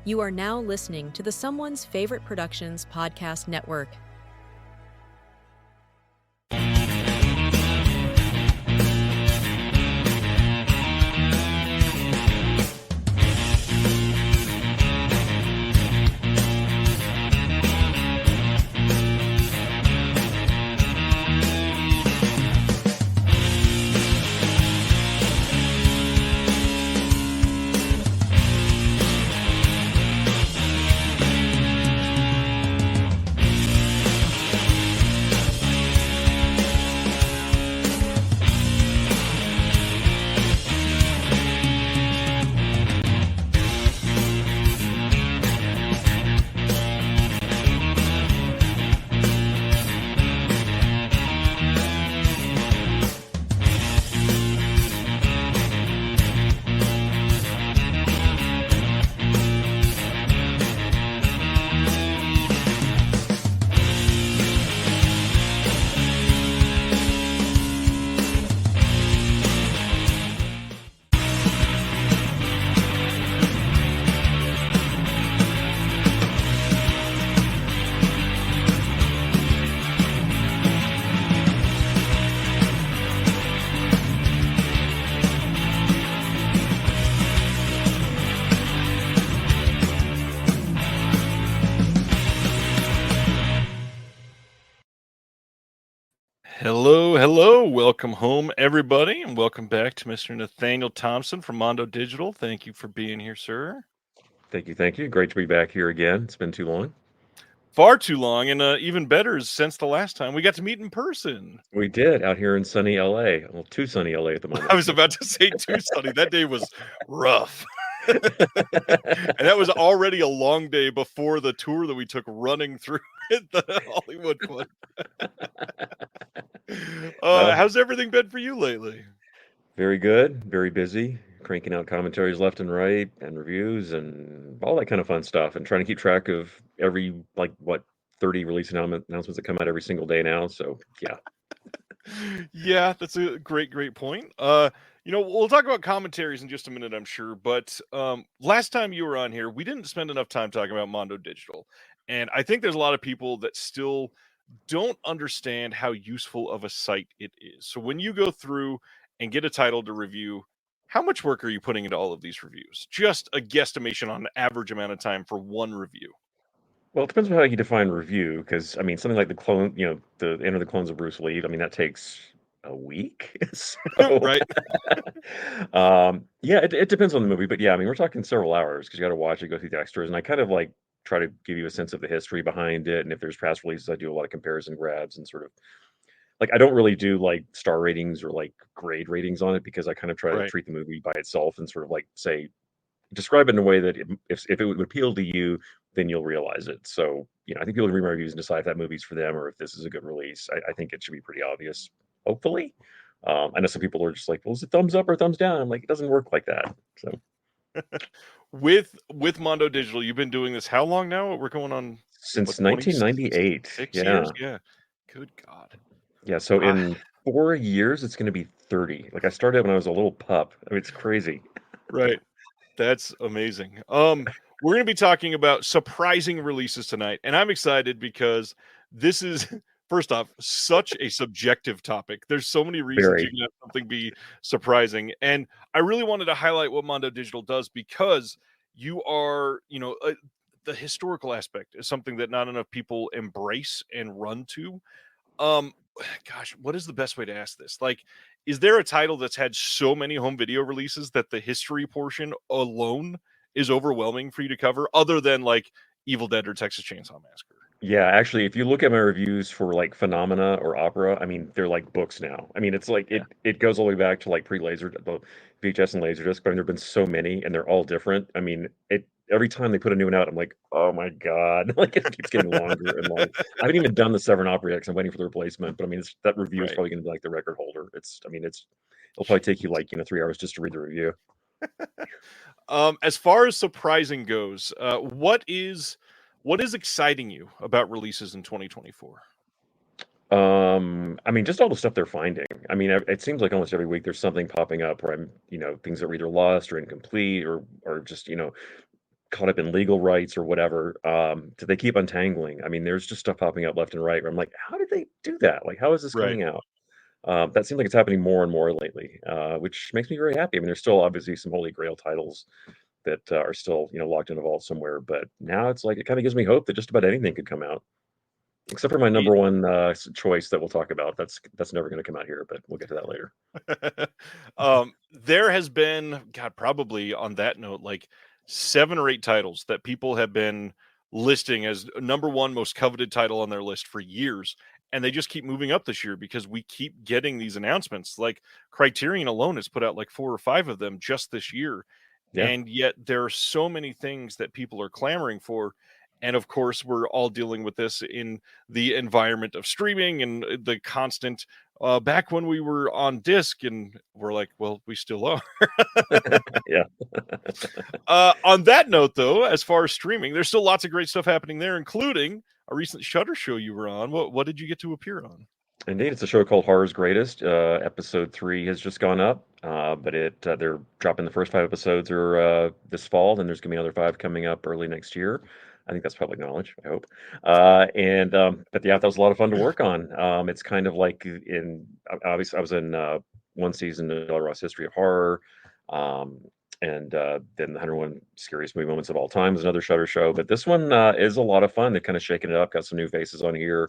You are now listening to the Someone's Favorite Productions podcast network. Hello. Welcome home, everybody, and welcome back to Mr. Nathaniel Thompson from Mondo Digital. Thank you for being here, sir. Thank you. Great to be back here again. It's been too long. Far too long, and even better is since the last time we got to meet in person. We did out here in sunny LA. Well, too sunny LA at the moment. I was about to say too sunny. That day was rough. And that was already a long day before the tour that we took running through the Hollywood one. How's everything been for you lately? Very good. Very busy. Cranking out commentaries left and right and reviews and all that kind of fun stuff, and trying to keep track of every 30 release announcements that come out every single day now. So yeah. Yeah, that's a great point. We'll talk about commentaries in just a minute, I'm sure. But last time you were on here, we didn't spend enough time talking about Mondo Digital. And I think there's a lot of people that still don't understand how useful of a site it is. So when you go through and get a title to review, how much work are you putting into all of these reviews? Just a guesstimation on the average amount of time for one review. Well, it depends on how you define review, because I mean, something like the clone, the Enter the Clones of Bruce Lee. I mean, that takes a week. So, Right. Yeah, it depends on the movie, but yeah, I mean, we're talking several hours because you got to watch it, go through the extras, and I kind of try to give you a sense of the history behind it, and if there's past releases, I do a lot of comparison grabs and sort of I don't really do star ratings or grade ratings on it, because I kind of try to treat the movie by itself and sort of say describe it in a way that if it would appeal to you, then you'll realize it. So, I think people can read my reviews and decide if that movie's for them or if this is a good release. I think it should be pretty obvious, hopefully. I know some people are just like, well, is it thumbs up or thumbs down? I'm like, it doesn't work like that. So with Mondo Digital, you've been doing this how long now? We're going on since 1998. 6 years? Yeah. Good God. Yeah, so in 4 years, it's going to be 30. I started when I was a little pup. I mean, it's crazy. Right. That's amazing. We're going to be talking about surprising releases tonight, and I'm excited because this is, first off, such a subjective topic. There's so many reasons you can have something be surprising, and I really wanted to highlight what Mondo Digital does, because you are, the historical aspect is something that not enough people embrace and run to. Gosh, what is the best way to ask this? Is there a title that's had so many home video releases that the history portion alone is overwhelming for you to cover, other than Evil Dead or Texas Chainsaw Massacre? Yeah, actually, if you look at my reviews for Phenomena or Opera, I mean, they're like books now. I mean, it's it goes all the way back to pre-laser, both VHS and Laserdisc. But I mean, there've been so many, and they're all different. I mean, every time they put a new one out, I'm like, oh my God, it keeps getting longer and longer. I haven't even done the Seven Opera yet because I'm waiting for the replacement. But I mean, that review is probably going to be the record holder. It'll probably take you 3 hours just to read the review. As far as surprising goes, what is exciting you about releases in 2024? I mean, just all the stuff they're finding. I mean, it seems like almost every week there's something popping up where things are either lost or incomplete or just, caught up in legal rights or whatever, do they keep untangling? I mean, there's just stuff popping up left and right where I'm like, how did they do that? Like, how is this Right. coming out? That seems like it's happening more and more lately, which makes me very happy. I mean, there's still obviously some holy grail titles that are still, locked in a vault somewhere, but now it's like it kind of gives me hope that just about anything could come out, except for my It- number one choice that we'll talk about. That's never going to come out here, but we'll get to that later. there has been, God, probably on that note, like 7 or 8 titles that people have been listing as number one most coveted title on their list for years. And they just keep moving up this year because we keep getting these announcements. Like Criterion alone has put out like 4 or 5 of them just this year. Yeah. And yet there are so many things that people are clamoring for. And of course, we're all dealing with this in the environment of streaming and the constant back when we were on disc, and we're like, well, we still are. Yeah. On that note, though, as far as streaming, there's still lots of great stuff happening there, including a recent Shudder show you were on. What did you get to appear on? Indeed, it's a show called Horror's Greatest. Episode 3 has just gone up, but they're dropping the first 5 episodes or this fall, and there's gonna be another 5 coming up early next year. I think that's public knowledge, I hope. But yeah, that was a lot of fun to work on. It's kind of like obviously I was in one season of LeRose History of Horror, um, and then the 101 Scariest Movie Moments of All Time is another Shutter show. But this one is a lot of fun. They're kind of shaking it up, got some new faces on here.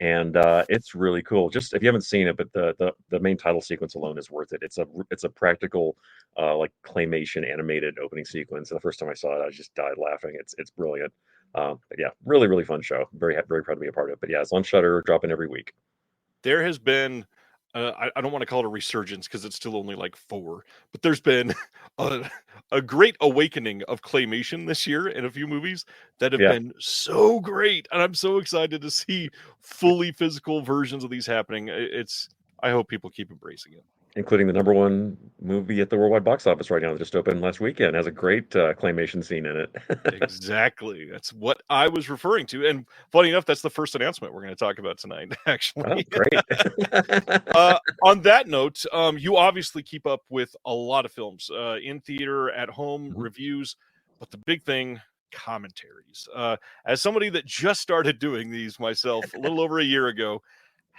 And it's really cool. Just if you haven't seen it, but the main title sequence alone is worth it. It's a practical like claymation animated opening sequence. And the first time I saw it, I just died laughing. It's brilliant. But yeah, really really fun show. Very proud to be a part of it. But yeah, it's on Shutter, dropping every week. There has been, I don't want to call it a resurgence because it's still only like 4, but there's been a, a great awakening of claymation this year in a few movies that have Yeah, been so great. And I'm so excited to see fully physical versions of these happening. I hope people keep embracing it. including the number one movie at the worldwide box office right now that just opened last weekend. Has a great claymation scene in it. Exactly. That's what I was referring to. And funny enough, that's the first announcement we're going to talk about tonight, Oh, actually. great. On that note, you obviously keep up with a lot of films in theater, at home, Mhm. reviews, but the big thing, commentaries. As somebody that just started doing these myself a little over a year ago,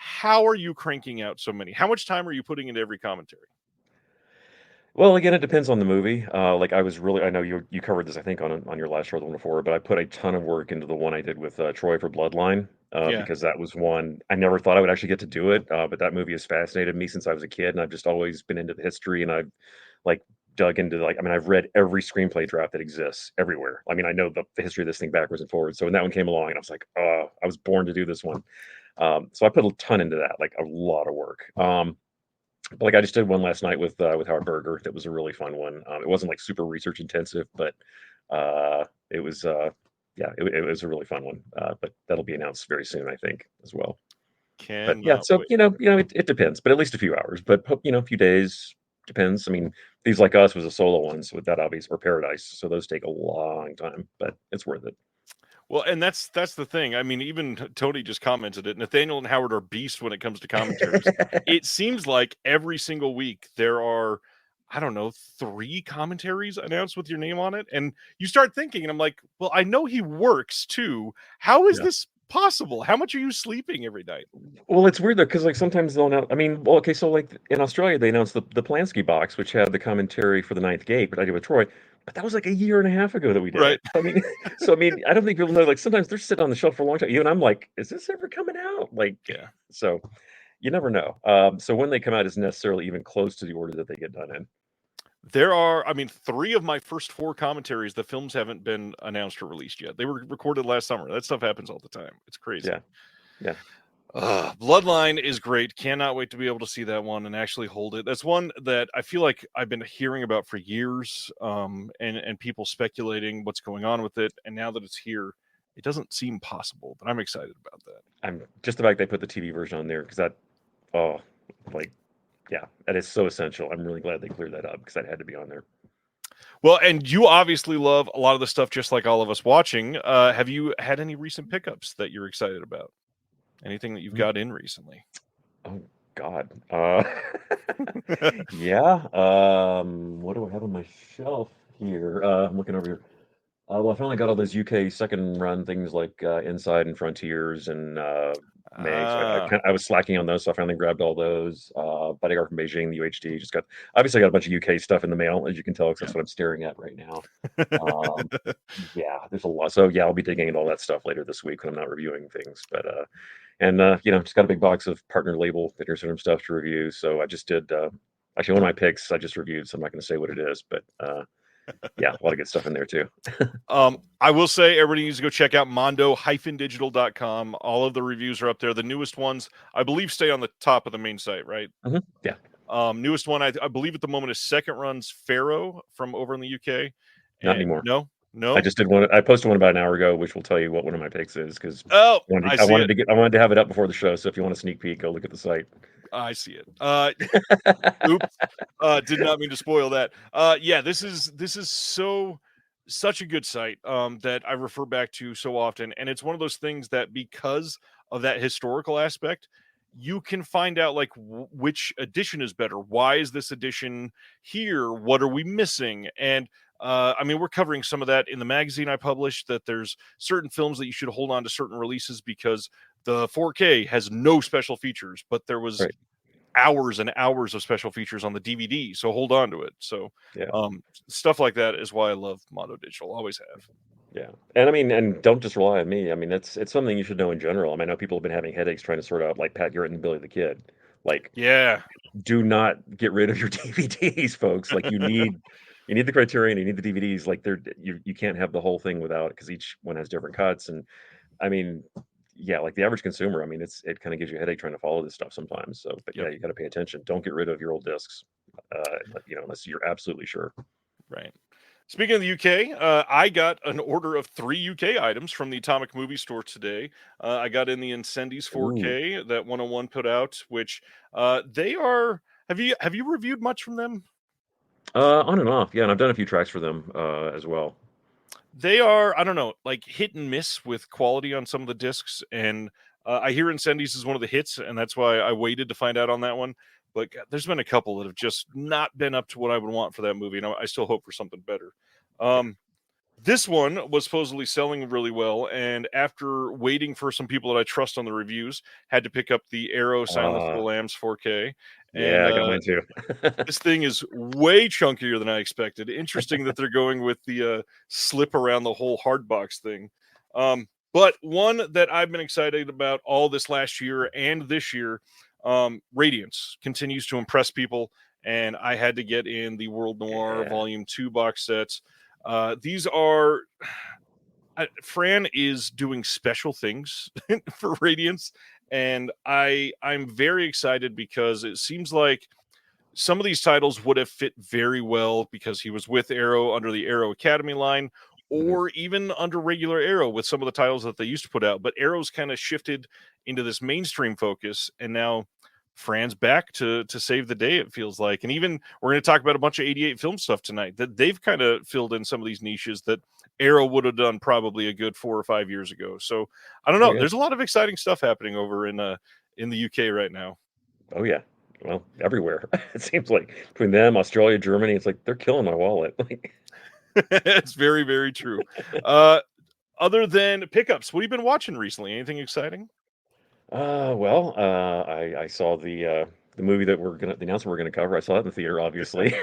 how are you cranking out so many? How much time are you putting into every commentary? Well, again, it depends on the movie. Like I know you covered this, I think, on your last show, the one before, but I put a ton of work into the one I did with Troy for Bloodline, Yeah. because that was one I never thought I would actually get to do it. But that movie has fascinated me since I was a kid, and I've just always been into the history, and I've like dug into I mean, I've read every screenplay draft that exists everywhere. I mean, I know the history of this thing backwards and forwards. So when that one came along, and I was like, oh, I was born to do this one. So I put a ton into that, like a lot of work. But like I just did one last night with Howard Berger. That was a really fun one. It wasn't like super research intensive, but it was yeah, it was a really fun one. But that'll be announced very soon, I think, as well. But yeah, Cannot so wait. it depends, but at least a few hours. But a few days depends. I mean, Thieves Like Us was a solo one, so with that obvious or Paradise, so those take a long time, but it's worth it. Well, and that's the thing. I mean, even Tony just commented it. Nathaniel and Howard are beasts when it comes to commentaries. It seems like every single week there are, I don't know, 3 commentaries announced with your name on it. And you start thinking, and I'm like, well, I know he works too. How is Yeah. this possible? How much are you sleeping every night? Well, it's weird though, because like sometimes they'll announce. I mean, well, okay, so like in Australia, they announced the Polanski box, which had the commentary for The Ninth Gate, but I did with Troy. But that was like a year and a half ago that we did Right. it. I mean, I don't think people know. Like sometimes they're sitting on the shelf for a long time. Even I'm like, is this ever coming out? Like, Yeah. so you never know. So when they come out isn't necessarily even close to the order that they get done in. There are, I mean, 3 of my first 4 commentaries, the films haven't been announced or released yet. They were recorded last summer. That stuff happens all the time. It's crazy. Yeah, yeah. Bloodline is great. Cannot wait to be able to see that one and actually hold it. That's one that I feel like I've been hearing about for years, and people speculating what's going on with it. And now that it's here, it doesn't seem possible, but I'm excited about that. I'm just the fact they put the TV version on there because oh, like, yeah, that is so essential. I'm really glad they cleared that up because that had to be on there. Well, and you obviously love a lot of the stuff just like all of us watching. Have you had any recent pickups that you're excited about? Anything that you've got in recently? Oh God. Yeah. What do I have on my shelf here? I'm looking over here. Well, I finally got all those UK second run things like Inside and Frontiers and Meg. So Ah, I was slacking on those, so I finally grabbed all those. Bodyguard from Beijing, the UHD. Just got obviously I got a bunch of UK stuff in the mail, as you can tell, because yeah. that's what I'm staring at right now. Um, yeah, there's a lot. So yeah, I'll be digging into all that stuff later this week when I'm not reviewing things. But just got a big box of partner label Bittersweet stuff to review. So I just did. Actually, one of my picks I just reviewed, so I'm not going to say what it is, but yeah, a lot of good stuff in there too. I will say everybody needs to go check out mondo-digital.com. All of the reviews are up there. The newest ones, I believe, stay on the top of the main site, right? Yeah. Newest one, I believe at the moment is second runs Pharaoh from over in the UK. Not And anymore. no, I no. just did one. I posted one about an hour ago, which will tell you what one of my picks is because Oh, I I see wanted it. I wanted to have it up before the show. So if you want a sneak peek, go look at the site. I see it. Oops. Did not mean to spoil that. Yeah, this is such a good site that I refer back to so often, and it's one of those things that because of that historical aspect, you can find out like which edition is better. Why is this edition here? What are we missing? And I mean, we're covering some of that in the magazine I published. That there's certain films that you should hold on to certain releases because the 4K has no special features, but there was Right. hours and hours of special features on the DVD, so hold on to it. So, Yeah. stuff like that is why I love Mondo Digital. Always have. Yeah. And I mean, and don't just rely on me. I mean, it's something you should know in general. I mean, I know people have been having headaches trying to sort out like Pat Garrett and Billy the Kid. Like, Yeah, do not get rid of your DVDs, folks. Like, you need the Criterion, you need the DVDs. Like, you can't have the whole thing without because each one has different cuts. And I mean, yeah, like the average consumer, I mean, it kind of gives you a headache trying to follow this stuff sometimes. So, but yeah, yep, you got to pay attention. Don't get rid of your old discs, unless you're absolutely sure. right. Speaking of the UK, I got an order of 3 UK items from the Atomic Movie Store today. I got in the Incendies Ooh, 4K that 101 put out, which they are. Have you reviewed much from them? on and off, yeah, and I've done a few tracks for them as well. They are, I don't know, like hit and miss with quality on some of the discs. And I hear Incendies is one of the hits, and that's why I waited to find out on that one. But God, there's been a couple that have just not been up to what I would want for that movie. And I still hope for something better. Yeah. This one was supposedly selling really well, and after waiting for some people that I trust on the reviews, had to pick up the Arrow Silence of the Uh, Lambs 4K. And yeah, I got mine too. this thing is way chunkier than I expected. Interesting that they're going with the slip around the whole hard box thing. But one that I've been excited about all this last year and this year, Radiance continues to impress people, and I had to get in the World Noir Yeah. Volume 2 box sets. These are Fran is doing special things for Radiance, and I'm very excited because it seems like some of these titles would have fit very well because he was with Arrow under the Arrow Academy line, Mhm. or even under regular Arrow with some of the titles that they used to put out. But Arrow's kind of shifted into this mainstream focus, and now Fran's back to save the day. It feels like, and even we're going to talk about a bunch of 88 film stuff tonight that they've kind of filled in some of these niches that Arrow would have done probably a good 4 or 5 years ago. So I don't Oh know. yeah. There's a lot of exciting stuff happening over in the UK right now. Oh yeah. Well, everywhere. It seems like between them, Australia, Germany, it's like they're killing my wallet. Like, It's very, very true. Uh, other than pickups, what have you been watching recently? Anything exciting? I saw the movie that the announcement we're gonna cover. I saw it in the theater, obviously.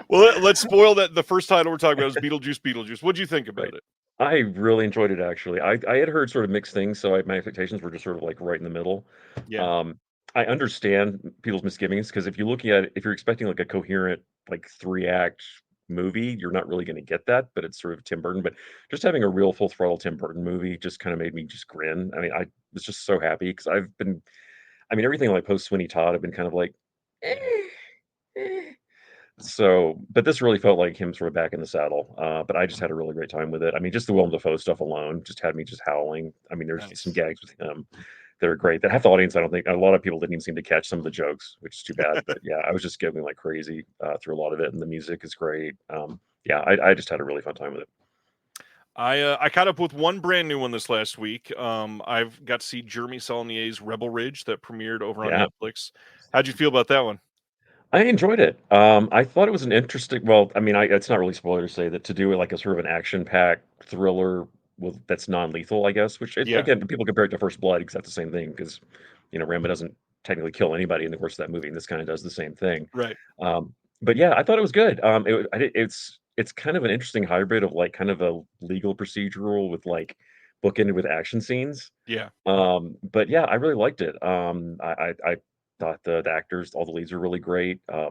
Well, let's spoil that. The first title we're talking about is Beetlejuice. Beetlejuice. What'd you think Right. about it? I really enjoyed it actually. I had heard sort of mixed things, so my expectations were just sort of like right in the middle. Yeah, Um, I understand people's misgivings because if you're expecting like a coherent like 3-act movie, you're not really going to get that. But it's sort of Tim Burton. But just having a real full throttle Tim Burton movie just kind of made me just grin. I mean, I was just so happy because I mean, everything like post Sweeney Todd, I've been kind of like. Eh, yeah, eh. So, but this really felt like him sort of back in the saddle. But I just had a really great time with it. I mean, just the Willem Dafoe stuff alone just had me just howling. I mean, there's some nice. gags with him that are great. That half the audience, I don't think a lot of people didn't even seem to catch some of the jokes, which is too bad. But yeah, I was just giggling like crazy through a lot of it, and the music is great. Yeah, I just had a really fun time with it. I caught up with one brand new one this last week. I've got to see Jeremy Saulnier's Rebel Ridge that premiered over on Yeah. Netflix. How'd you feel about that one? I enjoyed it. I thought it was an interesting. Well, I mean, it's not really spoiler to say that to do it like a sort of an action-packed thriller that's non-lethal, I guess. Which Yeah, again, people compare it to First Blood because that's the same thing. Because Rambo doesn't technically kill anybody in the course of that movie, and this kind of does the same thing. right. But yeah, I thought it was good. It's kind of an interesting hybrid of like kind of a legal procedural with like bookended with action scenes. Yeah. But yeah, I really liked it. I thought the actors, all the leads were really great. I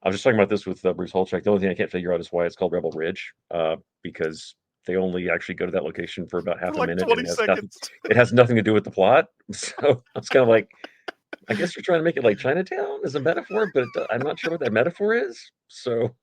was just talking about this with Bruce Holchek. The only thing I can't figure out is why it's called Rebel Ridge, because they only actually go to that location for about For half a like minute, and 20 seconds. it has nothing to do with the plot. So I was kind of like, I guess you're trying to make it like Chinatown as a metaphor, but I'm not sure what that metaphor is. So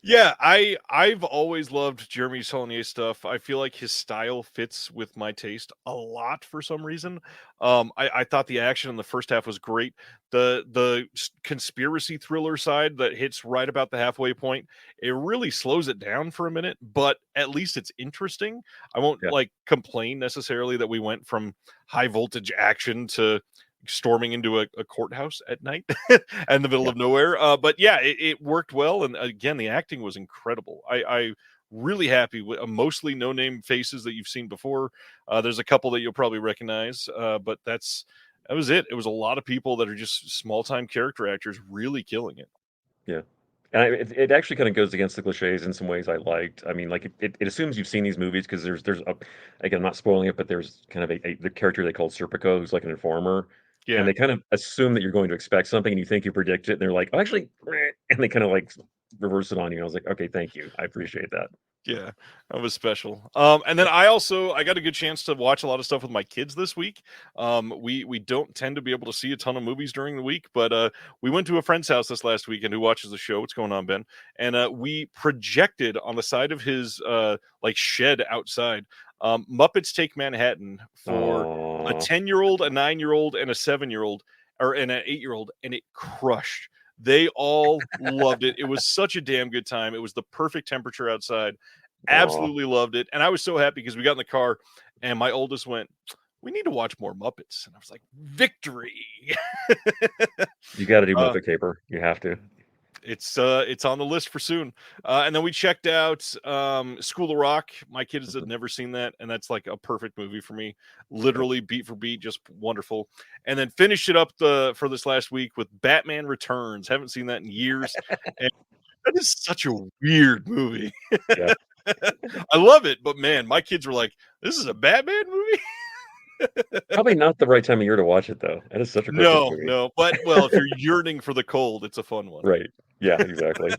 Yeah, I've always loved Jeremy Saulnier stuff. I feel like his style fits with my taste a lot for some reason. I thought the action in the first half was great. The conspiracy thriller side that hits right about the halfway point, it really slows it down for a minute, but at least it's interesting. I won't yeah, like complain necessarily that we went from high voltage action to storming into a courthouse at night in the middle yeah. of nowhere. But yeah, it worked well. And again, the acting was incredible. I really happy with mostly no name faces that you've seen before. There's a couple that you'll probably recognize, but that was it. It was a lot of people that are just small time character actors really killing it. Yeah. And it actually kind of goes against the cliches in some ways I liked. I mean, like it assumes you've seen these movies because again, I'm not spoiling it, but there's kind of the character they call Serpico, who's like an informer, and Yeah. they kind of assume that you're going to expect something, and you think you predict it, and they're like, oh, actually, meh," and they kind of like reverse it on you. And I was like, okay, thank you, I appreciate that. Yeah, that was special. And then I got a good chance to watch a lot of stuff with my kids this week. We don't tend to be able to see a ton of movies during the week, but we went to a friend's house this last weekend who watches the show. What's going on, Ben? And we projected on the side of his like shed outside Muppets Take Manhattan for a Oh, 10-year-old, a 9-year-old, and a 7-year-old, or and an 8-year-old, and it crushed. They all loved it. It was such a damn good time. It was the perfect temperature outside. oh, Absolutely loved it. And I was so happy because we got in the car and my oldest went, "We need to watch more Muppets." And I was like, "Victory." you got to do uh, Muppet Caper. You have to. it's on the list for soon. And then we checked out School of Rock. My kids had Mhm. never seen that, and that's like a perfect movie for me. Literally beat for beat, just wonderful. And then finished it up for this last week with Batman Returns. Haven't seen that in years. And that is such a weird movie. Yeah. I love it, but man, my kids were like, "This is a Batman movie?" Probably not the right time of year to watch it though. That is such a Christmas No, movie. no. But well, if you're yearning for the cold, it's a fun one. Right. Yeah, exactly.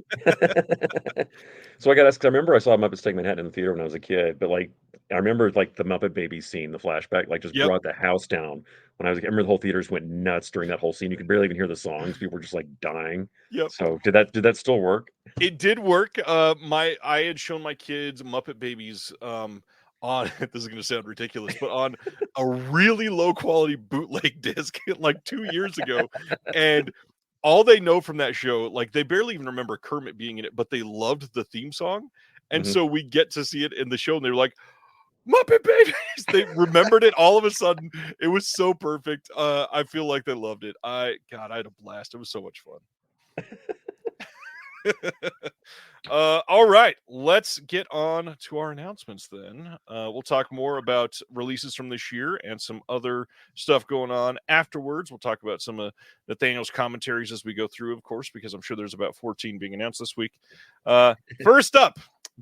So I got asked 'cause I remember I saw Muppets Take Manhattan in the theater when I was a kid, but, like, I remember, like, the Muppet Babies scene, the flashback, like, just Yep, brought the house down when I was a kid. I remember the whole theater just went nuts during that whole scene. You could barely even hear the songs. People were just, like, dying. yep. So did that still work? It did work. I had shown my kids Muppet Babies on this is gonna sound ridiculous, but on a really low quality bootleg disc like 2 years ago. And all they know from that show, like they barely even remember Kermit being in it, but they loved the theme song. And Mhm. so we get to see it in the show, and they're like, Muppet Babies. They remembered it all of a sudden. It was so perfect. I feel like they loved it. God, I had a blast. It was so much fun. All right, let's get on to our announcements then. We'll talk more about releases from this year and some other stuff going on afterwards. We'll talk about some of Nathaniel's commentaries as we go through, of course, because I'm sure there's about 14 being announced this week. First up,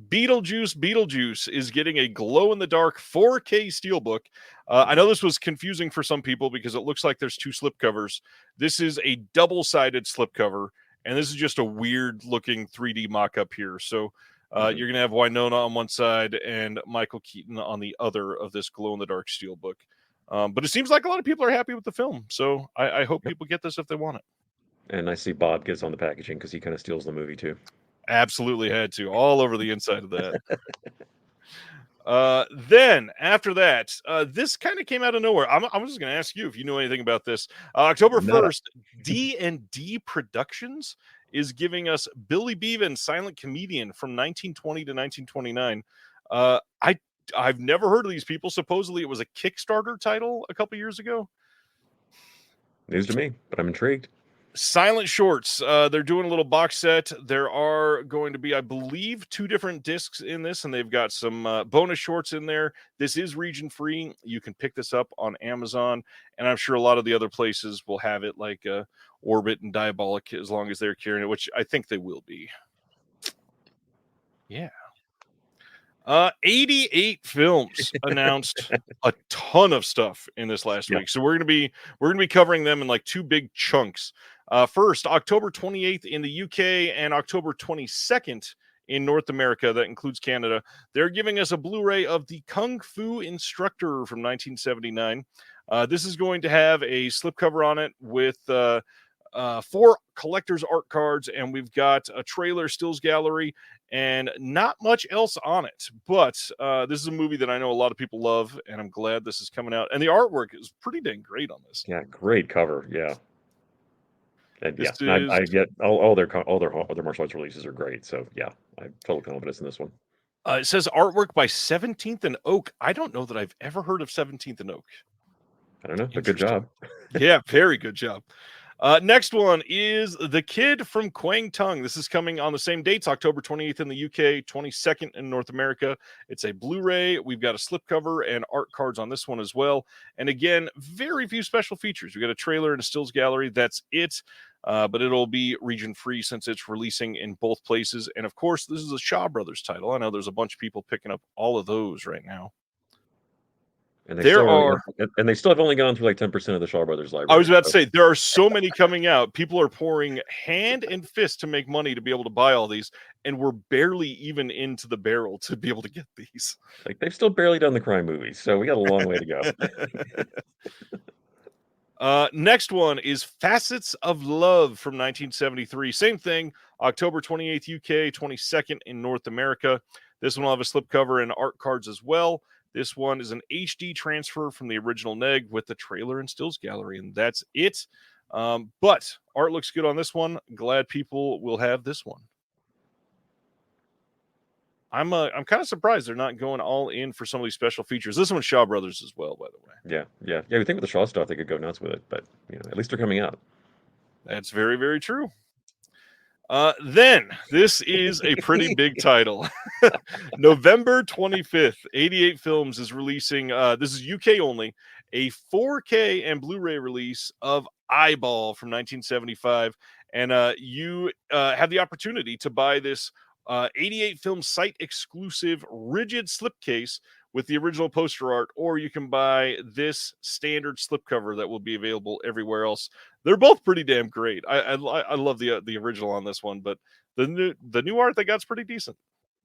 Beetlejuice is getting a glow in the dark 4K steelbook. I know this was confusing for some people because it looks like there's two slipcovers. This is a double-sided slipcover, and this is just a weird looking 3D mock-up here. So Mhm. you're going to have Winona on one side and Michael Keaton on the other of this glow-in-the-dark steelbook. But it seems like a lot of people are happy with the film. So I hope Yep. people get this if they want it. And I see Bob gets on the packaging because he kinda steals the movie too. Absolutely had to. All over the inside of that. Then after that, this kind of came out of nowhere. I'm just going to ask you if you know anything about this. October Nada. 1st, D&D Productions is giving us Billy Beaven, Silent Comedian from 1920 to 1929. I've never heard of these people. Supposedly it was a Kickstarter title a couple years ago. News to me, but I'm intrigued. Silent Shorts. They're doing a little box set. There are going to be, I believe, 2 different discs in this, and they've got some bonus shorts in there. This is region free. You can pick this up on Amazon, and I'm sure a lot of the other places will have it, like Orbit and Diabolic, as long as they're carrying it, which I think they will be. Yeah. 88 films announced a ton of stuff in this last week. So we're gonna be covering them in like 2 big chunks. First, October 28th in the UK and October 22nd in North America. That includes Canada. They're giving us a Blu-ray of the Kung Fu Instructor from 1979. This is going to have a slipcover on it with 4 collector's art cards, and we've got a trailer, stills gallery, and not much else on it. But this is a movie that I know a lot of people love, and I'm glad this is coming out. And the artwork is pretty dang great on this. Yeah, great cover. Yeah. And This I get all their martial arts releases are great. So yeah, I have total confidence in this one. It says artwork by 17th and Oak. I don't know that I've ever heard of 17th and Oak. I don't know, but good job. Yeah, very good job. Next one is The Kid from Kwang Tung. This is coming on the same dates, October 28th in the UK, 22nd in North America. It's a Blu-ray. We've got a slipcover and art cards on this one as well. And again, very few special features. We got a trailer and a stills gallery. That's it. But it'll be region free since it's releasing in both places. And of course, this is a Shaw Brothers title. I know there's a bunch of people picking up all of those right now. And they still have only gone through like 10% of the Shaw Brothers library. I was about to say, there are so many coming out. People are pouring hand and fist to make money to be able to buy all these, and we're barely even into the barrel to be able to get these. Like, they've still barely done the crime movies, so we got a long way to go. Next one is Facets of Love from 1973. Same thing, October 28th UK, 22nd in North America. This one will have a slipcover and art cards as well. This one is an HD transfer from the original neg with the trailer and stills gallery, and that's it. But art looks good on this one. Glad people will have this one. I'm kind of surprised they're not going all in for some of these special features. This one's Shaw Brothers as well, by the way. Yeah. We think with the Shaw stuff they could go nuts with it, but at least they're coming out. That's very, very true. Then this is a pretty big title. November 25th, 88 Films is releasing, this is UK only, a 4K and Blu-ray release of Eyeball from 1975. And you have the opportunity to buy this 88 Film site exclusive rigid slipcase with the original poster art, or you can buy this standard slipcover that will be available everywhere else. They're both pretty damn great. I love the original on this one, but the new art they got's pretty decent.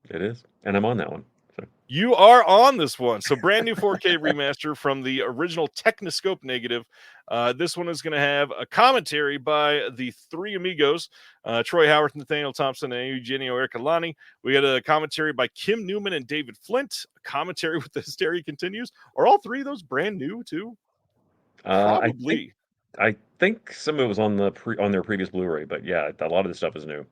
It is, and I'm on that one. So. You are on this one. So brand new 4K remaster from the original Technoscope negative. This one is going to have a commentary by the 3 amigos, Troy Howard, Nathaniel Thompson, and Eugenio Ercolani. We got a commentary by Kim Newman and David Flint. A commentary with The Hysteria Continues. Are all 3 of those brand new too? Probably. I think some of it was on their previous Blu-ray, but yeah, a lot of the stuff is new.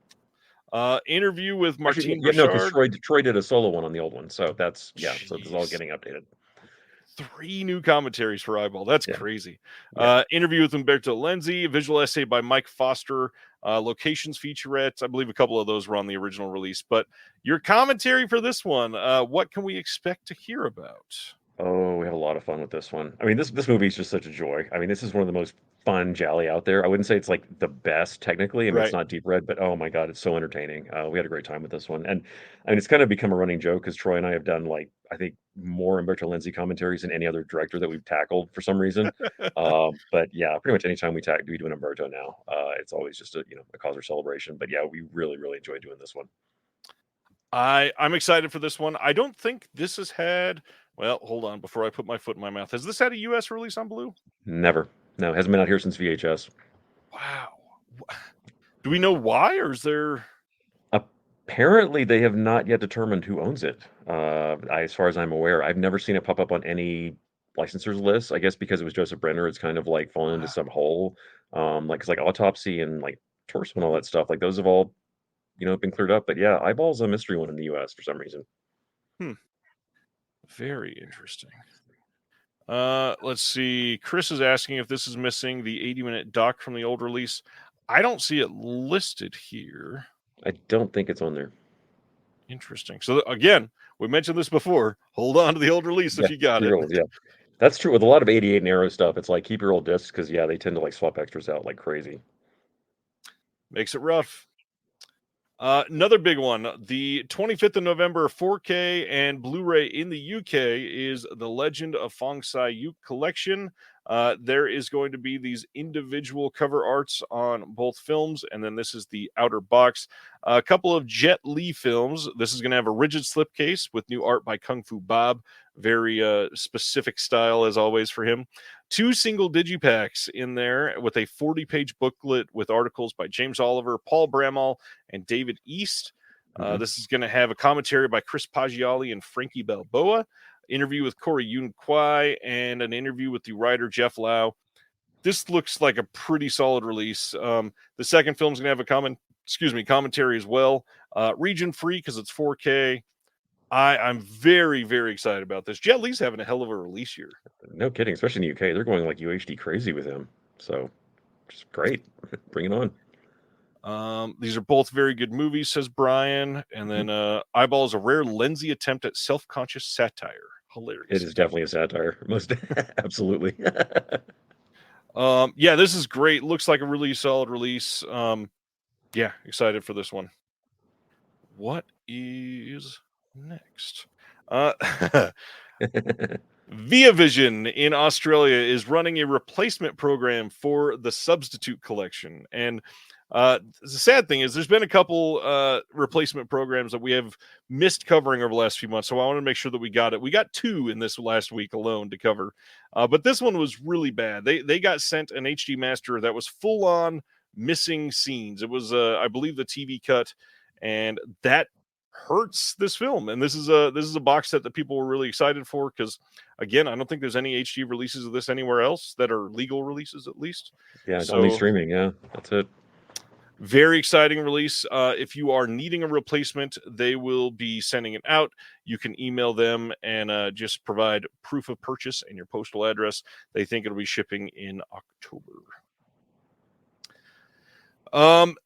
Interview with Martine Bouchard. No, because Troy did a solo one on the old one, so that's Jeez. So this is all getting updated. 3 new commentaries for Eyeball. That's crazy. Yeah. Interview with Umberto Lenzi, visual essay by Mike Foster, locations featurettes. I believe a couple of those were on the original release. But your commentary for this one, what can we expect to hear about? Oh, we have a lot of fun with this one. I mean, this movie is just such a joy. I mean, this is one of the most fun Jolly out there. I wouldn't say it's like the best technically. I mean, It's not deep red, but oh my God, it's so entertaining. We had a great time with this one. And I mean, it's kind of become a running joke because Troy and I have done I think more Umberto Lenzi commentaries than any other director that we've tackled for some reason. But yeah, pretty much anytime we do an Umberto now, it's always just a cause for celebration. But yeah, we really, really enjoy doing this one. I'm excited for this one. I don't think this has had... Well, hold on. Before I put my foot in my mouth, has this had a U.S. release on Blue? Never. No, it hasn't been out here since VHS. Wow. Do we know why, or is there... Apparently, they have not yet determined who owns it. As far as I'm aware, I've never seen it pop up on any licensors list. I guess because it was Joseph Brenner, it's kind of like fallen into some hole. Like Autopsy and like Torso and all that stuff. Like those have all, been cleared up. But yeah, Eyeball's a mystery one in the U.S. for some reason. Very interesting. Let's see. Chris is asking if this is missing the 80-minute doc from the old release. I don't see it listed here. I don't think it's on there. Interesting. So again, we mentioned this before. Hold on to the old release if you got it. Yeah. That's true with a lot of 88 and Arrow stuff. It's like keep your old discs because they tend to like swap extras out like crazy. Makes it rough. Another big one, the 25th of November 4K and Blu-ray in the UK is The Legend of Fong Sai-yuk collection. There is going to be these individual cover arts on both films, and then this is the outer box. A couple of Jet Li films. This is going to have a rigid slipcase with new art by Kung Fu Bob. Very specific style, as always, for him. 2 single digipacks in there with a 40-page booklet with articles by James Oliver, Paul Bramall, and David East. This is going to have a commentary by Chris Paggiali and Frankie Balboa, interview with Corey Yun Kwai, and an interview with the writer Jeff Lau. This looks like a pretty solid release. The second film is going to have a commentary as well. Region free because it's 4K. I'm very, very excited about this. Jet Li's having a hell of a release year. No kidding, especially in the UK. They're going like UHD crazy with him. So, just great. Bring it on. These are both very good movies, says Brian. And then Eyeball is a rare lensy attempt at self-conscious satire. Hilarious. It is definitely a satire. Most absolutely. Yeah, this is great. Looks like a really solid release. Yeah, excited for this one. What is next? Via Vision in Australia is running a replacement program for the Substitute Collection. And the sad thing is there's been a couple replacement programs that we have missed covering over the last few months. So I want to make sure that we got it. We got 2 in this last week alone to cover. But this one was really bad. They got sent an HD master that was full on missing scenes. It was, I believe, the TV cut. And that hurts this film. And this is a box set that people were really excited for because, again, I don't think there's any HD releases of this anywhere else that are legal releases, at least. Yeah, it's only streaming. Yeah, that's it. Very exciting release. If you are needing a replacement, they will be sending it out. You can email them and just provide proof of purchase and your postal address. They think it'll be shipping in October.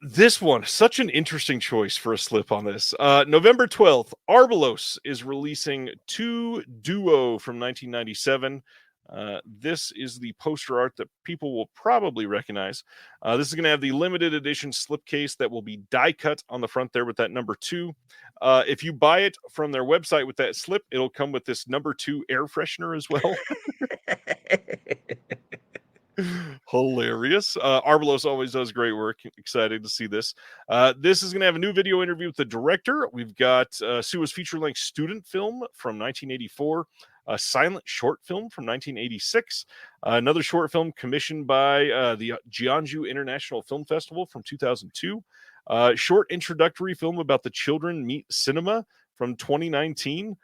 This one, such an interesting choice for a slip on this. November 12th, Arbalos is releasing 2 Duo from 1997. This is the poster art that people will probably recognize. This is going to have the limited edition slipcase that will be die cut on the front there with that number 2. If you buy it from their website with that slip, it'll come with this number 2 air freshener as well. Hilarious. Arbalos always does great work. Excited to see this. This is going to have a new video interview with the director. We've got Sua's feature-length student film from 1984, a silent short film from 1986, another short film commissioned by the Jeonju International Film Festival from 2002, short introductory film about the children meet cinema from 2019.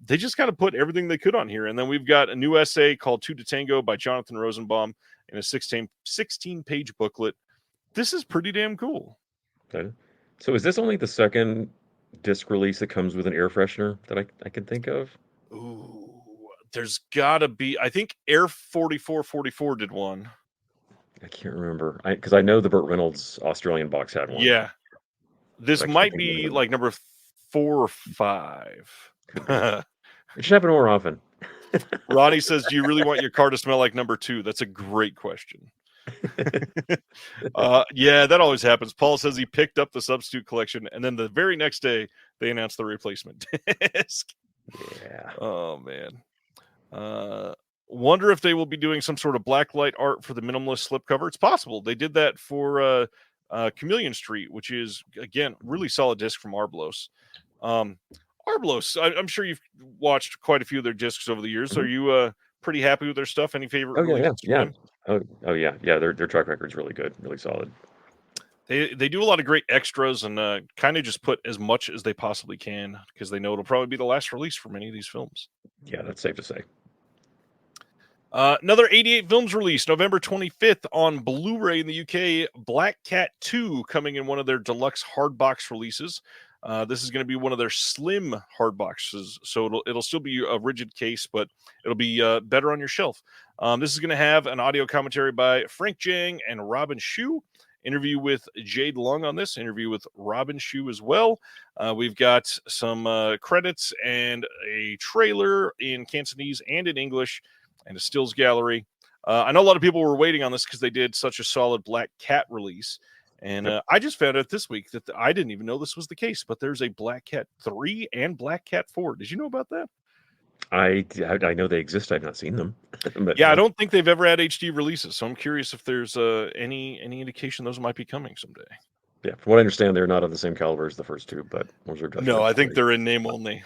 They just kind of put everything they could on here. And then we've got a new essay called Two to Tango by Jonathan Rosenbaum in a 16-page booklet. This is pretty damn cool. Okay. So is this only the second disc release that comes with an air freshener that I can think of? Ooh, there's got to be. I think Air 4444 did one. I can't remember. Because I know the Burt Reynolds Australian box had one. Yeah. This might be like number 4 or 5. It should happen more often. Ronnie says, do you really want your car to smell like number 2? That's a great question. Yeah, that always happens. Paul says he picked up the Substitute Collection, and then the very next day, they announced the replacement disc. Yeah. Oh, man. Wonder if they will be doing some sort of blacklight art for the minimalist slipcover. It's possible. They did that for Chameleon Street, which is, again, really solid disc from Arbalos. Arbalos, I'm sure you've watched quite a few of their discs over the years. Mm-hmm. Are you pretty happy with their stuff? Any favorite? Yeah. Oh yeah. Their track record's really good, really solid. They do a lot of great extras and kind of just put as much as they possibly can because they know it'll probably be the last release for many of these films. Yeah, that's safe to say. Another 88 films released November 25th on Blu-ray in the UK. Black Cat 2 coming in one of their deluxe hardbox releases. This is going to be one of their slim hard boxes, so it'll still be a rigid case, but it'll be better on your shelf. This is going to have an audio commentary by Frank Jang and Robin Shu, interview with Jade Lung on this, interview with Robin Shue as well. We've got some credits and a trailer in Cantonese and in English and a stills gallery. I know a lot of people were waiting on this because they did such a solid Black Cat release. And I just found out this week that I didn't even know this was the case, but there's a Black Cat 3 and Black Cat 4. Did you know about that? I know they exist. I've not seen them. But yeah, I don't think they've ever had HD releases, so I'm curious if there's any indication those might be coming someday. Yeah, from what I understand, they're not of the same caliber as the first two, but no, I think they're in name only.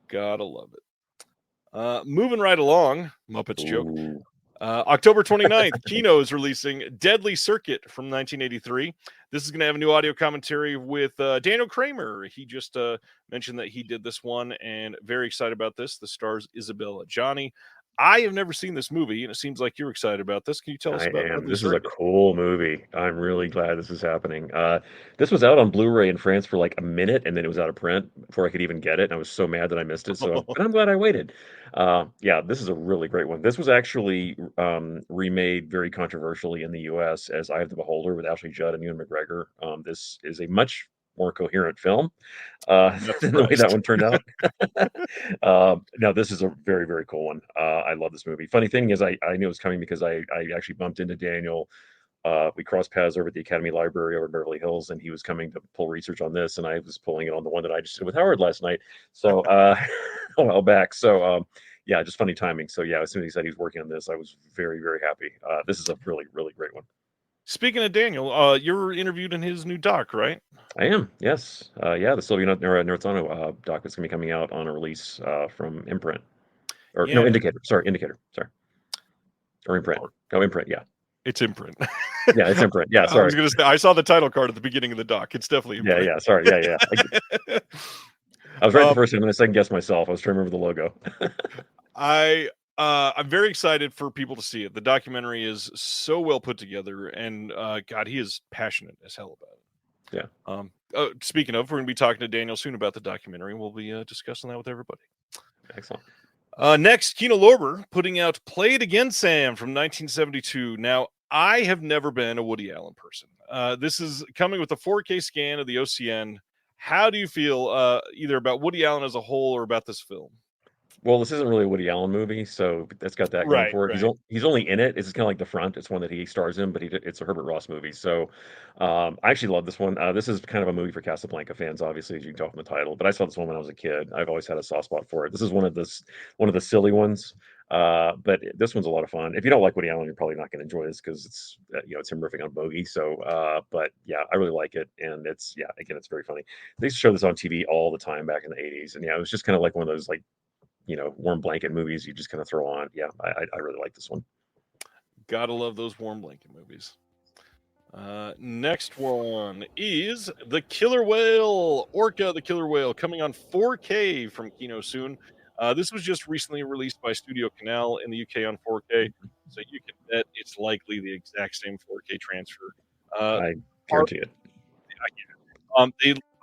Gotta love it. Moving right along, Muppets joke. October 29th, Kino is releasing Deadly Circuit from 1983. This is going to have a new audio commentary with Daniel Kramer. He just mentioned that he did this one and very excited about this. The stars Isabella Johnny. I have never seen this movie, and it seems like you're excited about this. Can you tell us about Deadly This Circuit? is a cool movie. I'm really glad this is happening. This was out on Blu-ray in France for like a minute, and then it was out of print before I could even get it. And I was so mad that I missed it. So but I'm glad I waited. Yeah, this is a really great one. This was actually remade very controversially in the U.S. as Eye of the Beholder with Ashley Judd and Ewan McGregor. This is a much more coherent film than the way that one turned out. Now this is a very, very cool one. I love this movie. Funny thing is I knew it was coming because I actually bumped into Daniel. We crossed paths over at the Academy Library over in Beverly Hills, and he was coming to pull research on this, and I was pulling it on the one that I just did with Howard last night. So a while back. So yeah, just funny timing. So yeah, as soon as he said he was working on this, I was very, very happy. This is a really, really great one. Speaking of Daniel, you're interviewed in his new doc, right? I am, yes. Yeah, the Sylvia Narzano doc is going to be coming out on a release from Imprint. Or no, Indicator. Sorry, Indicator. Sorry. Or Imprint. No, Imprint, yeah. It's Imprint. Yeah, it's Imprint. Yeah, sorry. I was going to say, I saw the title card at the beginning of the doc. It's definitely Imprint. Yeah, sorry. Yeah. I was right the first time, and I second guessed myself. I was trying to remember the logo. I'm very excited for people to see it. The documentary is so well put together, and God, he is passionate as hell about it. Yeah. Speaking of, we're going to be talking to Daniel soon about the documentary. We'll be discussing that with everybody. Excellent. Next, Kino Lorber putting out Play It Again, Sam from 1972. Now, I have never been a Woody Allen person. This is coming with a 4K scan of the OCN. How do you feel either about Woody Allen as a whole or about this film? Well, this isn't really a Woody Allen movie, so that's got that going for it. Right. He's only in it. It's kind of like The Front. It's one that he stars in, but it's a Herbert Ross movie. So I actually love this one. This is kind of a movie for Casablanca fans, obviously, as you can tell from the title. But I saw this one when I was a kid. I've always had a soft spot for it. This is one of the silly ones, but this one's a lot of fun. If you don't like Woody Allen, you're probably not going to enjoy this because it's it's him riffing on Bogey. So, but yeah, I really like it, and it's very funny. They used to show this on TV all the time back in the '80s, and yeah, it was just kind of like one of those like warm blanket movies you just kind of throw on. Yeah, I really like this one. Gotta love those warm blanket movies. Next one is The Killer Whale, Orca the Killer Whale, coming on 4K from Kino soon. This was just recently released by Studio Canal in the UK on 4K, so you can bet it's likely the exact same 4K transfer. I guarantee it.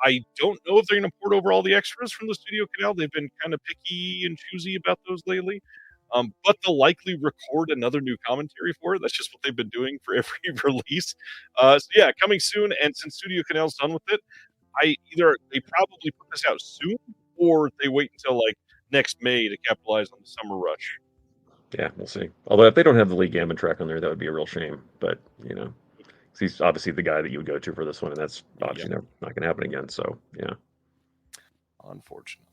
I don't know if they're going to port over all the extras from the Studio Canal. They've been kind of picky and choosy about those lately. But they'll likely record another new commentary for it. That's just what they've been doing for every release. So yeah, coming soon. And since Studio Canal's done with it, either they probably put this out soon or they wait until like next May to capitalize on the summer rush. Yeah, we'll see. Although if they don't have the Lee Gambon track on there, that would be a real shame. But he's obviously the guy that you would go to for this one, and that's obviously not going to happen again. So yeah, unfortunately.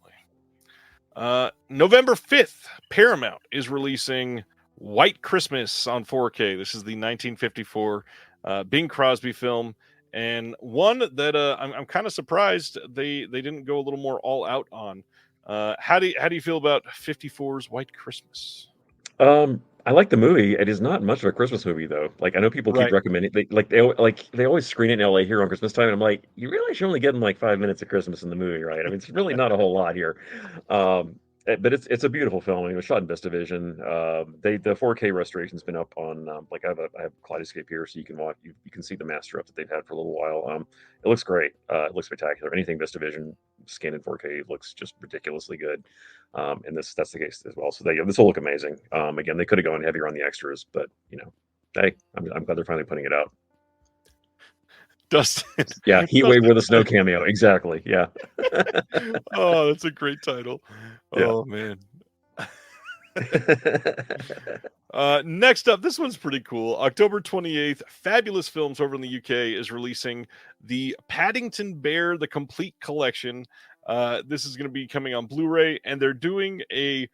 November 5th, Paramount is releasing White Christmas on 4K. This is the 1954 Bing Crosby film, and one that I'm kind of surprised they didn't go a little more all out on. How do you feel about 54's White Christmas? I like the movie. It is not much of a Christmas movie, though. Like I know people keep recommending. They always screen it in LA here on Christmas time, and I'm like, you realize you're only getting like 5 minutes of Christmas in the movie, right? I mean, it's really not a whole lot here. But it's a beautiful film. It was shot in VistaVision. The 4K restoration's been up on I have Kaleidoscape here, so you can watch. You can see the master up that they've had for a little while. It looks great. It looks spectacular. Anything VistaVision scanned in 4K looks just ridiculously good. And that's the case as well. So this will look amazing. Again, they could have gone heavier on the extras, but Hey, I'm glad they're finally putting it out. Dustin. Yeah, Heat Wave with a snow cameo. Exactly. Yeah. Oh, that's a great title. Yeah. Oh man. Next up, this one's pretty cool. October 28th, Fabulous Films over in the UK is releasing the Paddington Bear, the complete collection. This is going to be coming on Blu-ray, and they're doing a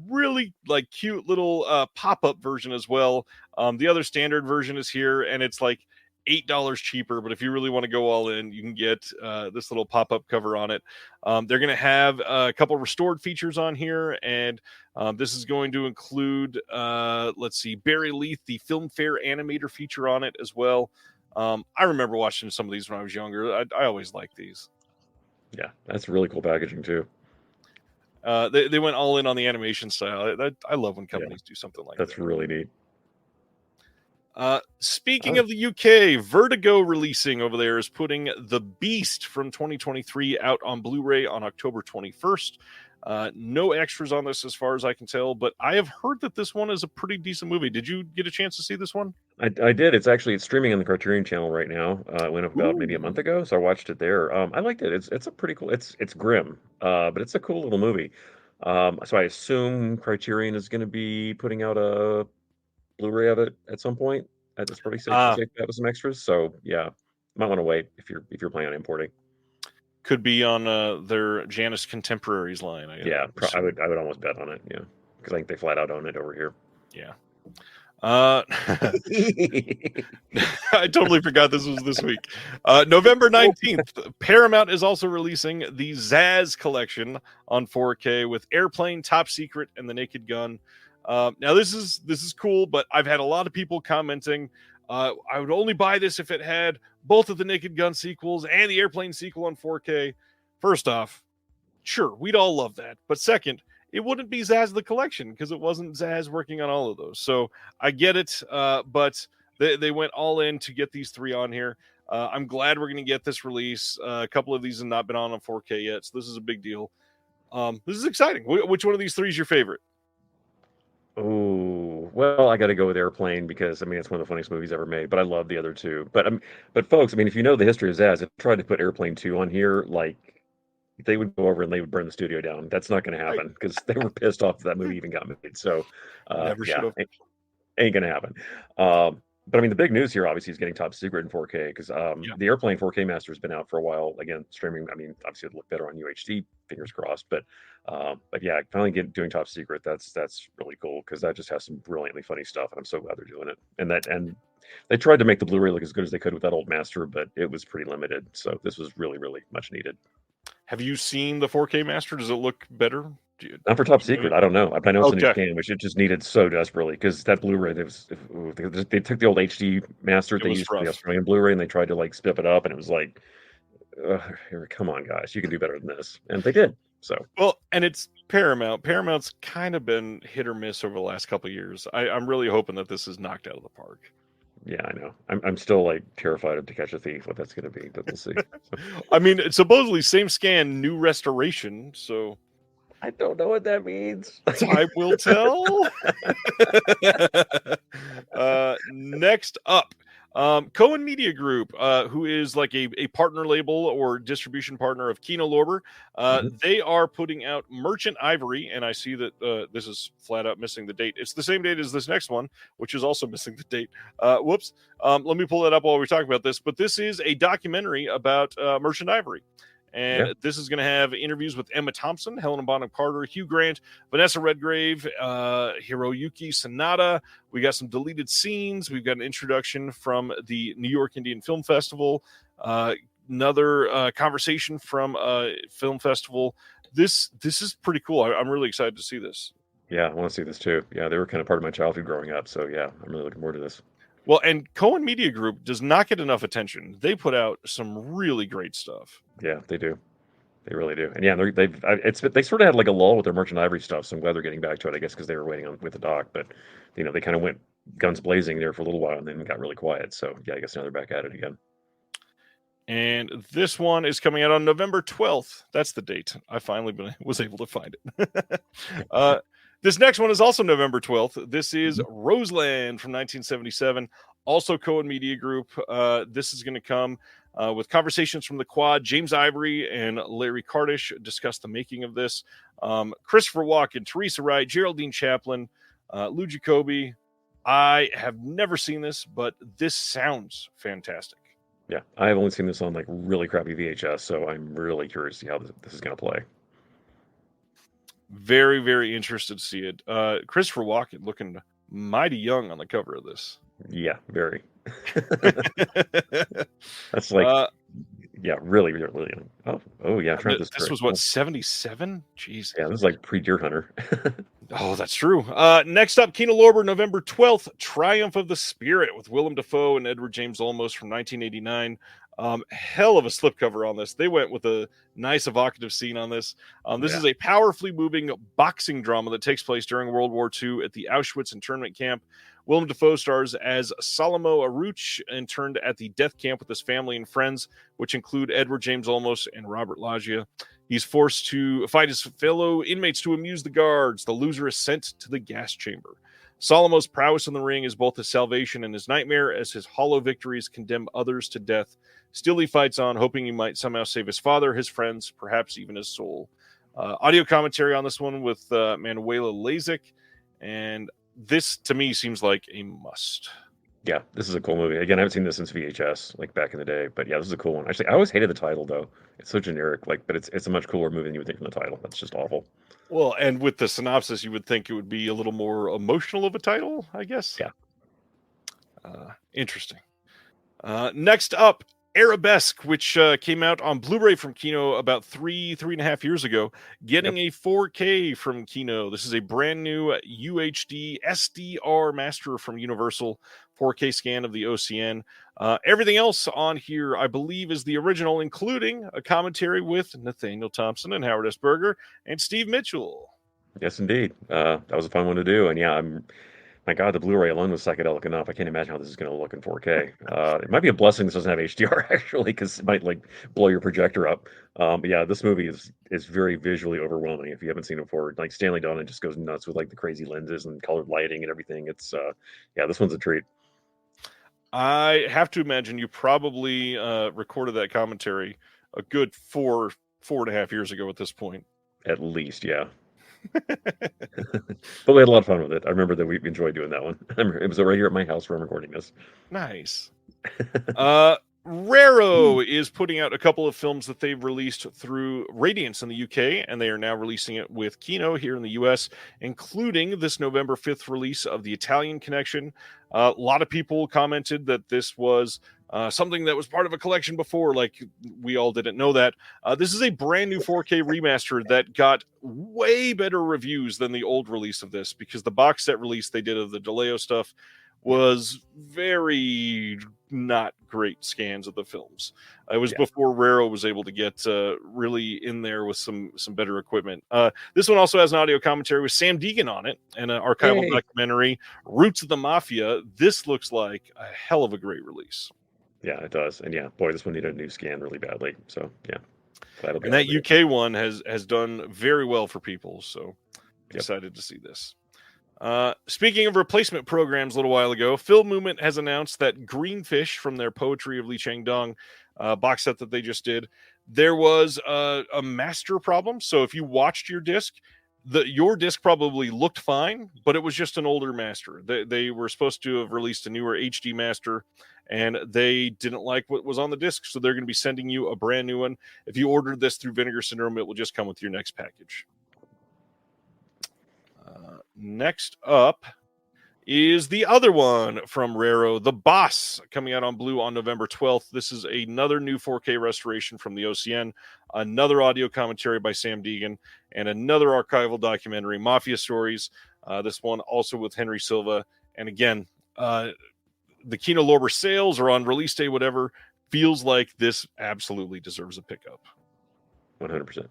really like cute little pop-up version as well. The other standard version is here, and it's like $8 cheaper, but if you really want to go all in, you can get this little pop-up cover on it. They're going to have a couple restored features on here, and this is going to include, let's see, Barry Leith, the Filmfare animator feature on it as well. I remember watching some of these when I was younger. I always liked these. Yeah, that's really cool packaging too. They went all in on the animation style. I love when companies do something like that. That's really neat. Speaking of the UK, Vertigo releasing over there is putting The Beast from 2023 out on Blu-ray on October 21st. No extras on this as far as I can tell, but I have heard that this one is a pretty decent movie. Did you get a chance to see this one? I did. It's streaming on the Criterion channel right now. It went up about maybe a month ago, so I watched it there. I liked it. It's a pretty cool. It's grim, but it's a cool little movie. So I assume Criterion is going to be putting out a Blu-ray of it at some point. That's pretty safe to say that with some extras. So yeah, might want to wait if you're planning on importing. Could be on their Janus Contemporaries line. Yeah, I would almost bet on it. Yeah, because I think they flat out own it over here. Yeah. I totally forgot this was this week. November 19th, Paramount is also releasing the Zaz collection on 4K with Airplane, Top Secret, and The Naked Gun. Now this is cool, but I've had a lot of people commenting. I would only buy this if it had both of the Naked Gun sequels and the Airplane sequel on 4K. First off, sure, we'd all love that. But second, it wouldn't be Zaz the collection because it wasn't Zaz working on all of those. So I get it, but they went all in to get these three on here. I'm glad we're going to get this release. A couple of these have not been on 4K yet, so this is a big deal. This is exciting. Which one of these three is your favorite? Oh, well, I got to go with Airplane because I mean it's one of the funniest movies ever made. But I love the other two. But folks, I mean, if you know the history of Zaz, if they tried to put Airplane 2 on here, like they would go over and they would burn the studio down. That's not going to happen because they were pissed off that movie even got made. So Never should have. Ain't going to happen. But I mean, the big news here obviously is getting Top Secret in 4K because the Airplane 4K Master has been out for a while. Again, streaming. I mean, obviously it'll look better on UHD. Fingers crossed. But yeah, finally doing Top Secret. That's really cool because that just has some brilliantly funny stuff, and I'm so glad they're doing it. And they tried to make the Blu-ray look as good as they could with that old master, but it was pretty limited. So this was really, really much needed. Have you seen the 4K Master? Does it look better? Not for Top Secret. I don't know. I know it's a new scan, which it just needed so desperately because that Blu-ray, they took the old HD master they used for the Australian Blu-ray and they tried to like step it up, and it was like, come on, guys, you can do better than this, and they did. So well, and it's Paramount. Paramount's kind of been hit or miss over the last couple of years. I'm really hoping that this is knocked out of the park. Yeah, I know. I'm still like terrified of To Catch a Thief, what that's going to be, but we'll see. So. I mean, it's supposedly same scan, new restoration. So I don't know what that means. I will tell. Next up, Cohen Media Group, who is like a partner label or distribution partner of Kino Lorber, they are putting out Merchant Ivory, and I see that this is flat out missing the date. It's the same date as this next one, which is also missing the date. Whoops. Let me pull that up while we talk about this. But this is a documentary about Merchant Ivory. And this is going to have interviews with Emma Thompson, Helena Bonham Carter, Hugh Grant, Vanessa Redgrave, Hiroyuki Sanada. We got some deleted scenes. We've got an introduction from the New York Indian Film Festival. Another conversation from Film Festival. This is pretty cool. I'm really excited to see this. Yeah, I want to see this too. Yeah, they were kind of part of my childhood growing up. So yeah, I'm really looking forward to this. Well, and Cohen Media Group does not get enough attention. They put out some really great stuff. Yeah, they do. They really do. And yeah, they sort of had like a lull with their Merchant Ivory stuff. So I'm glad they're getting back to it. I guess because they were waiting on with the doc, but they kind of went guns blazing there for a little while and then got really quiet. So yeah, I guess now they're back at it again. And this one is coming out on November 12th. That's the date. I finally was able to find it. This next one is also November 12th. This is Roseland from 1977, also Cohen Media Group. This is going to come with conversations from the Quad. James Ivory and Larry Kardish discuss the making of this. Christopher Walken, Teresa Wright, Geraldine Chaplin, Lou Jacoby. I have never seen this, but this sounds fantastic. Yeah, I have only seen this on like really crappy VHS, so I'm really curious to see how this is going to play. Very, very interested to see it. Christopher Walken looking mighty young on the cover of this. Yeah, very. That's like, yeah, really, really young. Oh, yeah. This was what, 77? Jeez. Yeah, this is like pre-Deer Hunter. Oh, that's true. Next up, Kino Lorber, November 12th, Triumph of the Spirit with Willem Dafoe and Edward James Olmos from 1989. Hell of a slipcover on this. They went with a nice evocative scene on this. This is a powerfully moving boxing drama that takes place during World War II at the Auschwitz internment camp. Willem Dafoe stars as Salomo Aruch, interned at the death camp with his family and friends, which include Edward James Olmos and Robert Loggia. He's forced to fight his fellow inmates to amuse the guards. The loser is sent to the gas chamber. Salomo's prowess in the ring is both his salvation and his nightmare, as his hollow victories condemn others to death. Still, he fights on, hoping he might somehow save his father, his friends, perhaps even his soul. Audio commentary on this one with Manuela Lazic, and this, to me, seems like a must. Yeah, this is a cool movie. Again, I haven't seen this since VHS, like back in the day. But yeah, this is a cool one. Actually, I always hated the title, though. It's so generic, but it's a much cooler movie than you would think from the title. That's just awful. Well, and with the synopsis, you would think it would be a little more emotional of a title, I guess. Yeah. Interesting. Next up, Arabesque, which came out on Blu-ray from Kino about three and a half years ago, getting a 4K from Kino. This is a brand new UHD SDR master from Universal, 4K scan of the OCN. Everything else on here, I believe, is the original, including a commentary with Nathaniel Thompson and Howard S. Berger and Steve Mitchell. Yes, indeed. That was a fun one to do. And yeah, my God, the Blu-ray alone was psychedelic enough. I can't imagine how this is going to look in 4K. It might be a blessing this doesn't have HDR, actually, because it might like blow your projector up. But yeah, this movie is very visually overwhelming. If you haven't seen it before, like Stanley Donen just goes nuts with like the crazy lenses and colored lighting and everything. It's yeah, this one's a treat. I have to imagine you probably recorded that commentary a good 4.5 years ago at this point. At least, yeah. But we had a lot of fun with it. I remember that we enjoyed doing that one. It was right here at my house where I'm recording this. Nice. Raro is putting out a couple of films that they've released through Radiance in the UK, and they are now releasing it with Kino here in the US, including this November 5th release of The Italian Connection. A lot of people commented that this was something that was part of a collection before, like we all didn't know that. This is a brand new 4K remaster that got way better reviews than the old release of this, because the box set release they did of the DeLeo stuff was very not great scans of the films. It was before Raro was able to get really in there with some better equipment. This one also has an audio commentary with Sam Deegan on it and an archival documentary, Roots of the Mafia. This looks like a hell of a great release. Yeah, it does. And yeah, boy, this one needed a new scan really badly. So yeah. And that UK one has done very well for people. So excited to see this. Speaking of replacement programs, a little while ago, Film Movement has announced that Greenfish from their Poetry of Li Changdong box set that they just did, there was a master problem. So if you watched your disc, your disc probably looked fine, but it was just an older master. They were supposed to have released a newer HD master, and they didn't like what was on the disc, so they're going to be sending you a brand new one. If you ordered this through Vinegar Syndrome, it will just come with your next package. Next up is the other one from Raro, The Boss, coming out on Blue on November 12th. This is another new 4K restoration from the OCN, another audio commentary by Sam Deegan, and another archival documentary, Mafia Stories. This one also with Henry Silva. And again, the Kino Lorber sales are on release day, whatever. Feels like this absolutely deserves a pickup. 100%.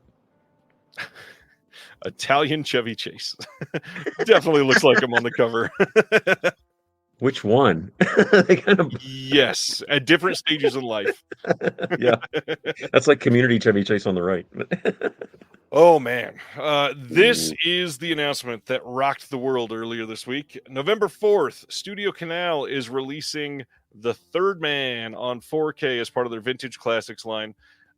Italian Chevy Chase. Definitely looks like him on the cover. Which one? They kind of Yes, at different stages in life. yeah. That's like Community Chevy Chase on the right. Oh man, this Ooh. is the announcement that rocked the world earlier this week. November 4th, Studio Canal is releasing The Third Man on 4K as part of their Vintage Classics line.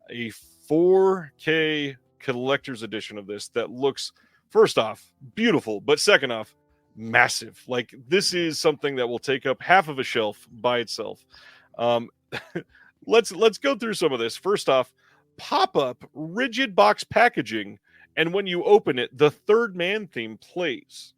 A 4K collector's edition of this that looks, first off, beautiful, but second off, massive. Like, this is something that will take up half of a shelf by itself. Um, let's go through some of this. First off, pop-up rigid box packaging, and when you open it, the Third Man theme plays.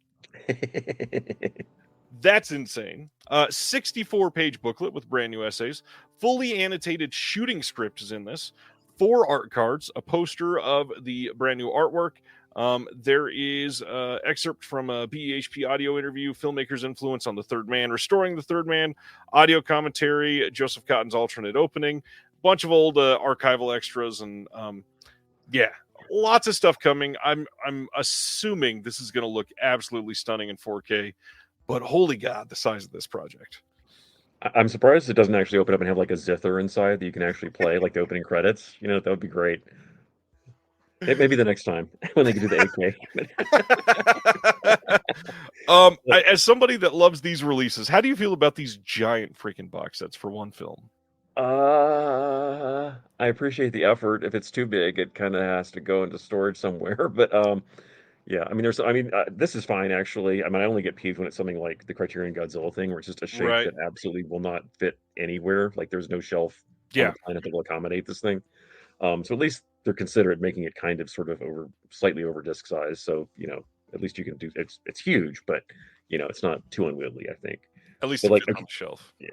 That's insane. 64-page booklet with brand new essays. Fully annotated shooting script is in this. 4 art cards, a poster of the brand new artwork. There is excerpt from a BEHP audio interview, filmmaker's influence on The Third Man, restoring The Third Man, audio commentary, Joseph Cotton's alternate opening, bunch of old archival extras, and yeah, lots of stuff coming. I'm assuming this is going to look absolutely stunning in 4K, but holy God, the size of this project. I'm surprised it doesn't actually open up and have like a zither inside that you can actually play, like the opening credits. You know, that would be great. Maybe the next time when they can do the 8K. As somebody that loves these releases, how do you feel about these giant freaking box sets for one film? I appreciate the effort. If it's too big, it kind of has to go into storage somewhere. But yeah, I mean, this is fine actually. I mean, I only get peeved when it's something like the Criterion Godzilla thing, where it's just a shape Right. that absolutely will not fit anywhere. Like, there's no shelf on Yeah. the planet that will accommodate this thing. So at least they're considerate making it kind of sort of slightly over disc size. So, you know, at least you can do it's huge, but you know, it's not too unwieldy, I think. At least But it like, fits on the shelf. yeah.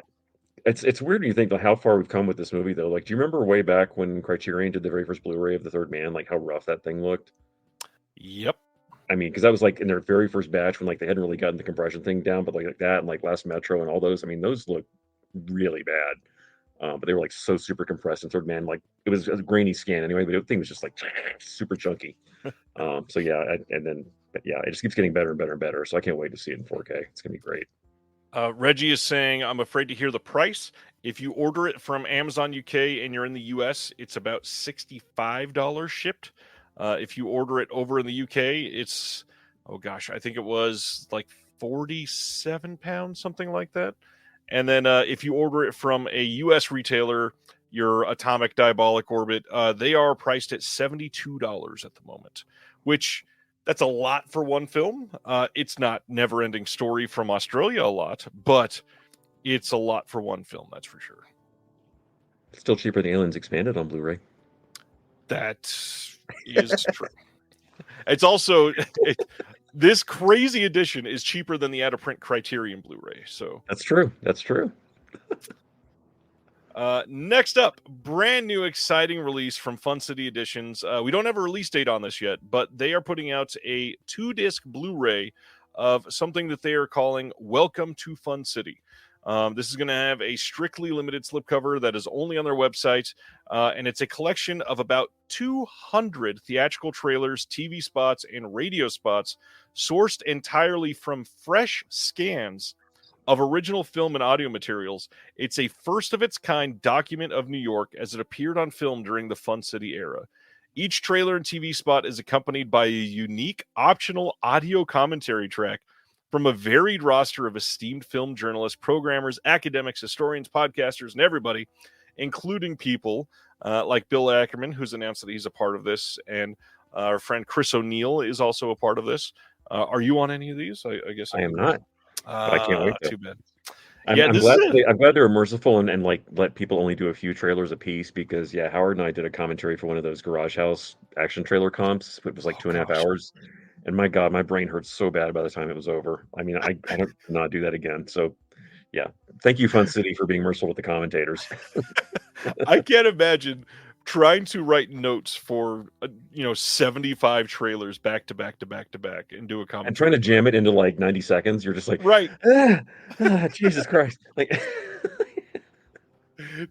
It's weird when you think like how far we've come with this movie though. Like, do you remember way back when Criterion did the very first Blu-ray of The Third Man, like how rough that thing looked? Yep. I mean, because that was like in their very first batch when like they hadn't really gotten the compression thing down, but like that and like Last Metro and all those, I mean, those look really bad. But they were like so super compressed and Third Man, like it was a grainy scan anyway, but the thing was just like super chunky. So yeah, but yeah, it just keeps getting better and better and better. So I can't wait to see it in 4K. It's gonna be great. Reggie is saying, I'm afraid to hear the price. If you order it from Amazon UK and you're in the US, it's about $65 shipped. If you order it over in the UK, it's, oh gosh, I think it was like 47 pounds, something like that. And then if you order it from a US retailer, your Atomic Diabolic Orbit, they are priced at $72 at the moment, which that's a lot for one film. It's not Never Ending Story from Australia a lot, but it's a lot for one film, that's for sure. Still cheaper than Aliens Expanded on Blu-ray. That is true. It's also this crazy edition is cheaper than the out-of-print Criterion Blu-ray. So that's true. That's true. Next up, brand new exciting release from Fun City Editions. We don't have a release date on this yet, but they are putting out a 2-disc Blu-ray of something that they are calling Welcome to Fun City. This is going to have a strictly limited slipcover that is only on their website, and it's a collection of about 200 theatrical trailers, TV spots, and radio spots sourced entirely from fresh scans of original film and audio materials. It's a first-of-its-kind document of New York as it appeared on film during the Fun City era. Each trailer and TV spot is accompanied by a unique optional audio commentary track from a varied roster of esteemed film journalists, programmers, academics, historians, podcasters, and everybody, including people like Bill Ackerman, who's announced that he's a part of this, and our friend Chris O'Neill is also a part of this. Are you on any of these? I guess I am not. But I can't wait. Too bad. I'm glad they were merciful and like let people only do a few trailers a piece, because yeah, Howard and I did a commentary for one of those Garage House action trailer comps. It was like 2.5 hours, and my God, my brain hurt so bad by the time it was over. I mean, I don't not do that again. So yeah, thank you, Fun City, for being merciful with the commentators. I can't imagine trying to write notes for 75 trailers back to back to back to back and do a commentary and trying to jam it into like 90 seconds. You're just like, right. Jesus Christ. Like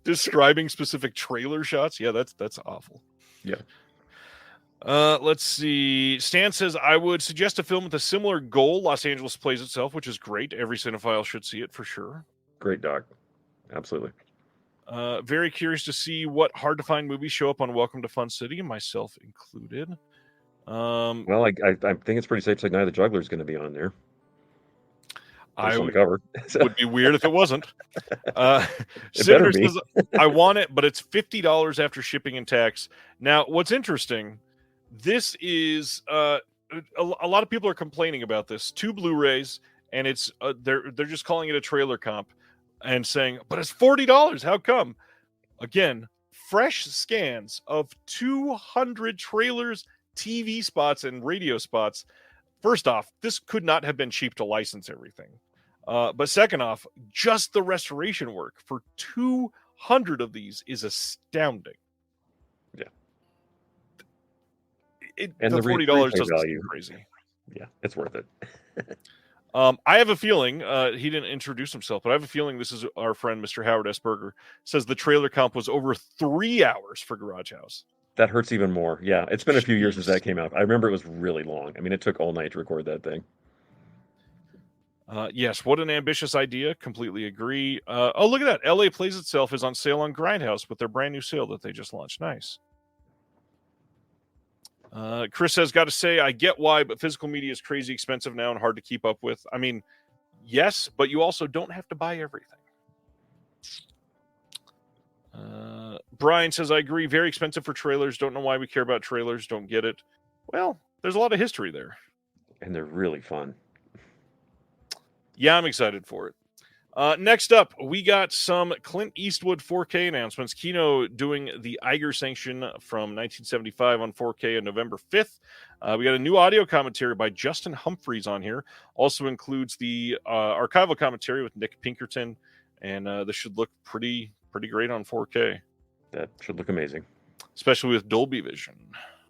describing specific trailer shots. Yeah, that's awful. Yeah. Let's see. Stan says, I would suggest a film with a similar goal. Los Angeles plays itself, which is great. Every cinephile should see it for sure. Great doc. Absolutely. Very curious to see what hard-to-find movies show up on Welcome to Fun City, myself included. Well, I think it's pretty safe to say Night of the Juggler is going to be on there. I on the cover. Would be weird if it wasn't. Senator says, I want it, but it's $50 after shipping and tax. Now, what's interesting, this is a lot of people are complaining about this. 2 Blu-rays, and it's they're just calling it a trailer comp and saying, but it's $40. How come? Again, fresh scans of 200 trailers, TV spots, and radio spots. First off, this could not have been cheap to license everything. But second off, just the restoration work for 200 of these is astounding. Yeah. And the $40 doesn't seem crazy. Yeah, it's worth it. I have a feeling, he didn't introduce himself, but I have a feeling this is our friend, Mr. Howard S. Berger, says the trailer comp was over 3 hours for Garage House. That hurts even more. Yeah, it's been a few years since that came out. I remember it was really long. I mean, it took all night to record that thing. Yes, what an ambitious idea. Completely agree. Oh, look at that. LA Plays Itself is on sale on Grindhouse with their brand new sale that they just launched. Nice. Chris says, got to say, I get why, but physical media is crazy expensive now and hard to keep up with. I mean, yes, but you also don't have to buy everything. Brian says, I agree. Very expensive for trailers. Don't know why we care about trailers. Don't get it. Well, there's a lot of history there. And they're really fun. Yeah, I'm excited for it. Next up, we got some Clint Eastwood 4K announcements. Kino doing the Iger sanction from 1975 on 4K on November 5th. We got a new audio commentary by Justin Humphreys on here. Also includes the archival commentary with Nick Pinkerton. And this should look pretty great on 4K. That should look amazing. Especially with Dolby Vision.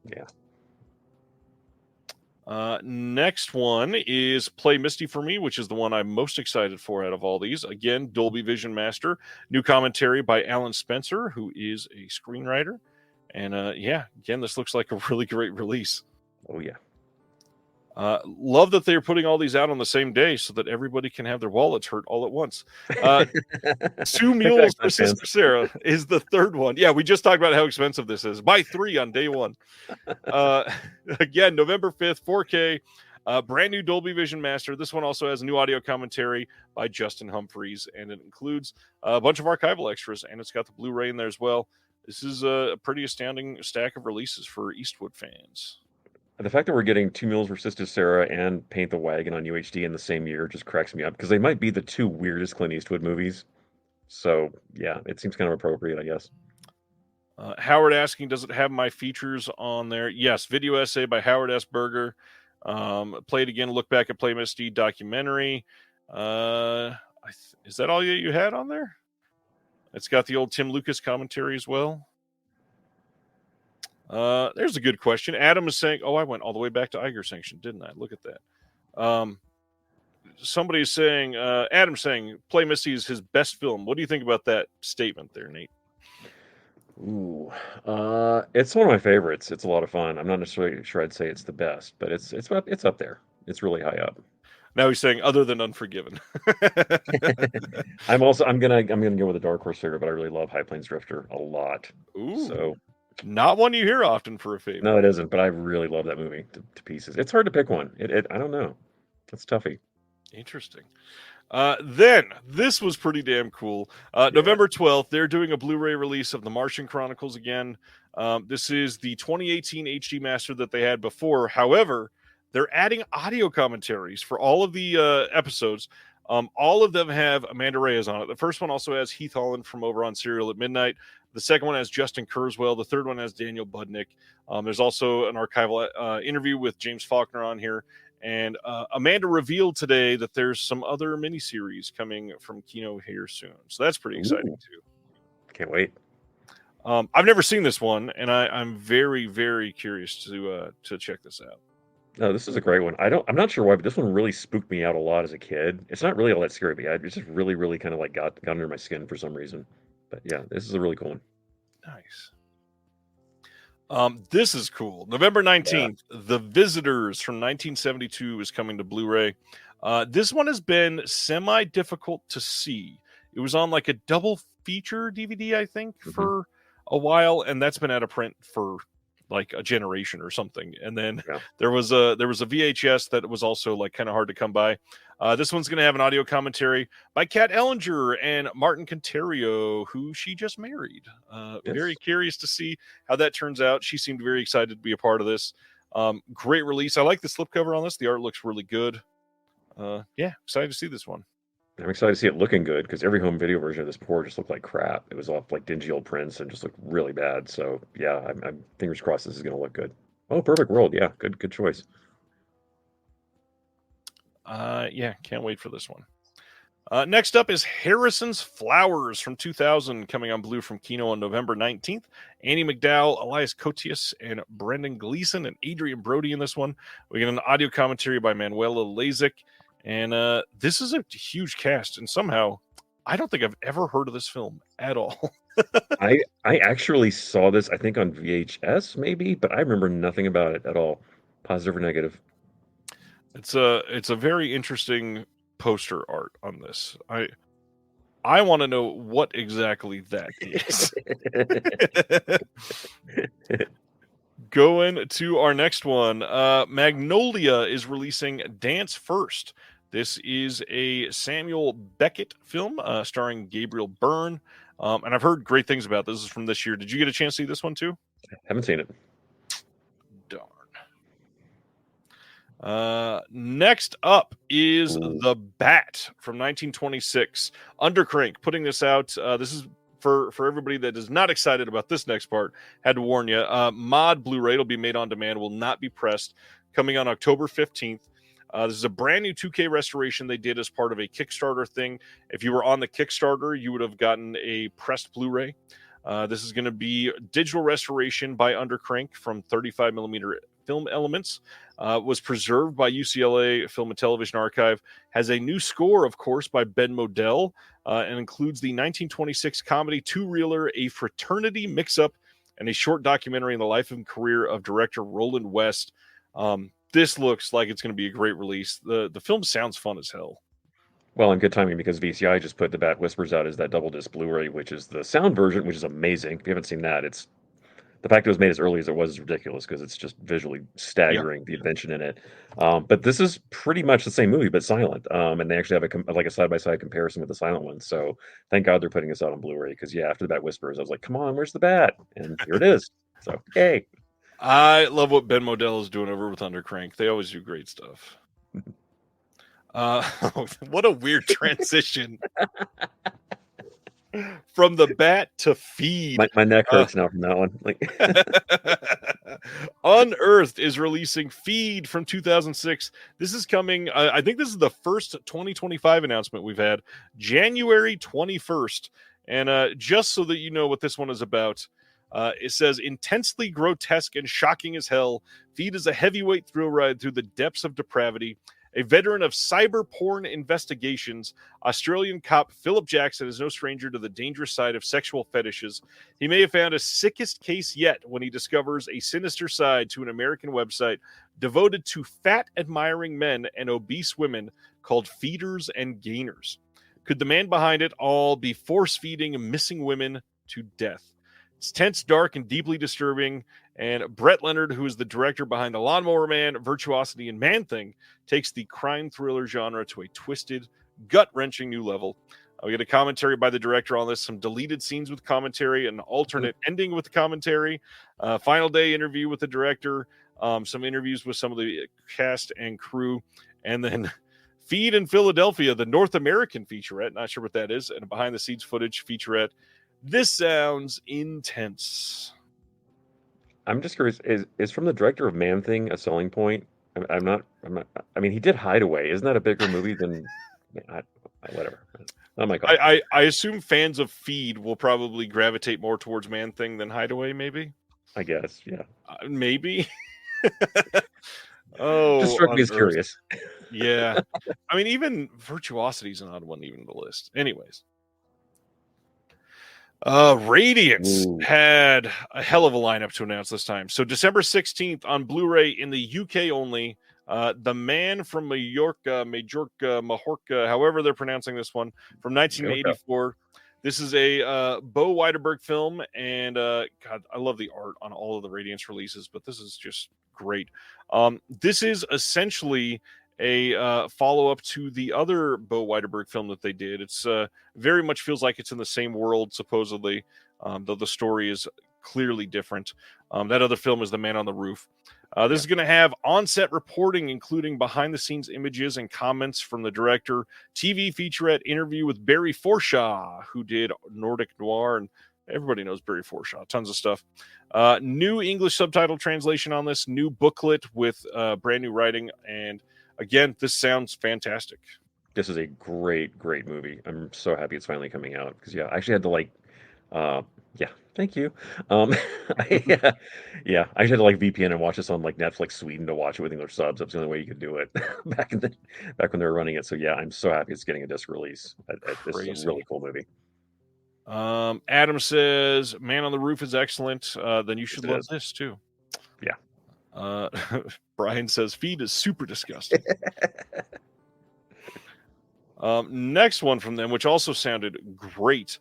Yeah. Next one is Play Misty for Me, which is the one I'm most excited for out of all these. Again, Dolby Vision Master. New commentary by Alan Spencer, who is a screenwriter. And yeah, again, this looks like a really great release. Oh, yeah. Love that they're putting all these out on the same day so that everybody can have their wallets hurt all at once. 2 Mules for Sister Sarah is the third one. Yeah, we just talked about how expensive this is. Buy 3 on day 1. Again, November 5th, 4K, brand new Dolby Vision Master. This one also has a new audio commentary by Justin Humphreys, and it includes a bunch of archival extras, and it's got the Blu-ray in there as well. This is a pretty astounding stack of releases for Eastwood fans. The fact that we're getting 2 Mules for Sister Sarah and Paint the Wagon on UHD in the same year just cracks me up, because they might be the 2 weirdest Clint Eastwood movies. So, yeah, it seems kind of appropriate, I guess. Howard asking, does it have my features on there? Yes, video essay by Howard S. Berger. Play it again, look back at Play Misty documentary. Is that all you had on there? It's got the old Tim Lucas commentary as well. There's a good question. Adam is saying, I went all the way back to Iger sanction, didn't I? Look at that. Somebody's saying, Adam's saying, Play Misty is his best film. What do you think about that statement there, Nate? Ooh, it's one of my favorites. It's a lot of fun. I'm not necessarily sure I'd say it's the best, but it's up there. It's really high up. Now he's saying other than Unforgiven. I'm gonna go with a dark horse figure, but I really love High Plains Drifter a lot. Ooh. So not one you hear often for a favorite. No, it isn't, but I really love that movie to pieces. It's hard to pick one. I don't know. It's toughy. Interesting. Then this was pretty damn cool. November 12th, they're doing a Blu-ray release of The Martian Chronicles again. This is the 2018 HD master that they had before. However, they're adding audio commentaries for all of the episodes. All of them have Amanda Reyes on it. The first one also has Heath Holland from over on Serial at Midnight. The second one has Justin Kurzweil. The third one has Daniel Budnick. There's also an archival interview with James Faulkner on here. And Amanda revealed today that there's some other miniseries coming from Kino here soon. So that's pretty exciting, too. Can't wait. I've never seen this one, and I'm very, very curious to check this out. No, this is a great one. I'm not sure why, but this one really spooked me out a lot as a kid. It's not really all that scary, but it just really, really kind of like got under my skin for some reason. But yeah, this is a really cool one. Nice. This is cool. November 19th, The Visitors from 1972 is coming to Blu-ray. This one has been semi-difficult to see. It was on like a double feature DVD, I think, for a while, and that's been out of print for like a generation or something. And then there was a VHS that was also like kind of hard to come by. This one's going to have an audio commentary by Kat Ellinger and Martin Conterio, who she just married. Very curious to see how that turns out. She seemed very excited to be a part of this. Great release. I like the slipcover on this. The art looks really good. Excited to see this one. I'm excited to see it looking good because every home video version of this before just looked like crap. It was off like dingy old prints and just looked really bad. So yeah, I'm fingers crossed this is going to look good. Oh, Perfect World. Yeah, good choice. Can't wait for this one. Next up is Harrison's Flowers from 2000, coming on Blue from Kino on November 19th. Annie McDowell, Elias Koteas, and Brendan Gleeson and Adrian Brody in this one. We get an audio commentary by Manuela Lazik. And this is a huge cast. And somehow, I don't think I've ever heard of this film at all. I actually saw this, I think, on VHS, maybe, but I remember nothing about it at all. Positive or negative? It's a very interesting poster art on this. I want to know what exactly that is. Going to our next one, Magnolia is releasing Dance First. This is a Samuel Beckett film starring Gabriel Byrne, and I've heard great things about this. This is from this year. Did you get a chance to see this one too? Haven't seen it. Darn. Next up is The Bat from 1926. Undercrank putting this out. This is for everybody that is not excited about this next part. Had to warn you. Mod Blu-ray will be made on demand. Will not be pressed. Coming on October 15th. This is a brand new 2K restoration they did as part of a Kickstarter thing. If you were on the Kickstarter, you would have gotten a pressed Blu-ray. This is going to be digital restoration by Undercrank from 35mm film elements. Was preserved by UCLA Film and Television Archive. Has a new score, of course, by Ben Modell, and includes the 1926 comedy two-reeler, A Fraternity Mix-Up, and a short documentary in the life and career of director Roland West. This looks like it's going to be a great release. The film sounds fun as hell. Well, and good timing because VCI just put The Bat Whispers out as that double disc Blu-ray, which is the sound version, which is amazing. If you haven't seen that, it's the fact it was made as early as it was is ridiculous because it's just visually staggering, the invention in it. But this is pretty much the same movie, but silent. And they actually have a side-by-side comparison with the silent one. So thank God they're putting this out on Blu-ray because, after The Bat Whispers, I was like, come on, where's the bat? And here it is. So, yay. I love what Ben Modell is doing over with Undercrank. They always do great stuff. What a weird transition. From The Bat to Feed. My neck hurts now from that one. Unearthed is releasing Feed from 2006. This is coming. I think this is the first 2025 announcement we've had, January 21st. And just so that you know what this one is about, it says, intensely grotesque and shocking as hell, Feed is a heavyweight thrill ride through the depths of depravity. A veteran of cyber porn investigations, Australian cop Philip Jackson is no stranger to the dangerous side of sexual fetishes. He may have found a sickest case yet when he discovers a sinister side to an American website devoted to fat, admiring men and obese women called Feeders and Gainers. Could the man behind it all be force-feeding missing women to death? It's tense, dark, and deeply disturbing. And Brett Leonard, who is the director behind The Lawnmower Man, Virtuosity, and Man-Thing, takes the crime thriller genre to a twisted, gut-wrenching new level. We get a commentary by the director on this, some deleted scenes with commentary, an alternate ending with the commentary, final day interview with the director, some interviews with some of the cast and crew, and then Feed in Philadelphia, the North American featurette. Not sure what that is, and a behind-the-scenes footage featurette. This sounds intense. I'm just curious, is from the director of Man-Thing a selling point? I'm not. I mean, he did Hideaway. Isn't that a bigger movie than whatever? Oh my God. I assume fans of Feed will probably gravitate more towards Man-Thing than Hideaway, maybe? I guess, yeah. Maybe. Oh, just struck me as curious. Yeah. I mean, even Virtuosity is an odd one, even on the list. Anyways. Radiance Ooh. had a hell of a lineup to announce this time. So December 16th on Blu-ray in the UK only. The Man from Majorca, however they're pronouncing this one, from 1984. This is a Bo Widerberg film, and God, I love the art on all of the Radiance releases, but this is just great. This is essentially a follow-up to the other Bo Widerberg film that they did. It's very much feels like it's in the same world, supposedly, though the story is clearly different. That other film is The Man on the Roof. This is going to have on-set reporting, including behind-the-scenes images and comments from the director, TV featurette interview with Barry Forshaw, who did Nordic Noir, and everybody knows Barry Forshaw, tons of stuff. New English subtitle translation on this, new booklet with brand new writing, and again, this sounds fantastic. This is a great, great movie. I'm so happy it's finally coming out because I actually had to thank you. I actually had to VPN and watch this on Netflix Sweden to watch it with English subs. That's the only way you could do it back when they were running it. So yeah, I'm so happy it's getting a disc release. This is a really cool movie. Adam says, "Man on the Roof" is excellent. Then you should love this too. Yeah. Brian says, "Feed is super disgusting." Next one from them, which also sounded great.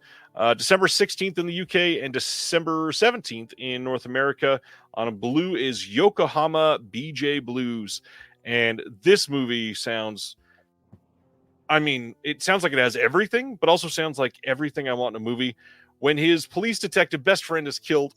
December 16th in the UK and December 17th in North America on Blue is Yokohama BJ Blues. And this movie sounds, it sounds like it has everything, but also sounds like everything I want in a movie. When his police detective best friend is killed,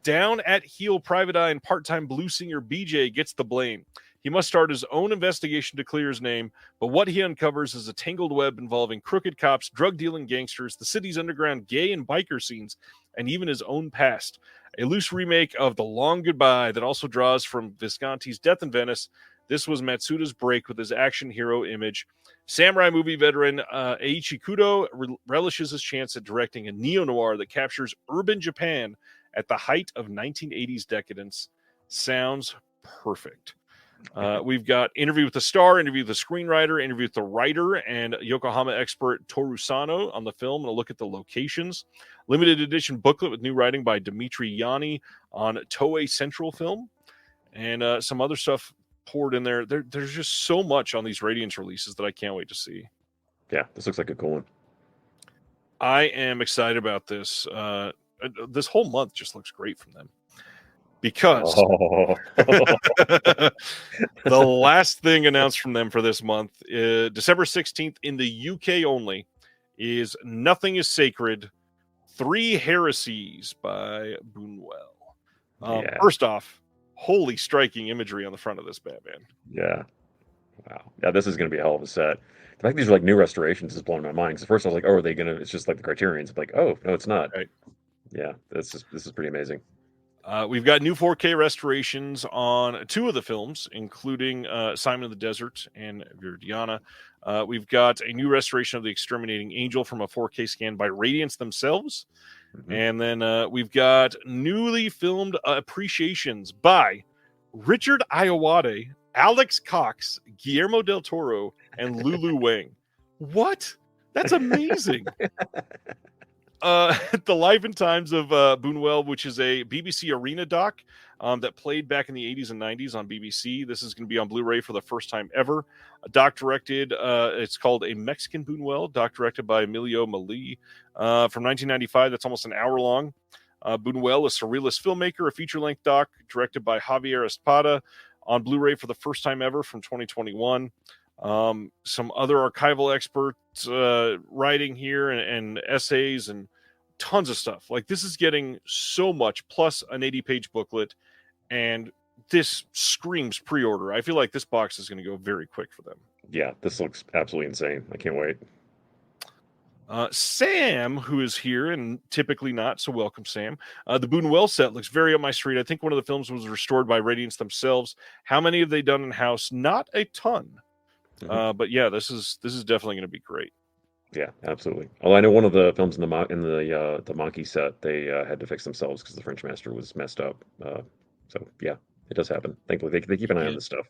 down at heel private eye and part-time blues singer BJ gets the blame. He must start his own investigation to clear his name, but what he uncovers is a tangled web involving crooked cops, drug-dealing gangsters, the city's underground gay and biker scenes, and even his own past. A loose remake of The Long Goodbye that also draws from Visconti's Death in Venice. This was Matsuda's break with his action hero image. Samurai movie veteran Eiichi Kudo relishes his chance at directing a neo-noir that captures urban Japan at the height of 1980s decadence. Sounds perfect. We've got interview with the star, interview with the screenwriter, interview with the writer, and Yokohama expert Toru Sano on the film, and a look at the locations. Limited edition booklet with new writing by Dimitri Yanni on Toei Central Film, and some other stuff poured in there. There's just so much on these Radiance releases that I can't wait to see. Yeah, this looks like a cool one. I am excited about this. This whole month just looks great from them. Because the last thing announced from them for this month, December 16th in the UK only, is Nothing is Sacred, 3 Heresies by Buñuel. First off, holy striking imagery on the front of this bad man. Yeah. Wow. Yeah, this is going to be a hell of a set. The fact these are new restorations is blowing my mind. Because at first I was like, oh, are they going to, it's just like the Criterions. I'm like, oh, no, it's not. Right. Yeah, this is pretty amazing. We've got new 4K restorations on 2 of the films, including Simon of the Desert and Viridiana. We've got a new restoration of The Exterminating Angel from a 4K scan by Radiance themselves. Mm-hmm. And then we've got newly filmed appreciations by Richard Ayoade, Alex Cox, Guillermo del Toro, and Lulu Wang. What? That's amazing. The Life and Times of Buñuel, which is a BBC Arena doc that played back in the 80s and 90s on BBC. This is going to be on Blu-ray for the first time ever. A doc directed, it's called A Mexican Buñuel, doc directed by Emilio Mali from 1995. That's almost an hour long. Buñuel, a surrealist filmmaker, a feature-length doc directed by Javier Espada on Blu-ray for the first time ever from 2021. Some other archival experts writing here and essays and tons of stuff. This is getting so much, plus an 80-page booklet, and this screams pre-order. I feel like this box is going to go very quick for them. Yeah, this looks absolutely insane. I can't wait. Sam, who is here and typically not, so welcome, Sam. The Buñuel set looks very up my street. I think one of the films was restored by Radiance themselves. How many have they done in-house? Not a ton. Mm-hmm. But yeah, this is definitely going to be great. Yeah, absolutely. Although I know one of the films in the Monkey set, they had to fix themselves because the French master was messed up. So yeah, it does happen. Thankfully, they keep an eye on this stuff.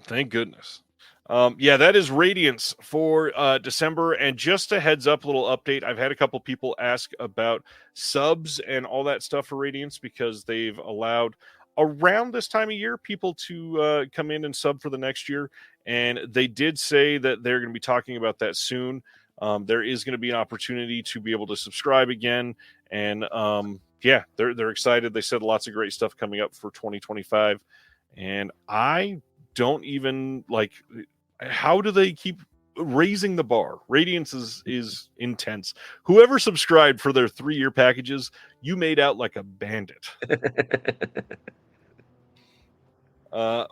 Thank goodness. Yeah, that is Radiance for December. And just a heads up, little update. I've had a couple people ask about subs and all that stuff for Radiance because they've allowed around this time of year people to come in and sub for the next year. And they did say that they're going to be talking about that soon. There is going to be an opportunity to be able to subscribe again. And yeah, they're excited. They said lots of great stuff coming up for 2025. And I don't even like, how do they keep raising the bar? Radiance is intense. Whoever subscribed for their 3-year packages, you made out like a bandit.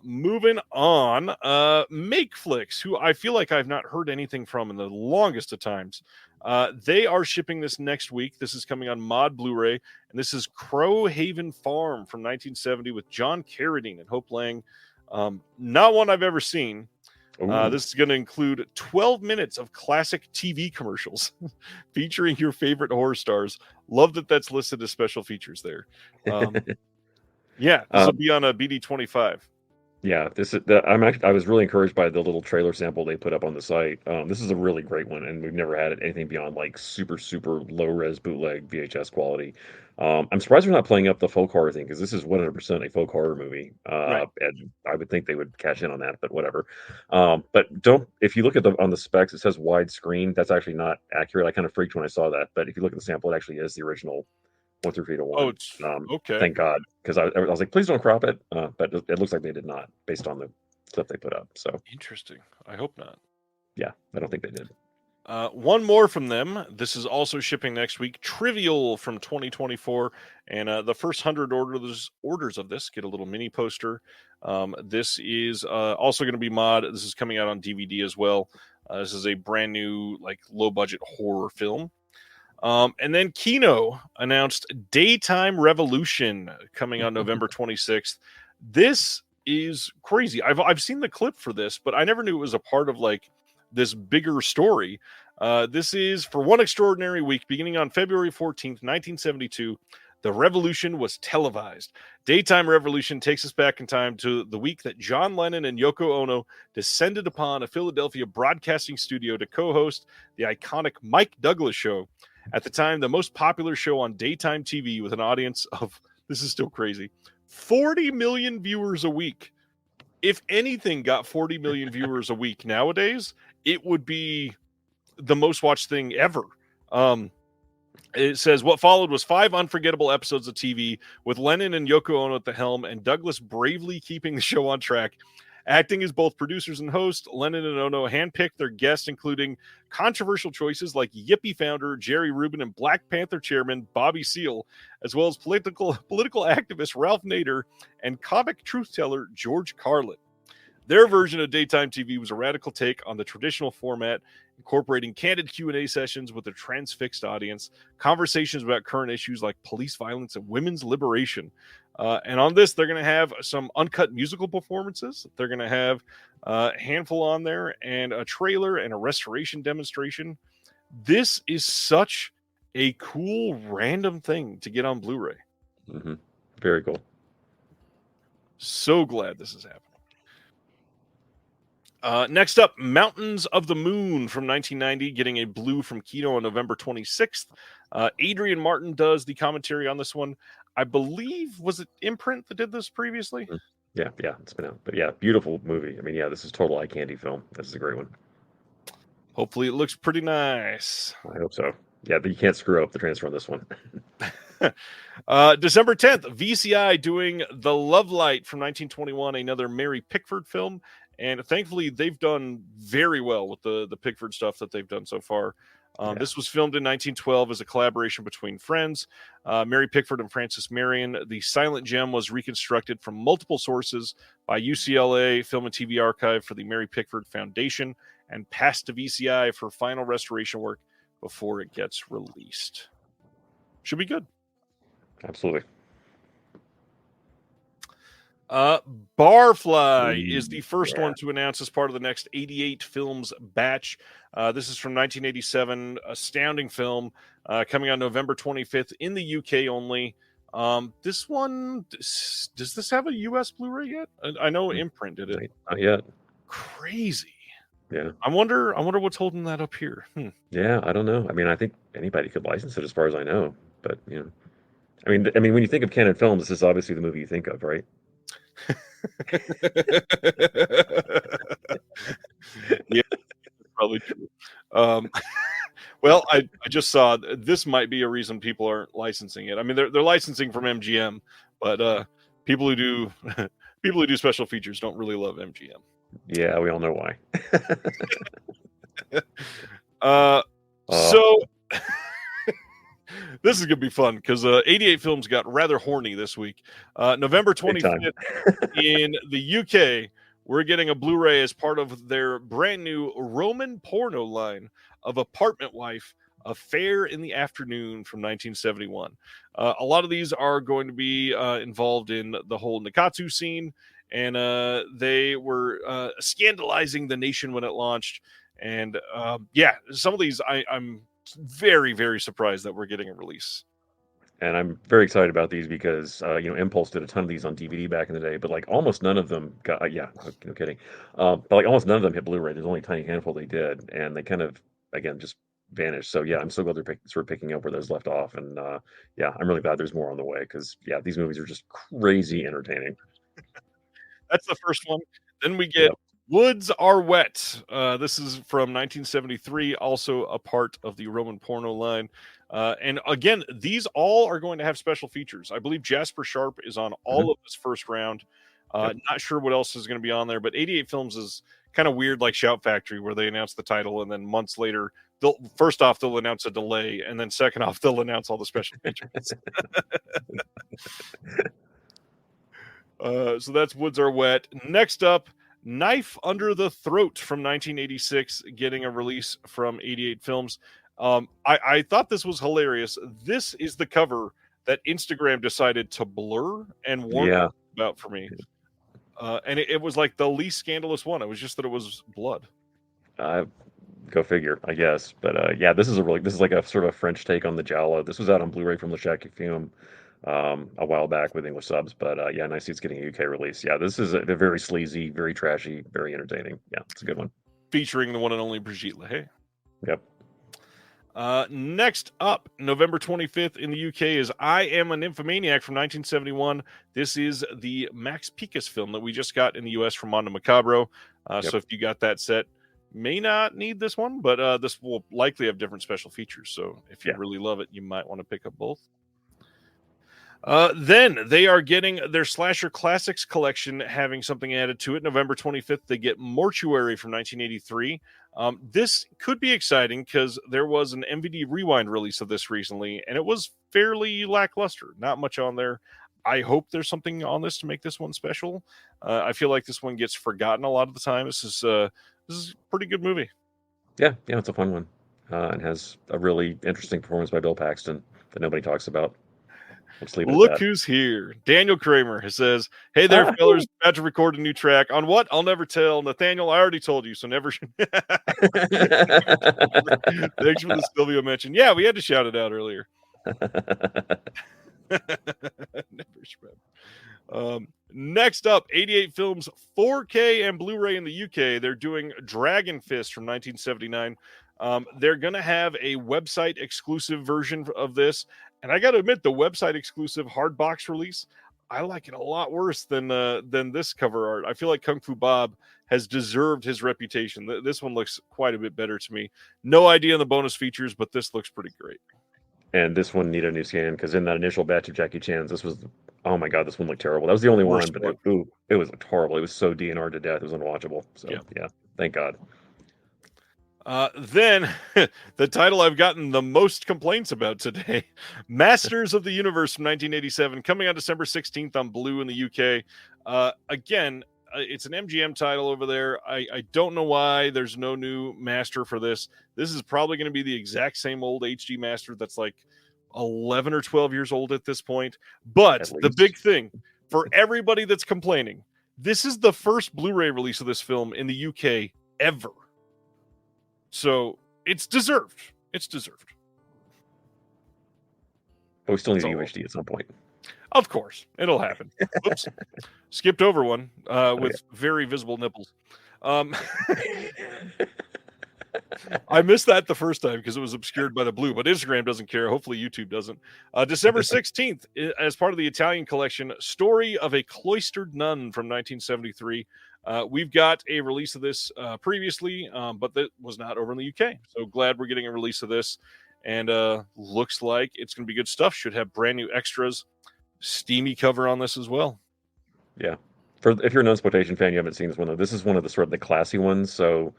Moving on, MakeFlix, who I feel like I've not heard anything from in the longest of times. They are shipping this next week. This is coming on Mod Blu-ray, and this is Crow Haven Farm from 1970 with John Carradine and Hope Lang. Not one I've ever seen. This is going to include 12 minutes of classic TV commercials featuring your favorite horror stars. Love that that's listed as special features there. Yeah, this will be on a BD25. Yeah, I was really encouraged by the little trailer sample they put up on the site. This is a really great one, and we've never had anything beyond like super low res bootleg VHS quality. I'm surprised they're not playing up the folk horror thing because this is 100% a folk horror movie, Right. and I would think they would cash in on that, but whatever. But if you look at on the specs, it says widescreen. That's actually not accurate. I kind of freaked when I saw that, but if you look at the sample, it actually is the original 1/3 of 1. Oh, it's okay. Thank God, because I was like, please don't crop it. But it looks like they did not, based on the stuff they put up. So Interesting. I hope not. yeah, I don't think they did. One more from them. This is also shipping next week. Trivial from 2024, and the first 100 orders of this get a little mini poster. This is also going to be mod. This is coming out on DVD as well. This is a brand new, like, low budget horror film. And then Kino announced Daytime Revolution coming on November 26th. This is crazy. I've seen the clip for this, but I never knew it was a part of like this bigger story. This is for one extraordinary week beginning on February 14th, 1972. The revolution was televised. Daytime Revolution takes us back in time to the week that John Lennon and Yoko Ono descended upon a Philadelphia broadcasting studio to co-host the iconic Mike Douglas show. At the time, the most popular show on daytime TV with an audience of, this is still crazy, 40 million viewers a week. If anything got 40 million viewers a week nowadays, it would be the most watched thing ever. It says, what followed was 5 unforgettable episodes of TV with Lennon and Yoko Ono at the helm and Douglas bravely keeping the show on track. Acting as both producers and hosts, Lennon and Ono handpicked their guests, including controversial choices like Yippie founder Jerry Rubin and Black Panther chairman Bobby Seale, as well as political activist Ralph Nader and comic truth teller George Carlin. Their version of daytime TV was a radical take on the traditional format, incorporating candid Q&A sessions with a transfixed audience, conversations about current issues like police violence and women's liberation. And on this, they're going to have some uncut musical performances. They're going to have a handful on there and a trailer and a restoration demonstration. This is such a cool, random thing to get on Blu-ray. Mm-hmm. Very cool. So glad this is happening. Next up, Mountains of the Moon from 1990, getting a blue from Kino on November 26th. Adrian Martin does the commentary on this one. I believe, was it Imprint that did this previously? Yeah, it's been out. But yeah, beautiful movie. I mean, yeah, this is total eye candy film. This is a great one. Hopefully it looks pretty nice. I hope so. Yeah, but you can't screw up the transfer on this one. December 10th, VCI doing The Love Light from 1921, another Mary Pickford film. And thankfully, they've done very well with the Pickford stuff that they've done so far. This was filmed in 1912 as a collaboration between friends, Mary Pickford and Francis Marion. The silent gem was reconstructed from multiple sources by UCLA Film and TV Archive for the Mary Pickford Foundation and passed to VCI for final restoration work before it gets released. Should be good. Absolutely. Barfly is the first one to announce as part of the next 88 films batch. This is from 1987, astounding film, coming on November 25th in the UK only. This one, does this have a US Blu-ray yet? I know Imprint did it. Not yet. Crazy. Yeah. I wonder what's holding that up here. Yeah, I don't know. I mean, I think anybody could license it as far as I know, but I mean, when you think of Canon Films, this is obviously the movie you think of, right? Yeah, that's probably true. Well, I just saw this might be a reason people aren't licensing it. I mean, they're licensing from MGM, but people who do people who do special features don't really love MGM. Yeah, we all know why. So this is gonna be fun because 88 Films got rather horny this week. November Big time. 25th in the UK, we're getting a Blu-ray as part of their brand new Roman porno line of Apartment Wife, Affair in the Afternoon from 1971. A lot of these are going to be involved in the whole Nikatsu scene, and they were scandalizing the nation when it launched. And yeah, some of these I'm very, very surprised that we're getting a release. And I'm very excited about these because Impulse did a ton of these on DVD back in the day, but like almost none of them got no kidding. But like almost none of them hit Blu-ray. There's only a tiny handful they did, and they kind of again just vanished. So yeah, I'm so glad they're sort of picking up where those left off, and yeah, I'm really glad there's more on the way because yeah, these movies are just crazy entertaining. That's the first one. Then we get Woods Are Wet. This is from 1973, also a part of the Roman porno line. And again, these all are going to have special features. I believe Jasper Sharp is on all of this first round. Not sure what else is going to be on there, but 88 Films is kind of weird, like Shout Factory, where they announce the title and then months later, they'll announce a delay, and then second off, they'll announce all the special features. So that's Woods Are Wet. Next up, Knife Under the Throat from 1986, getting a release from 88 Films. I thought this was hilarious. This is the cover that Instagram decided to blur and warn about for me. And it was like the least scandalous one. It was just that it was blood. Go figure, I guess. But yeah, this is like a sort of French take on the Giallo. This was out on Blu-ray from Le Chac Film a while back with English subs. But yeah, nice it's getting a UK release. Yeah, this is a very sleazy, very trashy, very entertaining. Yeah, it's a good one. Featuring the one and only Brigitte Lahaye. Yep. Next up, November 25th in the UK is I Am a Nymphomaniac from 1971. This is the Max Picus film that we just got in the US from Mondo Macabro. So if you got that set, may not need this one, but this will likely have different special features. So if you really love it, you might want to pick up both. Then they are getting their Slasher Classics collection, having something added to it. November 25th, they get Mortuary from 1983. This could be exciting because there was an MVD Rewind release of this recently, and it was fairly lackluster. Not much on there. I hope there's something on this to make this one special. I feel like this one gets forgotten a lot of the time. This is a pretty good movie. Yeah, it's a fun one, and has a really interesting performance by Bill Paxton that nobody talks about. Look who's here. Daniel Kramer says, "Hey there, fellas. About to record a new track. On what? I'll never tell. Nathaniel, I already told you, so never." Thanks for the Sylvia mention. Yeah, we had to shout it out earlier. Next up, 88 Films 4K and Blu-ray in the UK. They're doing Dragon Fist from 1979. They're going to have a website exclusive version of this. And I got to admit, the website exclusive hard box release, I like it a lot worse than this cover art. I feel like Kung Fu Bob has deserved his reputation. This one looks quite a bit better to me. No idea on the bonus features, but this looks pretty great. And this one needed a new scan because in that initial batch of Jackie Chan's, this was, oh my God, this one looked terrible. That was the only one, but it was horrible. It was so DNR to death. It was unwatchable. So yeah, thank God. Then the title I've gotten the most complaints about today, Masters of the Universe from 1987, coming on December 16th on Blue in the UK. Again, it's an MGM title over there. I don't know why there's no new master for this. This is probably going to be the exact same old HD master that's like 11 or 12 years old at this point. But the big thing for everybody that's complaining, this is the first Blu-ray release of this film in the UK ever. So it's deserved. It's deserved. But we still need a UHD at some point. Of course. It'll happen. Oops. Skipped over one with very visible nipples. Um, I missed that the first time because it was obscured by the blue, but Instagram doesn't care. Hopefully YouTube doesn't. December 16th, as part of the Italian collection, Story of a Cloistered Nun from 1973. We've got a release of this previously, but that was not over in the UK. So glad we're getting a release of this. And looks like it's going to be good stuff. Should have brand new extras. Steamy cover on this as well. Yeah. If you're a non-exploitation fan, you haven't seen this one, though. This is one of the sort of the classy ones, so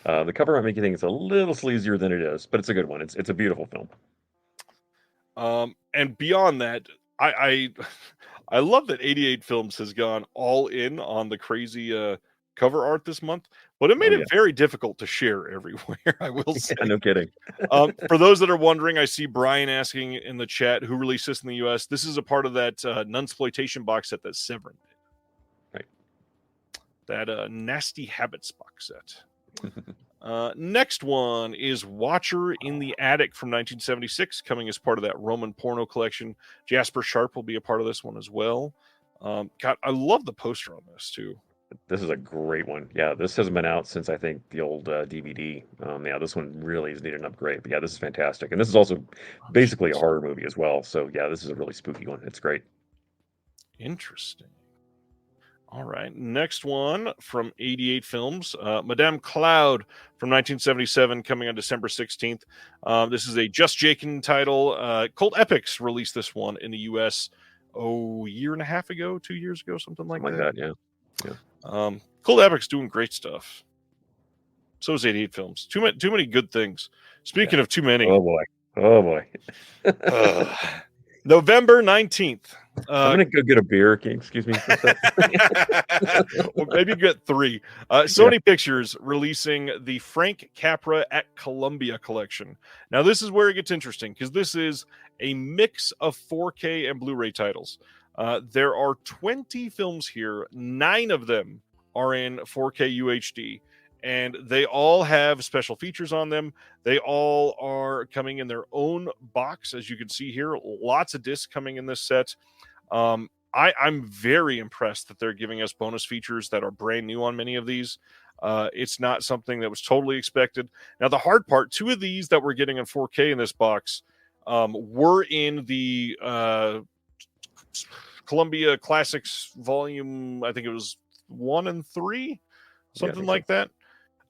the cover might make you think it's a little sleazier than it is, but it's a good one. It's a beautiful film. And beyond that, I love that 88 Films has gone all in on the crazy cover art this month, but it made it very difficult to share everywhere, I will say. Yeah, no kidding. For those that are wondering, I see Brian asking in the chat who released this in the US. This is a part of that Nunsploitation box set that Severin did. Right. That Nasty Habits box set. Next one is Watcher in the Attic from 1976, coming as part of that Roman porno collection. Jasper Sharp will be a part of this one as well. God, I love the poster on this too. This is a great one. Yeah, this hasn't been out since I think the old DVD. Yeah, this one really is needed an upgrade. But yeah, this is fantastic. And this is also basically a horror movie as well. So yeah, this is a really spooky one. It's great. Interesting. All right. Next one from 88 Films, Madame Cloud from 1977, coming on December 16th. This is a Just Jakin title. Cult Epics released this one in the U.S. a year and a half ago, 2 years ago, something like that. Yeah. Cult Epics doing great stuff. So is 88 Films. Too many good things. Speaking of too many. Oh boy. November 19th. I'm going to go get a beer. Can you excuse me for a second? Well, maybe get 3. Sony Pictures releasing the Frank Capra at Columbia collection. Now, this is where it gets interesting because this is a mix of 4K and Blu-ray titles. There are 20 films here. 9 of them are in 4K UHD. And they all have special features on them. They all are coming in their own box, as you can see here. Lots of discs coming in this set. I'm very impressed that they're giving us bonus features that are brand new on many of these. It's not something that was totally expected. Now, the hard part, 2 of these that we're getting in 4K in this box were in the Columbia Classics volume, I think it was 1 and 3, something like that.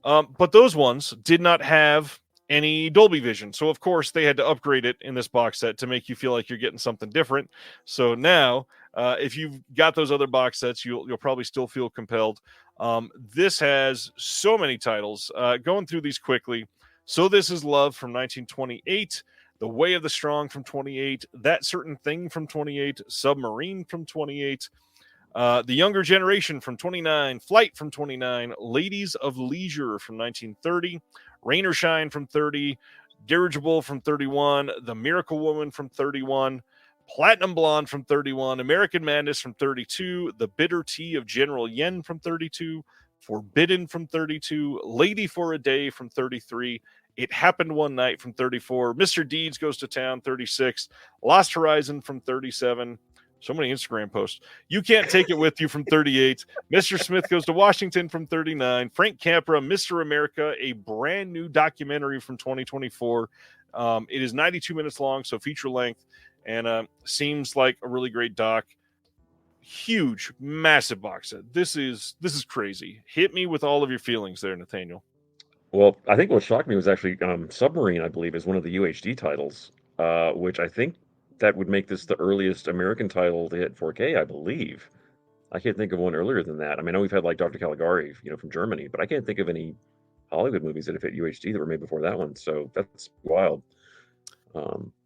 But those ones did not have any Dolby Vision. So, of course, they had to upgrade it in this box set to make you feel like you're getting something different. So now, if you've got those other box sets, you'll probably still feel compelled. This has so many titles. Going through these quickly. So This Is Love from 1928. The Way of the Strong from 28. That Certain Thing from 28. Submarine from 28. The Younger Generation from 29, Flight from 29, Ladies of Leisure from 1930, Rain or Shine from 30, Dirigible from 31, The Miracle Woman from 31, Platinum Blonde from 31, American Madness from 32, The Bitter Tea of General Yen from 32, Forbidden from 32, Lady for a Day from 33, It Happened One Night from 34, Mr. Deeds Goes to Town 36, Lost Horizon from 37, so many Instagram posts. You Can't Take It With You from 38. Mr. Smith Goes to Washington from 39. Frank Capra, Mr. America, a brand new documentary from 2024. It is 92 minutes long, so feature length, and seems like a really great doc. Huge, massive box set. This is crazy. Hit me with all of your feelings there, Nathaniel. Well, I think what shocked me was actually Submarine, I believe, is one of the UHD titles, which I think that would make this the earliest American title to hit 4K, I believe. I can't think of one earlier than that. I mean, I know we've had like Dr. Caligari, from Germany, but I can't think of any Hollywood movies that have hit UHD that were made before that one. So that's wild.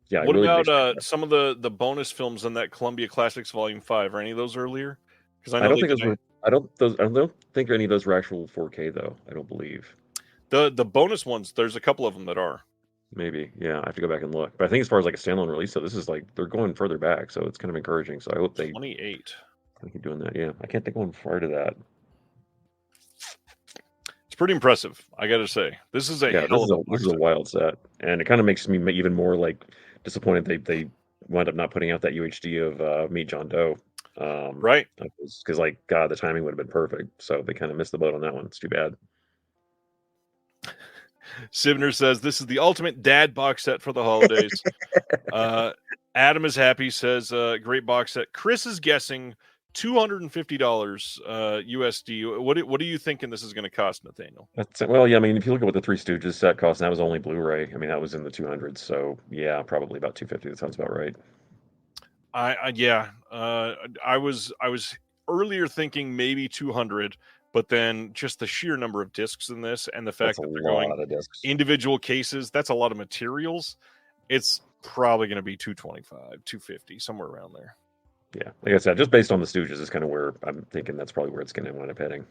Yeah. What about some of the bonus films in that Columbia Classics Volume 5? Are any of those earlier? Because I don't think those were. I don't think any of those were actual 4K though. I don't believe. The bonus ones, there's a couple of them that are. Maybe, yeah. I have to go back and look. But I think as far as like a standalone release, so this is like they're going further back, so it's kind of encouraging. So I hope they 28. keep doing that. Yeah, I can't think of one prior to that. It's pretty impressive, I got to say. This is a this is a wild set, and it kind of makes me even more like disappointed they wound up not putting out that UHD of Meet John Doe. Right. Because, like, God, the timing would have been perfect. So they kind of missed the boat on that one. It's too bad. Sivner says this is the ultimate dad box set for the holidays. Adam is happy, says great box set. Chris is guessing $250 USD. What are you thinking this is going to cost, Nathaniel? Well, yeah, I mean, if you look at what the Three Stooges set cost, and that was only Blu-ray. I mean, that was in the 200s. So yeah, probably about 250. That sounds about right. I was earlier thinking maybe 200, but then just the sheer number of discs in this and the fact that they're going individual cases, that's a lot of materials. It's probably going to be 225, 250, somewhere around there. Yeah, like I said, just based on the Stooges is kind of where I'm thinking that's probably where it's going to wind up heading.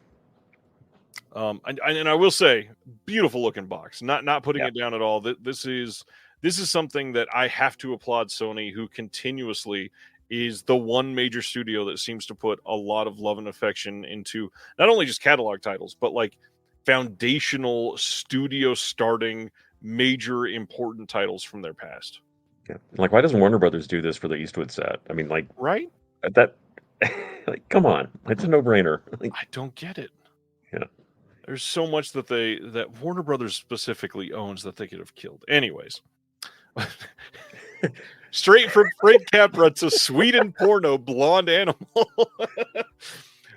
And I will say, beautiful looking box. Not putting it down at all. This is something that I have to applaud Sony, who continuously is the one major studio that seems to put a lot of love and affection into not only just catalog titles, but like foundational studio starting major important titles from their past. Yeah, like why doesn't Warner Brothers do this for the Eastwood set? I mean, like, right? That, like, come on, it's a no-brainer. Like, I don't get it. Yeah, there's so much that Warner Brothers specifically owns that they could have killed. Anyways. Straight from Frank Capra to Sweden porno blonde animal.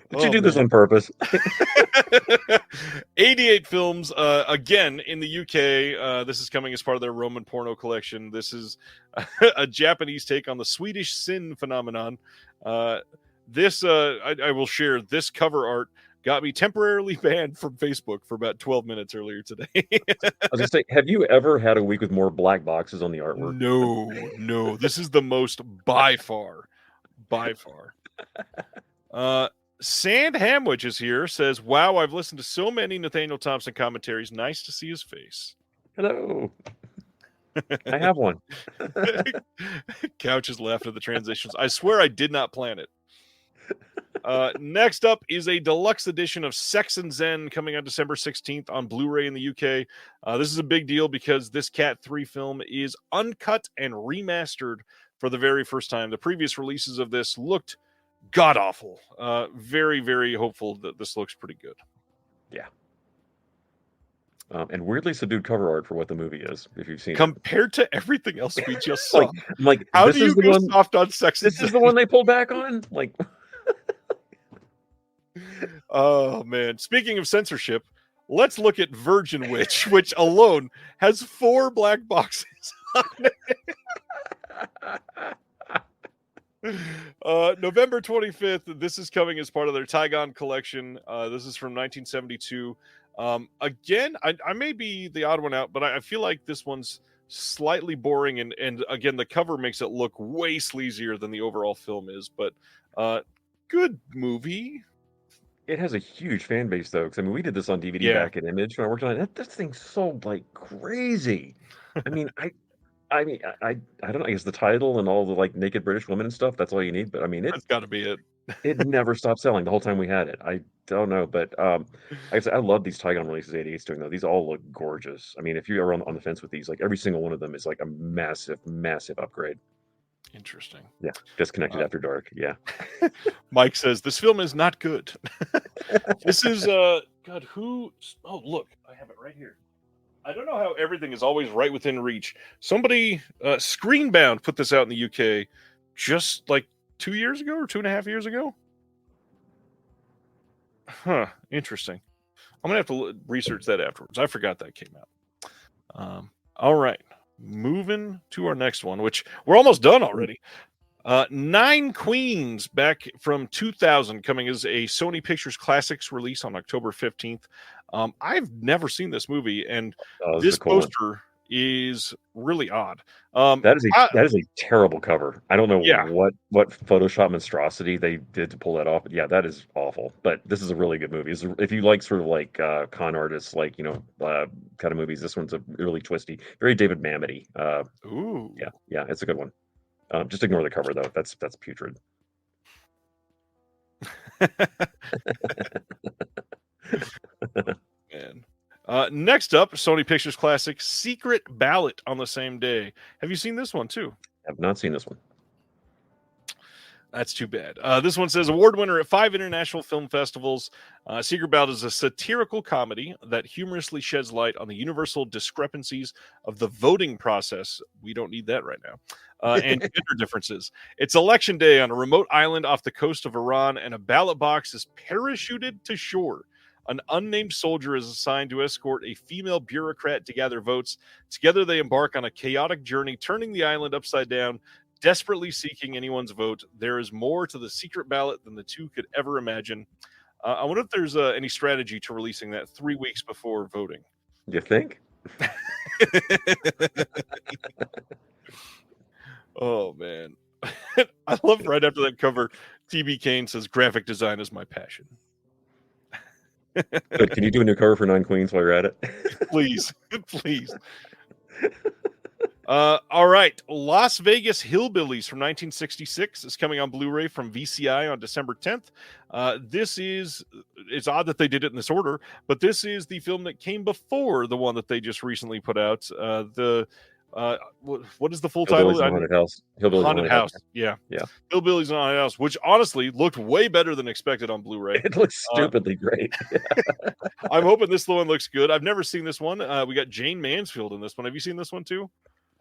Did you do this on purpose? 88 films, again in the UK. This is coming as part of their Roman porno collection. This is a Japanese take on the Swedish sin phenomenon. I will share this cover art got me temporarily banned from Facebook for about 12 minutes earlier today. I was going to say, have you ever had a week with more black boxes on the artwork? No. This is the most by far. Sand Hamwich is here, says, wow, I've listened to so many Nathaniel Thompson commentaries. Nice to see his face. Hello. I have one. Couch has laughed at the transitions. I swear I did not plan it. Next up is a deluxe edition of Sex and Zen coming out December 16th on Blu-ray in the UK. This is a big deal because this Cat 3 film is uncut and remastered for the very first time. The previous releases of this looked god-awful. Very, very hopeful that this looks pretty good. Yeah. And weirdly subdued cover art for what the movie is, if you've seen compared to everything else we just saw. like how do you go soft on Sex and Zen? This is the one they pulled back on? Like... Oh man, speaking of censorship, let's look at Virgin Witch, which alone has 4 black boxes on it. November 25th, this is coming as part of their Tygon collection. This is from 1972. Again, I may be the odd one out, but I feel like this one's slightly boring, and again, the cover makes it look way sleazier than the overall film is, but good movie. It has a huge fan base, though, because I mean, we did this on DVD back at Image when I worked on it. This thing sold like crazy. I mean, I don't know. I guess the title and all the like naked British women and stuff. That's all you need. But I mean, that's got to be it. It never stopped selling the whole time we had it. I don't know, but like I said, I love these Tygon releases 88's doing though. These all look gorgeous. I mean, if you're ever on the fence with these, like every single one of them is like a massive, massive upgrade. Interesting. Yeah, Disconnected After Dark. Yeah. Mike says this film is not good. This is God. Who? Oh, look, I have it right here. I don't know how everything is always right within reach. Somebody, Screenbound, put this out in the UK just like 2 years ago or 2.5 years ago. Huh. Interesting. I'm gonna have to research that afterwards. I forgot that came out. All right. Moving to our next one, which we're almost done already. 9 Queens, back from 2000, coming as a Sony Pictures Classics release on October 15th. I've never seen this movie, and this poster is really odd. That is a terrible cover. I don't know what Photoshop monstrosity they did to pull that off, but yeah, that is awful. But this is a really good movie. If you like sort of like con artists, like kind of movies, this one's a really twisty, very David Mamity. Ooh, yeah, it's a good one. Just ignore the cover though. That's putrid. Man. Next up, Sony Pictures Classic Secret Ballot on the Same Day. Have you seen this one too? I have not seen this one. That's too bad. This one says award winner at 5 international film festivals. Secret Ballot is a satirical comedy that humorously sheds light on the universal discrepancies of the voting process. We don't need that right now. And gender differences. It's election day on a remote island off the coast of Iran, and a ballot box is parachuted to shore. An unnamed soldier is assigned to escort a female bureaucrat to gather votes. Together, they embark on a chaotic journey, turning the island upside down, desperately seeking anyone's vote. There is more to the secret ballot than the two could ever imagine. I wonder if there's any strategy to releasing that 3 weeks before voting. You think? Oh, man. I love right after that cover, TB Kane says, graphic design is my passion. But can you do a new cover for Nine Queens while you're at it? Please. Please. All right. Las Vegas Hillbillies from 1966 is coming on Blu-ray from VCI on December 10th. It's odd that they did it in this order, but this is the film that came before the one that they just recently put out. What is the full title? Hillbillies in a Haunted House. Hillbillies Haunted House. Yeah. Hillbillies in a Haunted House, which honestly looked way better than expected on Blu-ray. It looks stupidly great. I'm hoping this one looks good. I've never seen this one. We got Jane Mansfield in this one. Have you seen this one too?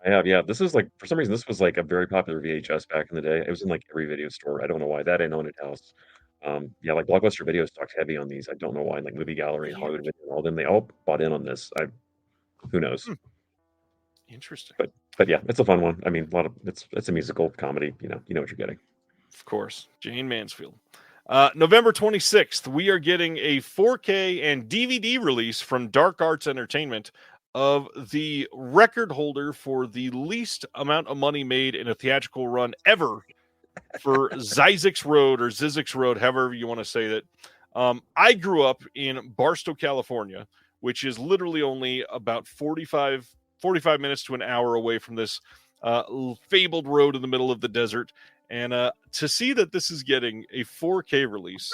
I have, yeah. This is like, for some reason, this was like a very popular VHS back in the day. It was in like every video store. I don't know why. That and Haunted House. Like Blockbuster Video stocked heavy on these. I don't know why. Like Movie Gallery, Hollywood Video, all of them, they all bought in on this. Who knows? Interesting. But yeah, it's a fun one. I mean, it's a musical comedy. You know what you're getting. Of course, Jane Mansfield. November 26th, we are getting a 4K and DVD release from Dark Arts Entertainment of the record holder for the least amount of money made in a theatrical run ever for Zizix Road, however you want to say that. I grew up in Barstow, California, which is literally only about 45 minutes to an hour away from this fabled road in the middle of the desert. And to see that this is getting a 4K release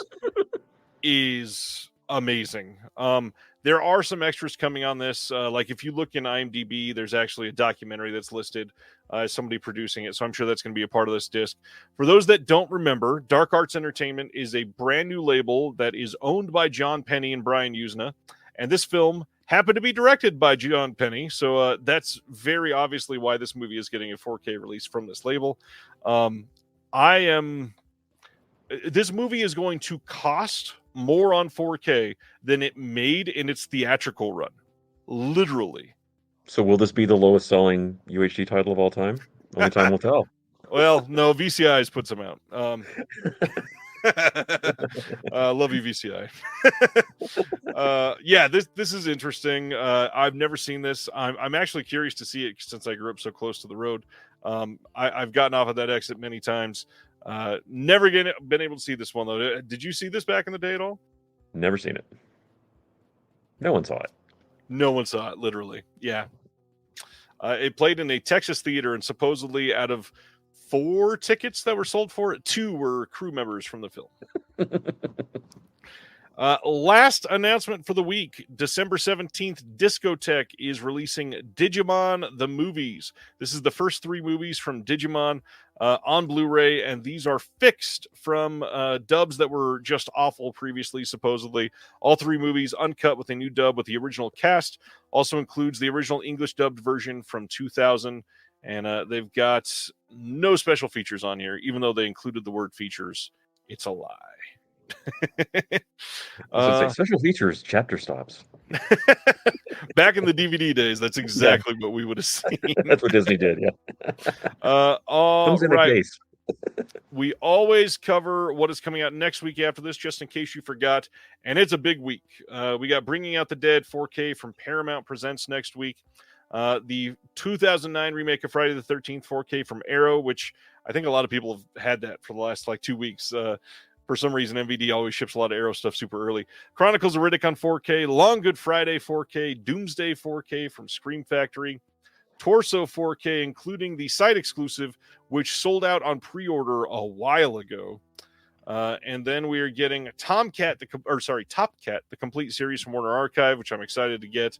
is amazing. There are some extras coming on this. Like if you look in IMDb, there's actually a documentary that's listed as somebody producing it. So I'm sure that's going to be a part of this disc. For those that don't remember, Dark Arts Entertainment is a brand new label that is owned by John Penny and Brian Usna. And this film happened to be directed by John Penny. So that's very obviously why this movie is getting a 4K release from this label. This movie is going to cost more on 4K than it made in its theatrical run. Literally. So will this be the lowest selling UHD title of all time? Only time will tell. Well, no, VCI has put some out. Love you, VCI. This is interesting. I've never seen this. I'm actually curious to see it since I grew up so close to the road. I've gotten off of that exit many times. Never been able to see this one though. Did you see this back in the day at all? Never seen it. No one saw it. No one saw it, literally. Yeah. It played in a Texas theater, and supposedly out of 4 tickets that were sold for it, 2 were crew members from the film. Last announcement for the week, December 17th, Discotech is releasing Digimon the Movies. This is the first 3 movies from Digimon on Blu-ray, and these are fixed from dubs that were just awful previously, supposedly. All 3 movies uncut with a new dub with the original cast. Also includes the original English dubbed version from 2000, and they've got no special features on here, even though they included the word features. It's a lie. Special features, chapter stops. Back in the DVD days, that's exactly what we would have seen. That's what Disney did, yeah. Comes in a case. We always cover what is coming out next week after this, just in case you forgot. And it's a big week. We got Bringing Out the Dead 4K from Paramount Presents next week. The 2009 remake of Friday the 13th 4K from Arrow, which I think a lot of people have had that for the last 2 weeks. For some reason, MVD always ships a lot of Arrow stuff super early. Chronicles of Riddick on 4K, Long Good Friday 4K, Doomsday 4K from Scream Factory, Torso 4K, including the site exclusive, which sold out on pre-order a while ago. And then we are getting Top Cat, the complete series from Warner Archive, which I'm excited to get.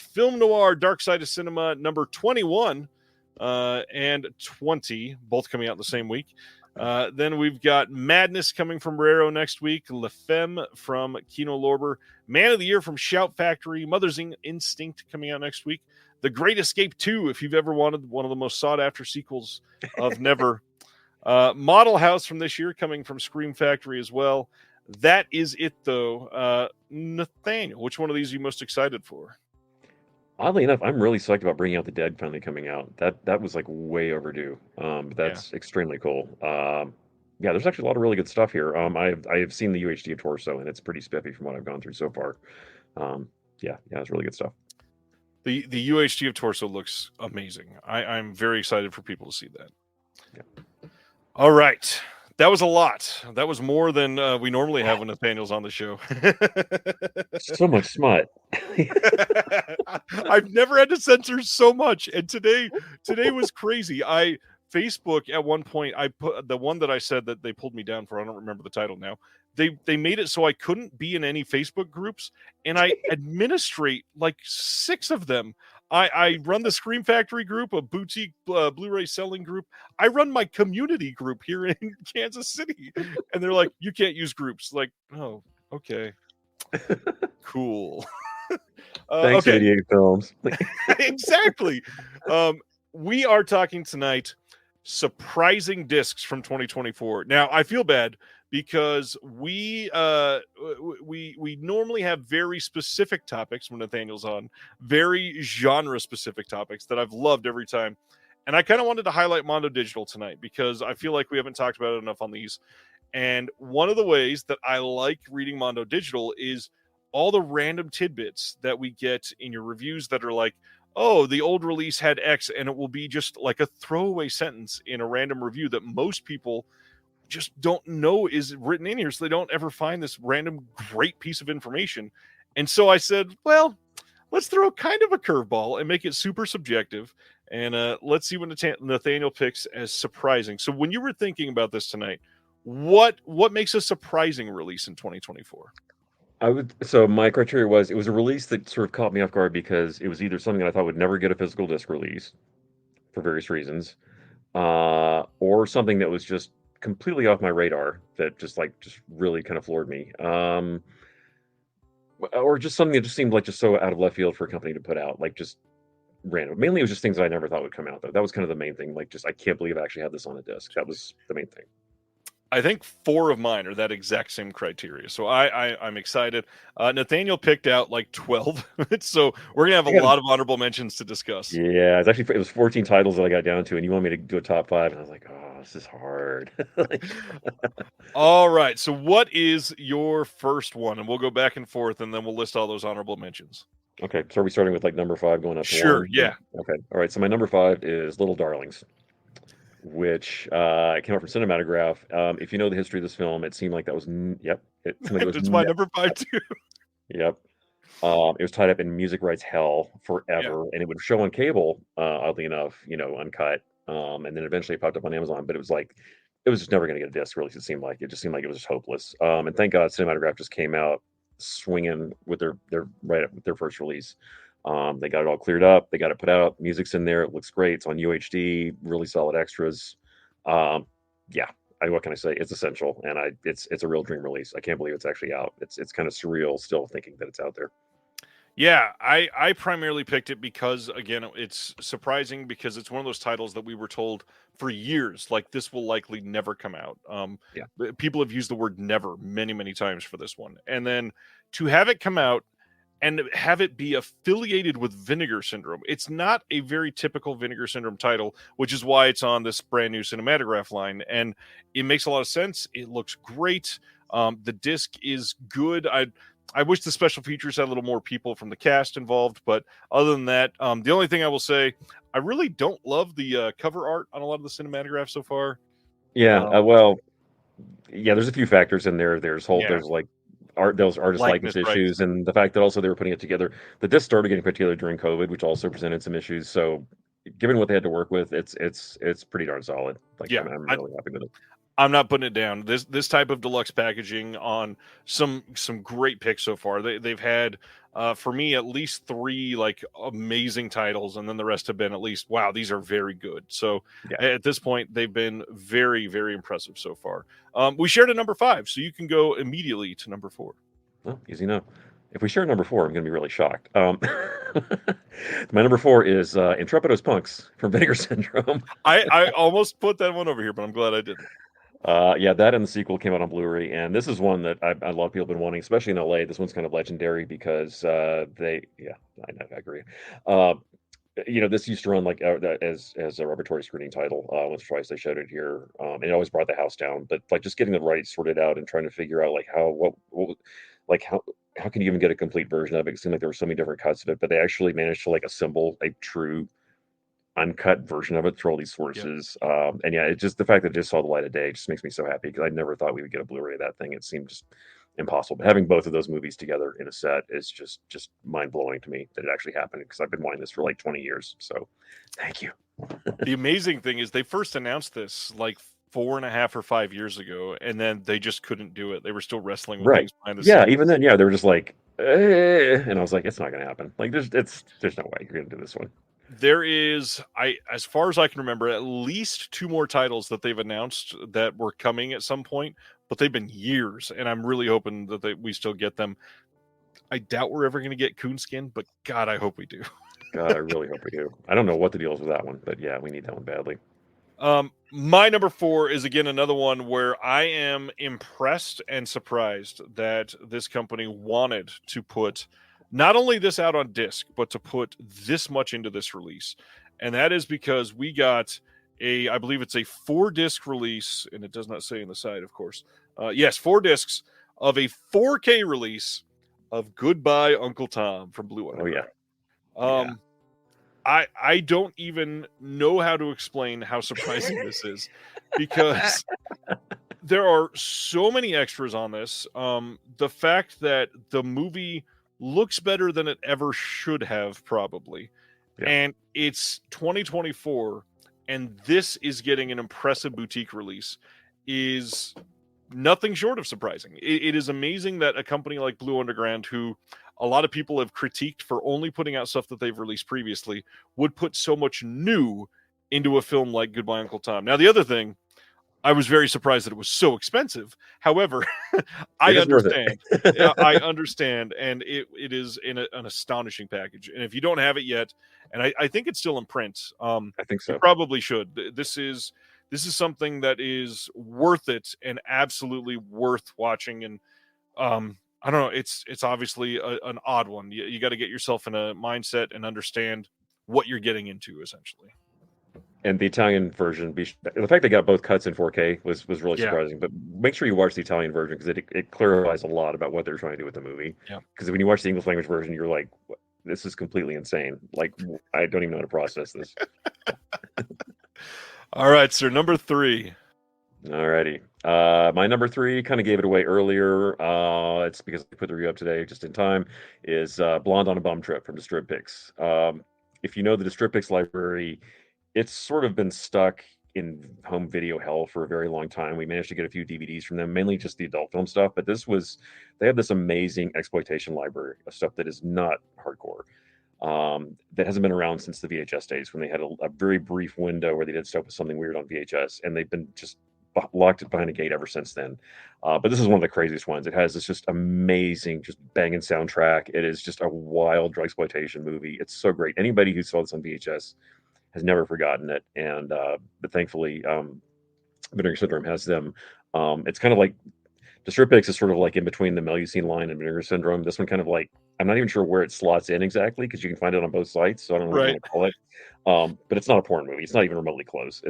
Film Noir, Dark Side of Cinema, number 21 and 20, both coming out the same week. Then we've got Madness coming from Raro next week. La Femme from Kino Lorber. Man of the Year from Shout Factory. Mother's Instinct coming out next week. The Great Escape 2, if you've ever wanted one of the most sought-after sequels of Never. Model House from this year coming from Scream Factory as well. That is it, though. Nathaniel, which one of these are you most excited for? Oddly enough, I'm really psyched about Bringing Out the Dead finally coming out. That was like way overdue. But that's extremely cool. Yeah, there's actually a lot of really good stuff here. I have seen the UHD of Torso, and it's pretty spiffy from what I've gone through so far. Yeah, it's really good stuff. The UHD of Torso looks amazing. I'm very excited for people to see that. Yeah. All right. That was a lot. That was more than we normally have when Nathaniel's on the show. So much smut. I've never had to censor so much, and today was crazy. Facebook at one point, I put the one that I said that they pulled me down for. I don't remember the title now. They made it so I couldn't be in any Facebook groups, and I administrate like 6 of them. I run the Scream Factory group, a boutique Blu-ray selling group. I run my community group here in Kansas City, and they're like, "You can't use groups." Like, oh, okay, cool. Thanks, okay. 88 Films. Exactly. We are talking tonight surprising discs from 2024. Now, I feel bad because we normally have very specific topics when Nathaniel's on, very genre specific topics that I've loved every time. And I kind of wanted to highlight Mondo Digital tonight because I feel like we haven't talked about it enough on these. And one of the ways that I like reading Mondo Digital is all the random tidbits that we get in your reviews that are like, oh, the old release had X, and it will be just like a throwaway sentence in a random review that most people just don't know is written in here, so they don't ever find this random great piece of information. And so I said, well, let's throw kind of a curveball and make it super subjective, and let's see what Nathaniel picks as surprising. So when you were thinking about this tonight, what makes a surprising release in 2024? So my criteria was, it was a release that sort of caught me off guard because it was either something that I thought would never get a physical disc release for various reasons, or something that was just completely off my radar that just really kind of floored me, or just something that just seemed like just so out of left field for a company to put out, like just random. Mainly it was just things that I never thought would come out, though. That was kind of the main thing. Like, just, I can't believe I actually had this on a disc. That was the main thing. I think 4 of mine are that exact same criteria. So I'm excited. Nathaniel picked out like 12. So we're going to have a lot of honorable mentions to discuss. Yeah, it was 14 titles that I got down to, and you want me to do a top 5, and I was like, oh, this is hard. All right. So what is your first one? And we'll go back and forth, and then we'll list all those honorable mentions. Okay. So are we starting with like number 5 going up to 1? Sure, yeah. Okay. All right. So my number 5 is Little Darlings, which came out from Cinematograph. If you know the history of this film, it seemed like that was It's my number 5 too. Yep. It was tied up in music rights hell forever, and it would show on cable, oddly enough, uncut. And then eventually it popped up on Amazon, but it was just never going to get a disc release. It seemed like it just was just hopeless. And thank God Cinematograph just came out swinging with their first release. They got it all cleared up. They got it put out. Music's in there. It looks great. It's on UHD. Really solid extras. Yeah. What can I say? It's essential, and it's a real dream release. I can't believe it's actually out. It's kind of surreal still thinking that it's out there. Yeah, I primarily picked it because, again, it's surprising because it's one of those titles that we were told for years, like, this will likely never come out. People have used the word never many, many times for this one. And then to have it come out and have it be affiliated with Vinegar Syndrome. It's not a very typical Vinegar Syndrome title, which is why it's on this brand new Cinematograph line. And it makes a lot of sense. It looks great. The disc is good. I wish the special features had a little more people from the cast involved, but other than that, the only thing I will say, I really don't love the cover art on a lot of the Cinematograph so far. Yeah, there's a few factors in there. There's like those artist likeness issues, and the fact that also they were putting it together. The disc started getting put together during COVID, which also presented some issues. So, given what they had to work with, it's pretty darn solid. I'm really happy with it. I'm not putting it down. This type of deluxe packaging on some great picks so far. They've had for me at least 3 like amazing titles, and then the rest have been at least wow, these are very good. So Yeah. at this point, they've been very, very impressive so far. We shared a number 5, so you can go immediately to number 4. Well, easy enough. If we share number 4, I'm going to be really shocked. My number 4 is Intrepidos Punks from Vinegar Syndrome. I almost put that one over here, but I'm glad I didn't. Yeah, that and the sequel came out on Blu-ray, and this is one that a lot of people have been wanting, especially in LA. This one's kind of legendary because I agree. This used to run like as a repertory screening title. Once or twice they showed it here, and it always brought the house down. But like just getting the rights sorted out and trying to figure out like how can you even get a complete version of it? It seemed like there were so many different cuts of it, but they actually managed to like assemble a true uncut version of it through all these sources. And yeah, it just the fact that it just saw the light of day just makes me so happy because I never thought we would get a Blu-ray of that thing. It seemed just impossible. But having both of those movies together in a set is just mind blowing to me that it actually happened because I've been wanting this for like 20 years. So thank you. The amazing thing is they first announced this like 4.5 or 5 years ago, and then they just couldn't do it. They were still wrestling with things behind the scenes. Even then, they were just like, and I was like, it's not going to happen. Like, there's no way you're going to do this one. There is, as far as I can remember, at least 2 more titles that they've announced that were coming at some point, but they've been years, and I'm really hoping that we still get them. I doubt we're ever going to get Coonskin, but God, I hope we do. God, I really hope we do. I don't know what the deal is with that one, but yeah, we need that one badly. My number 4 is again another one where I am impressed and surprised that this company wanted to put not only this out on disc, but to put this much into this release. And that is because we got I believe it's a 4-disc release, and it does not say on the side, of course. Yes, 4 discs of a 4K release of Goodbye Uncle Tom from Blue Underground. Oh, yeah. I don't even know how to explain how surprising this is because there are so many extras on this. The fact that the movie looks better than it ever should have, probably. Yeah. And it's 2024, and this is getting an impressive boutique release is nothing short of surprising. It is amazing that a company like Blue Underground, who a lot of people have critiqued for only putting out stuff that they've released previously, would put so much new into a film like Goodbye Uncle Tom. Now, the other thing, I was very surprised that it was so expensive. However, I understand. I understand, and it is in an astonishing package. And if you don't have it yet, and I think it's still in print, I think so. You probably should. This is something that is worth it and absolutely worth watching. And I don't know. It's obviously an odd one. You got to get yourself in a mindset and understand what you're getting into, essentially. And the Italian version, the fact they got both cuts in 4K was really surprising. But make sure you watch the Italian version because it clarifies a lot about what they're trying to do with the movie. Yeah. Because when you watch the English language version, you're like, this is completely insane. Like, I don't even know how to process this. All right, sir. Number 3. Alrighty. My number 3 kind of gave it away earlier. It's because I put the review up today just in time. Is Blonde on a Bum Trip from Distrib Pix. If you know the Distrib Pix library, it's sort of been stuck in home video hell for a very long time. We managed to get a few DVDs from them, mainly just the adult film stuff. But they have this amazing exploitation library of stuff that is not hardcore. That hasn't been around since the VHS days when they had a very brief window where they did stuff with something weird on VHS, and they've been just locked behind a gate ever since then. But this is one of the craziest ones. It has this just amazing, just banging soundtrack. It is just a wild drug exploitation movie. It's so great. Anybody who saw this on VHS has never forgotten it. And but thankfully, Vinegar Syndrome has them. It's kind of like Distrib Pix is sort of like in between the Melusine line and Vinegar Syndrome. This one kind of like, I'm not even sure where it slots in exactly because you can find it on both sites. So I don't know what you want to call it. But it's not a porn movie. It's not even remotely close.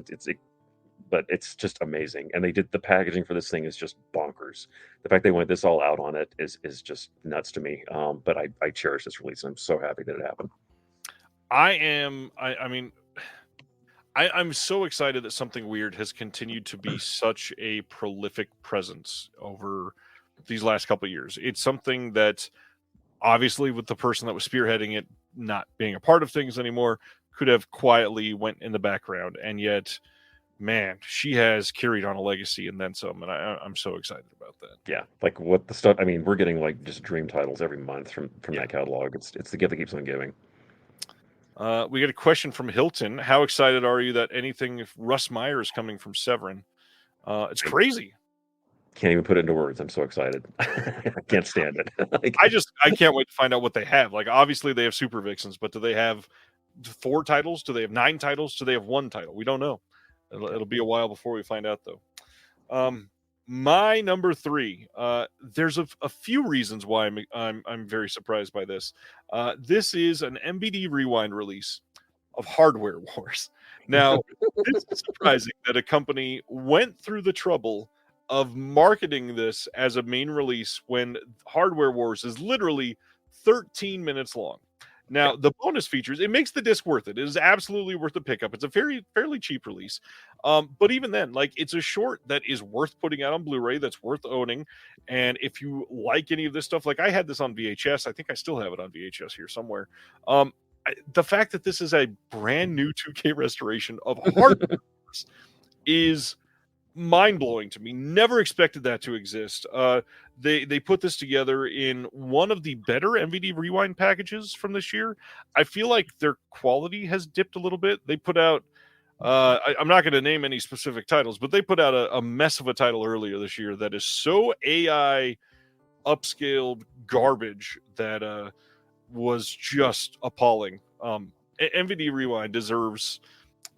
But it's just amazing. And they did the packaging for this thing is just bonkers. The fact they went this all out on it is just nuts to me. But I cherish this release and I'm so happy that it happened. I'm so excited that Something Weird has continued to be such a prolific presence over these last couple of years. It's something that obviously with the person that was spearheading it not being a part of things anymore could have quietly went in the background. And yet man, she has carried on a legacy and then some, and I'm so excited about that. Yeah, like what the stuff. I mean, we're getting like just dream titles every month from Yeah. that catalog. It's the gift that keeps on giving. We got a question from Hilton. How excited are you that anything if Russ Meyer is coming from Severin? It's crazy. Can't even put it into words. I'm so excited. I can't stand it. Like, I can't wait to find out what they have. Like, obviously they have Super Vixens, but do they have 4 titles? Do they have 9 titles? Do they have 1 title? We don't know. It'll be a while before we find out, though. My number 3. There's a few reasons why I'm very surprised by this. This is an MVD Rewind release of Hardware Wars. Now, this is surprising that a company went through the trouble of marketing this as a main release when Hardware Wars is literally 13 minutes long. Now, the bonus features, it makes the disc worth it. It is absolutely worth the pickup. It's a fairly cheap release. But even then, like, it's a short that is worth putting out on Blu-ray, that's worth owning. And if you like any of this stuff, like I had this on VHS, I think I still have it on VHS here somewhere. The fact that this is a brand new 2K restoration of Hardware Wars is mind-blowing to me. Never expected that to exist. They put this together in one of the better MVD Rewind packages from this year. I feel like their quality has dipped a little bit. They put out I'm not going to name any specific titles, but they put out a mess of a title earlier this year that is so AI upscaled garbage that was just appalling. MVD Rewind deserves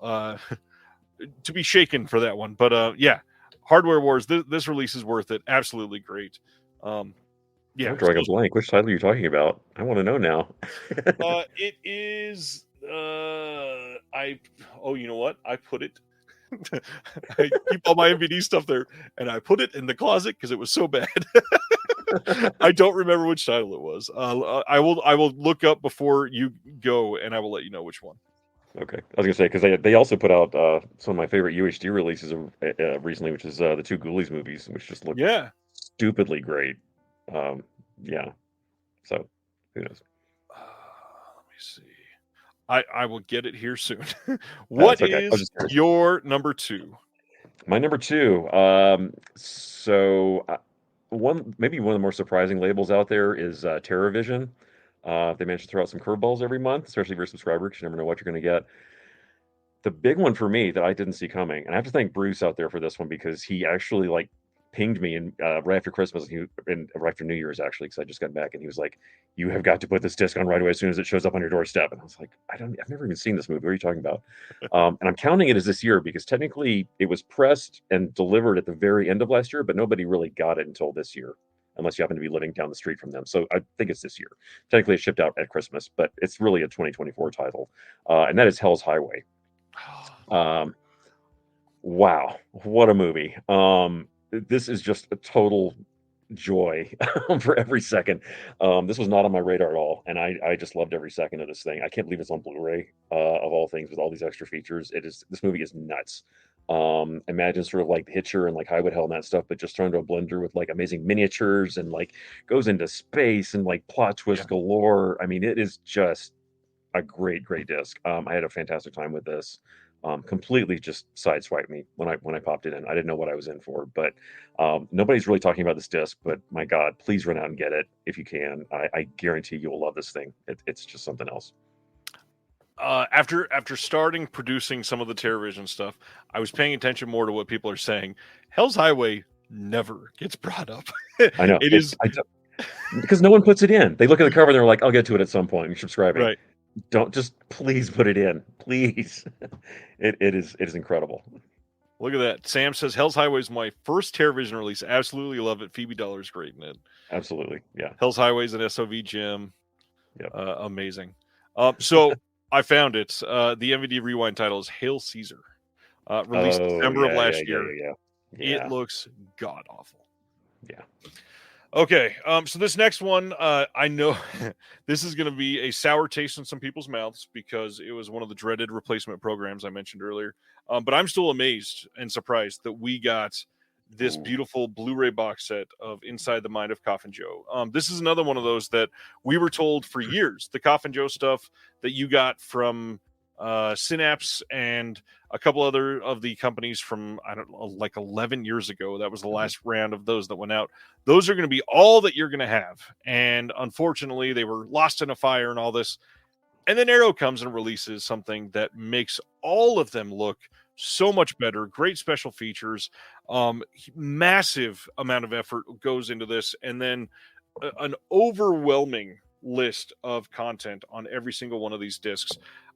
to be shaken for that one, but yeah, Hardware Wars. This release is worth it. Absolutely great. Yeah, I'm drawing a blank. Which title are you talking about? I want to know now. It is. You know what? I put it. I keep all my MVD stuff there, and I put it in the closet because it was so bad. I don't remember which title it was. I will look up before you go, and I will let you know which one. Okay, I was gonna say because they also put out some of my favorite UHD releases recently, which is the 2 Ghoulies movies, which just look stupidly great. Yeah, so who knows? Let me see. I will get it here soon. What okay. is your number 2? My number 2. Maybe one of the more surprising labels out there is TerraVision. They managed to throw out some curveballs every month, especially if you're a subscriber, because you never know what you're going to get. The big one for me that I didn't see coming, and I have to thank Bruce out there for this one because he actually like pinged me right after Christmas and right after New Year's actually, because I just got back, and he was like, "You have got to put this disc on right away as soon as it shows up on your doorstep." And I was like, I've never even seen this movie. What are you talking about? And I'm counting it as this year because technically it was pressed and delivered at the very end of last year, but nobody really got it until this year, unless you happen to be living down the street from them. So I think it's this year. Technically, it shipped out at Christmas, but it's really a 2024 title, and that is Hell's Highway. Wow, what a movie. This is just a total joy for every second. This was not on my radar at all, and I just loved every second of this thing. I can't believe it's on Blu-ray, of all things, with all these extra features. This movie is nuts. Imagine sort of like The Hitcher and like Highwood Hell and that stuff, but just thrown into a blender with like amazing miniatures and like goes into space and like plot twist galore. I mean, it is just a great disc. I had a fantastic time with this. Completely just sideswiped me when I popped it in. I didn't know what I was in for, but nobody's really talking about this disc. But my God, please run out and get it if you can. I guarantee you will love this thing. It's just something else. After starting producing some of the TerraVision stuff, I was paying attention more to what people are saying. Hell's Highway never gets brought up. I know because no one puts it in. They look at the cover and they're like, "I'll get to it at some point." You're subscribing. Right. Don't just please put it in, please. It is incredible. Look at that. Sam says Hell's Highway is my first TerraVision release. Absolutely love it. Phoebe Dollar's great in it. Absolutely, yeah. Hell's Highway is an SOV gem. Yep. Amazing. So I found it. The MVD Rewind title is Hail Caesar. Released December of last year. Yeah. It looks god awful. Yeah. Okay, so this next one, I know this is going to be a sour taste in some people's mouths because it was one of the dreaded replacement programs I mentioned earlier. But I'm still amazed and surprised that we got this beautiful Blu-ray box set of Inside the Mind of Coffin Joe. This is another one of those that we were told for years, the Coffin Joe stuff that you got from Synapse and a couple other of the companies from, I don't know, like 11 years ago. That was the last round of those that went out. Those are going to be all that you're going to have. And unfortunately, they were lost in a fire and all this. And then Arrow comes and releases something that makes all of them look so much better. Great special features, massive amount of effort goes into this, and then an overwhelming list of content on every single one of these discs.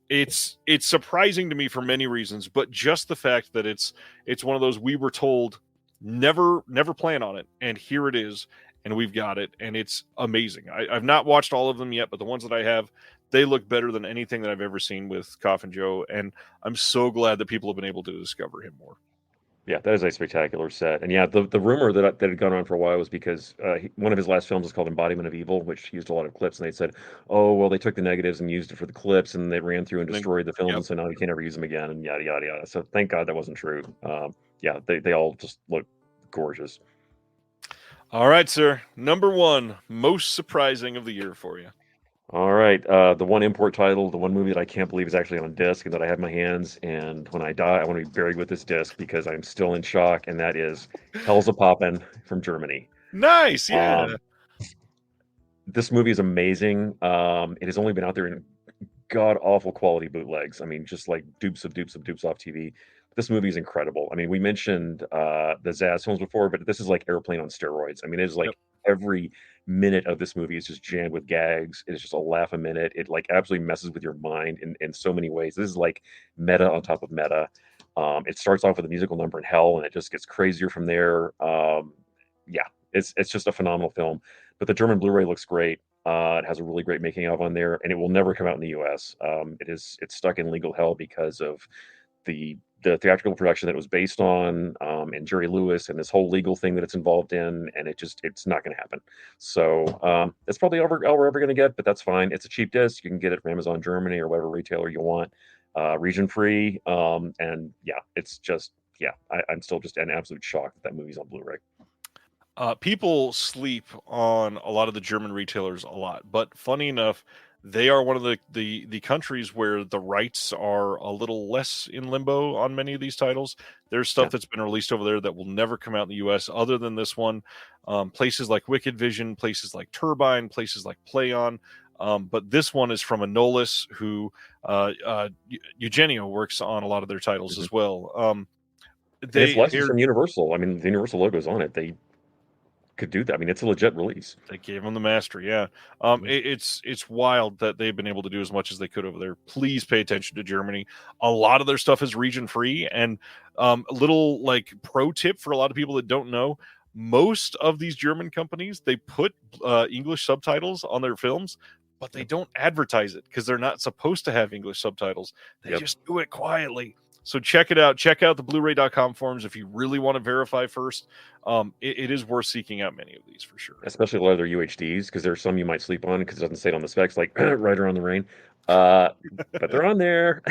It's surprising to me for many reasons, but just the fact that it's one of those we were told never plan on it, and here it is, and we've got it, and it's amazing. I've not watched all of them yet, but the ones that I have, they look better than anything that I've ever seen with Coffin Joe, and I'm so glad that people have been able to discover him more. Yeah, that is a spectacular set. And yeah, the rumor that had gone on for a while was because one of his last films is called Embodiment of Evil, which used a lot of clips, and they said, "Oh, well, they took the negatives and used it for the clips, and they ran through and destroyed the films, Yep. and so now we can't ever use them again," and yada yada yada. So thank God that wasn't true. Yeah, they all just look gorgeous. All right, sir. Number one, most surprising of the year for you. All right, the one import title, the one movie that I can't believe is actually on disc and that I have in my hands, and when I die, I want to be buried with this disc because I'm still in shock, and that is Hell's a Poppin' from Germany. Nice, yeah. This movie is amazing. It has only been out there in god awful quality bootlegs. I mean, just like dupes of off TV. This movie is incredible. I mean, we mentioned the Zaz films before, but this is like Airplane on steroids. I mean, it is like every minute of this movie is just jammed with gags. It's just a laugh a minute. It like absolutely messes with your mind in so many ways. This is like meta on top of meta. It starts off with a musical number in hell, and it just gets crazier from there. Yeah, it's just a phenomenal film. But the German Blu-ray looks great. It has a really great making of on there, and it will never come out in the U.S. It's stuck in legal hell because of the theatrical production that it was based on, and Jerry Lewis and this whole legal thing that it's involved in, and it's not going to happen. So it's probably all we're ever going to get, but that's fine. It's a cheap disc. You can get it from Amazon Germany or whatever retailer you want, region free. And yeah, it's just I'm still just in absolute shock that movie's on Blu-ray. People sleep on a lot of the German retailers a lot, but funny enough, they are one of the countries where the rights are a little less in limbo on many of these titles. There's stuff that's been released over there that will never come out in the U.S. other than this one. Places like Wicked Vision, places like Turbine, places like PlayOn. But this one is from Anolis, who Eugenio works on a lot of their titles as well. It's licensed from Universal. I mean, the Universal logo is on it. They could do that. I mean, it's a legit release. They gave them the master, yeah. It's wild that they've been able to do as much as they could over there. Please pay attention to Germany. A lot of their stuff is region free, and a little like pro tip for a lot of people that don't know, most of these German companies, they put English subtitles on their films, but they don't advertise it because they're not supposed to have English subtitles. They just do it quietly. So check it out. Check out the Blu-ray.com forums if you really want to verify first. It is worth seeking out many of these for sure. Especially a lot of their UHDs, because there's some you might sleep on because it doesn't say it on the specs, like right around the rain. But they're on there.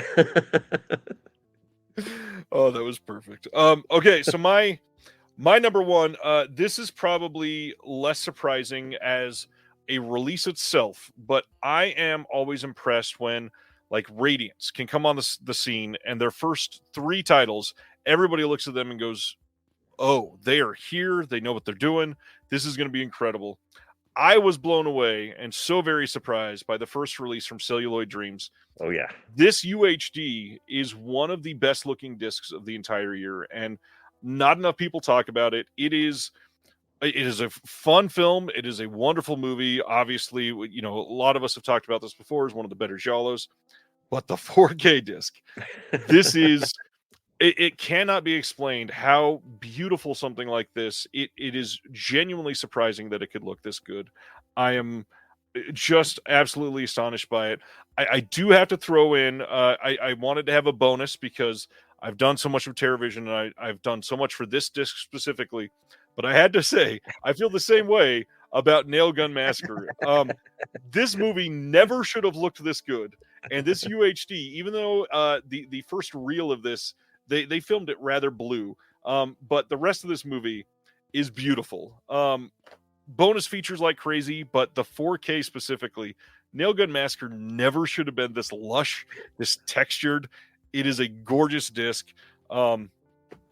Oh, that was perfect. Okay, so my number one, this is probably less surprising as a release itself, but I am always impressed when like Radiance can come on the scene, and their first three titles, everybody looks at them and goes, oh, they are here. They know what they're doing. This is going to be incredible. I was blown away and so very surprised by the first release from Celluloid Dreams. Oh, yeah. This UHD is one of the best looking discs of the entire year, and not enough people talk about it. It is a fun film. It is a wonderful movie. Obviously, you know, a lot of us have talked about this before. It's one of the better giallos. But the 4K disc, this is, it cannot be explained how beautiful something like this. It is genuinely surprising that it could look this good. I am just absolutely astonished by it. I do have to throw in, I wanted to have a bonus because I've done so much of TerraVision, and I've done so much for this disc specifically. But I had to say, I feel the same way about Nail Gun Massacre. This movie never should have looked this good. And this UHD, even though the first reel of this, they filmed it rather blue, but the rest of this movie is beautiful. Bonus features like crazy, but the 4K specifically Nailgun Massacre never should have been this lush, this textured. It is a gorgeous disc.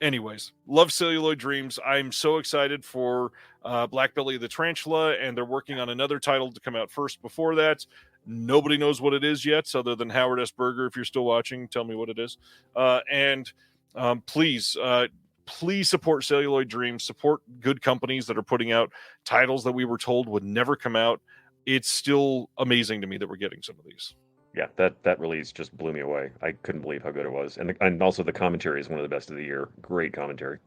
Anyways, love Celluloid Dreams. I'm so excited for Black Belly of the Tarantula, and they're working on another title to come out first before that. Nobody knows what it is yet, other than Howard S. Berger. If you're still watching, tell me what it is. Please support Celluloid Dreams. Support good companies that are putting out titles that we were told would never come out. It's still amazing to me that we're getting some of these. Yeah, that release just blew me away. I couldn't believe how good it was, and also the commentary is one of the best of the year. Great commentary.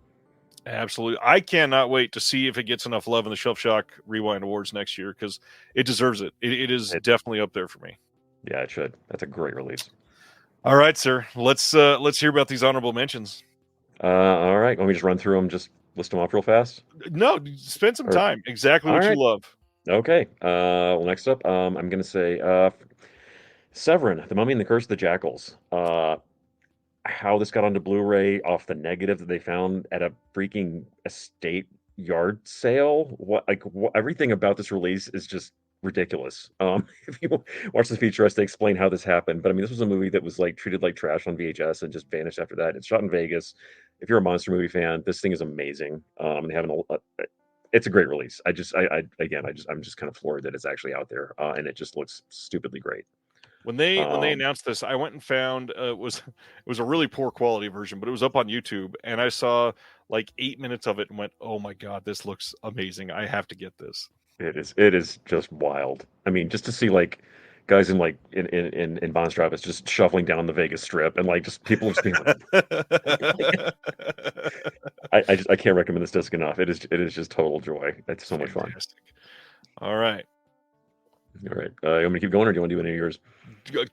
Absolutely. I cannot wait to see if it gets enough love in the Shelf Shock Rewind Awards next year, because it deserves it. It is definitely up there for me. Yeah, it should. That's a great release. All right, sir. Let's hear about these honorable mentions. All right. Let me just run through them. Just list them off real fast. No, spend some time. Exactly what you love. Okay. Well, next up, I'm going to say Severin, The Mummy and the Curse of the Jackals. How this got onto Blu-ray off the negative that they found at a freaking estate yard sale. Everything about this release is just ridiculous. If you watch the feature, they explain how this happened. But I mean, this was a movie that was like treated like trash on VHS and just vanished after that. It's shot in Vegas. If you're a monster movie fan, this thing is amazing. They have it's a great release. I'm just kind of floored that it's actually out there, and it just looks stupidly great. When they announced this, I went and found it was a really poor quality version, but it was up on YouTube, and I saw like 8 minutes of it and went, "Oh my god, this looks amazing! I have to get this." It is just wild. I mean, just to see like guys in Von Stravis just shuffling down the Vegas Strip, and like just people just being like, I can't recommend this disc enough. It is just total joy. It's so much fun. All right. You want me to keep going, or do you want to do any of yours?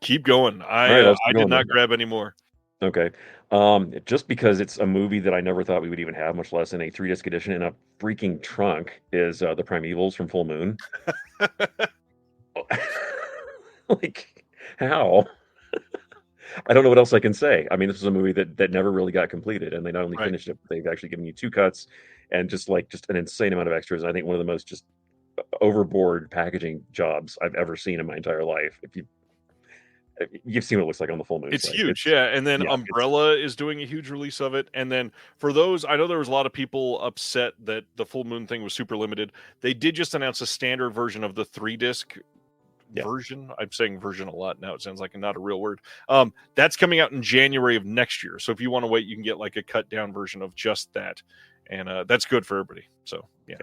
Keep going. I did not grab any more. Okay. Just because it's a movie that I never thought we would even have, much less in a 3-disc edition in a freaking trunk, is The Primevals from Full Moon. Like, how? I don't know what else I can say. I mean, this was a movie that never really got completed, and they not only finished it, but they've actually given you 2 cuts and just an insane amount of extras. I think one of the most just overboard packaging jobs I've ever seen in my entire life. If you've seen what it looks like on the Full Moon it's site. huge. And then Umbrella is doing a huge release of it. And then for those, I know there was a lot of people upset that the Full Moon thing was super limited. They did just announce a standard version of the 3-disc version. I'm saying version a lot now. It sounds like not a real word. That's coming out in January of next year. So if you want to wait, you can get like a cut down version of just that. And that's good for everybody. So, yeah.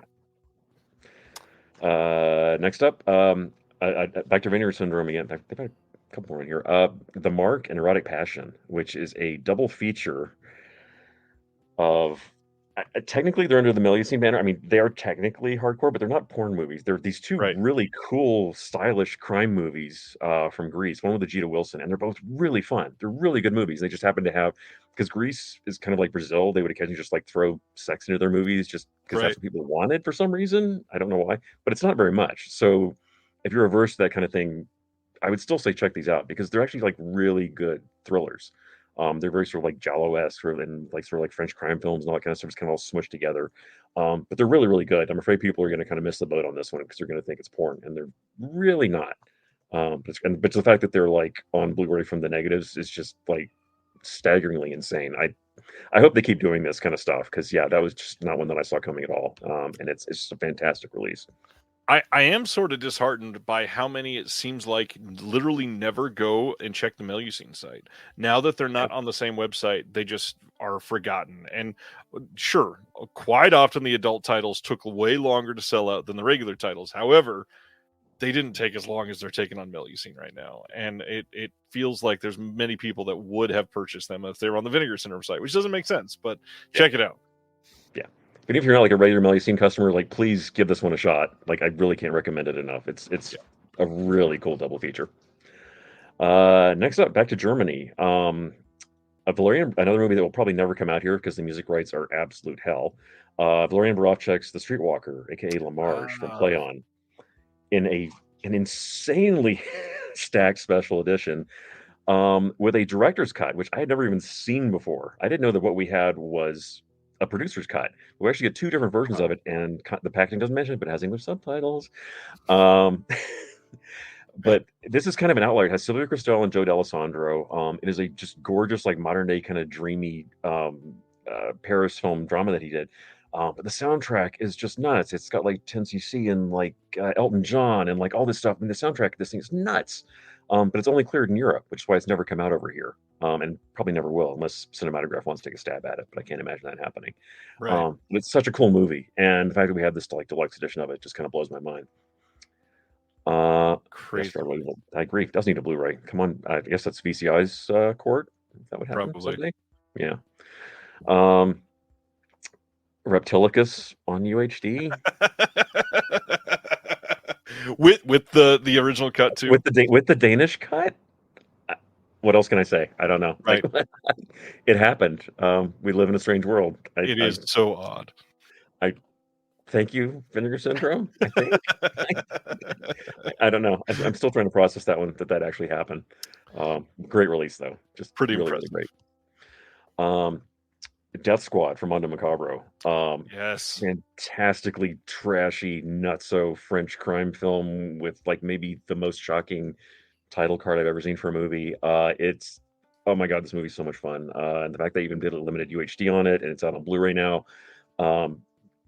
Next up, back to Vineyard Syndrome again. They've had a couple more in here. The Mark and Erotic Passion, which is a double feature of. Technically, they're under the Melusine banner. I mean, they are technically hardcore, but they're not porn movies. They're these two really cool, stylish crime movies from Greece. One with Vegeta Wilson, and they're both really fun. They're really good movies. They just happen to have, because Greece is kind of like Brazil. They would occasionally just like throw sex into their movies just because that's what people wanted for some reason. I don't know why, but it's not very much. So if you're averse to that kind of thing, I would still say check these out because they're actually like really good thrillers. They're very sort of like Giallo-esque, and like sort of like French crime films and all that kind of stuff. It's kind of all smushed together, but they're really, really good. I'm afraid people are going to kind of miss the boat on this one because they're going to think it's porn, and they're really not. But the fact that they're like on Blu-ray from the negatives is just like staggeringly insane. I hope they keep doing this kind of stuff because that was just not one that I saw coming at all. And it's just a fantastic release. I am sort of disheartened by how many it seems like literally never go and check the Melusine site. Now that they're not on the same website, they just are forgotten. And sure, quite often the adult titles took way longer to sell out than the regular titles. However, they didn't take as long as they're taking on Melusine right now. And it feels like there's many people that would have purchased them if they were on the Vinegar Syndrome site, which doesn't make sense, but check it out. Yeah. But if you're not like a regular Melusine customer, like please give this one a shot. Like I really can't recommend it enough. It's a really cool double feature. Next up, back to Germany. Valerian, another movie that will probably never come out here because the music rights are absolute hell. Valerian Borowczyk's The Streetwalker, aka Lamarche from Play On, in an insanely stacked special edition with a director's cut, which I had never even seen before. I didn't know that what we had was a producer's cut. We actually get 2 different versions of it, and the packaging doesn't mention it, but it has English subtitles. But this is kind of an outlier. It has Sylvia Kristel and Joe D'Alessandro. It is a just gorgeous, like modern day kind of dreamy Paris film drama that he did. But the soundtrack is just nuts. It's got like 10cc and like Elton John and like all this stuff. I mean, the soundtrack of this thing is nuts. But it's only cleared in Europe, which is why it's never come out over here, and probably never will unless Cinematograph wants to take a stab at it. But I can't imagine that happening. Right. It's such a cool movie, and the fact that we have this like deluxe edition of it just kind of blows my mind. Crazy. I agree. It does need a Blu-ray. Come on, I guess that's VCI's court. Is that what happened? Probably. Someday? Yeah. Um, Reptilicus on UHD with the original cut too. with the Danish cut. What else can I say? I don't know. Right. Like, it happened. We live in a strange world. It is so odd. Thank you, Vinegar Syndrome. I think. I don't know. I'm still trying to process that one. That actually happened. Great release though. Just Pretty really, impressive. really great. Death Squad from Mondo Macabro. Yes. Fantastically trashy, nutso French crime film with like maybe the most shocking title card I've ever seen for a movie. It's oh my god, this movie's so much fun. And the fact that they even did a limited UHD on it and it's out on Blu-ray now.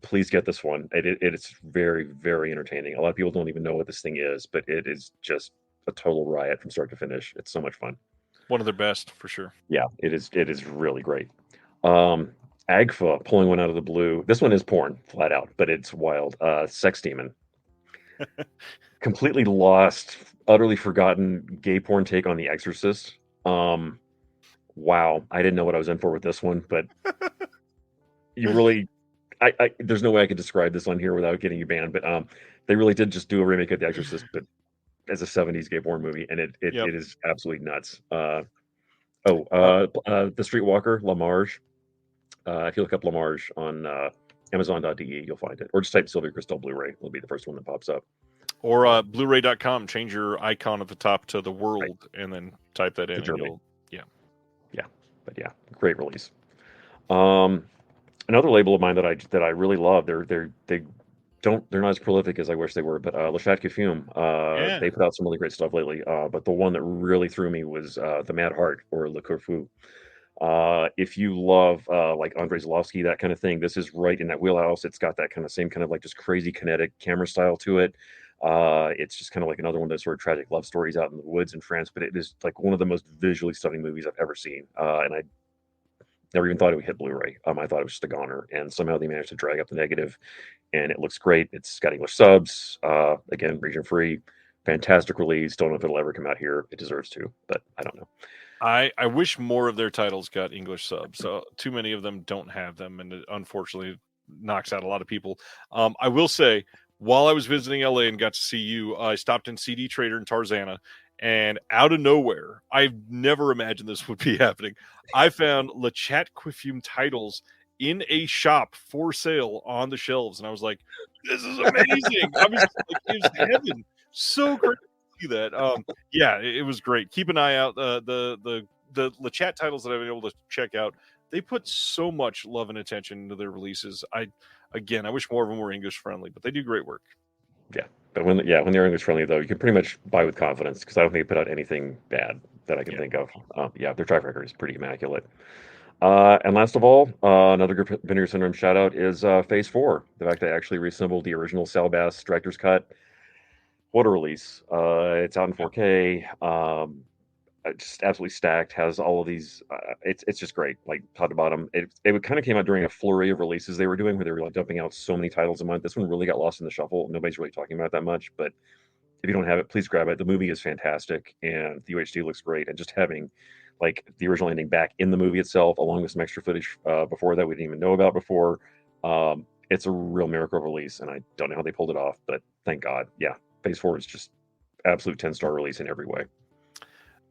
Please get this one. It's very, very entertaining. A lot of people don't even know what this thing is, but it is just a total riot from start to finish. It's so much fun. One of their best for sure. Yeah, it is really great. Agfa pulling one out of the blue. This one is porn, flat out, but it's wild. Sex Demon. Completely lost, utterly forgotten gay porn take on The Exorcist. Wow, I didn't know what I was in for with this one, but you really, there's no way I could describe this on here without getting you banned. But they really did just do a remake of The Exorcist, but as a '70s gay porn movie, and it is absolutely nuts. The Streetwalker, La Marge. If you look up La Marge on Amazon.de, you'll find it. Or just type Sylvia Kristel Blu-ray. It'll be the first one that pops up. Or Blu-ray.com. Change your icon at the top to the world, and then type that in. But yeah, great release. Another label of mine that I really love. They're not as prolific as I wish they were, but Le Chat que Fume. They put out some really great stuff lately. But the one that really threw me was the Mad Heart or Le Corfu. If you love like Andrei Zlovsky, that kind of thing, this is right in that wheelhouse. It's got that kind of same kind of like just crazy kinetic camera style to it. It's just kind of like another one of those sort of tragic love stories out in the woods in France, but it is like one of the most visually stunning movies I've ever seen. And I never even thought it would hit Blu-ray. I thought it was just a goner, and somehow they managed to drag up the negative, and it looks great. It's got English subs, again, region free, fantastic release. Don't know if it'll ever come out here. It deserves to, but I don't know. I wish more of their titles got English subs. So too many of them don't have them, and it unfortunately knocks out a lot of people. I will say, while I was visiting LA and got to see you, I stopped in CD Trader in Tarzana, and out of nowhere, I've never imagined this would be happening. I found Le Chat que Fume titles in a shop for sale on the shelves, and I was like, "This is amazing!" I was like, "It's heaven!" So great to see that. It was great. Keep an eye out. The Le Chat titles that I've been able to check out, they put so much love and attention into their releases. I wish more of them were English friendly, but they do great work. Yeah, but when they're English friendly though, you can pretty much buy with confidence because I don't think they put out anything bad that I can think of. Their track record is pretty immaculate. And last of all, another good Vinegar Syndrome shout out is Phase 4. The fact they actually reassembled the original Sal Bass director's cut. What a release! It's out in 4K. Just absolutely stacked. Has all of these. It's just great, like top to bottom. It kind of came out during a flurry of releases they were doing, where they were like dumping out so many titles a month. This one really got lost in the shuffle. Nobody's really talking about it that much, but if you don't have it, please grab it. The movie is fantastic, and the UHD looks great. And just having like the original ending back in the movie itself, along with some extra footage before that we didn't even know about before. It's a real miracle release, and I don't know how they pulled it off, but thank God. Yeah, Phase 4 is just absolute 10-star release in every way.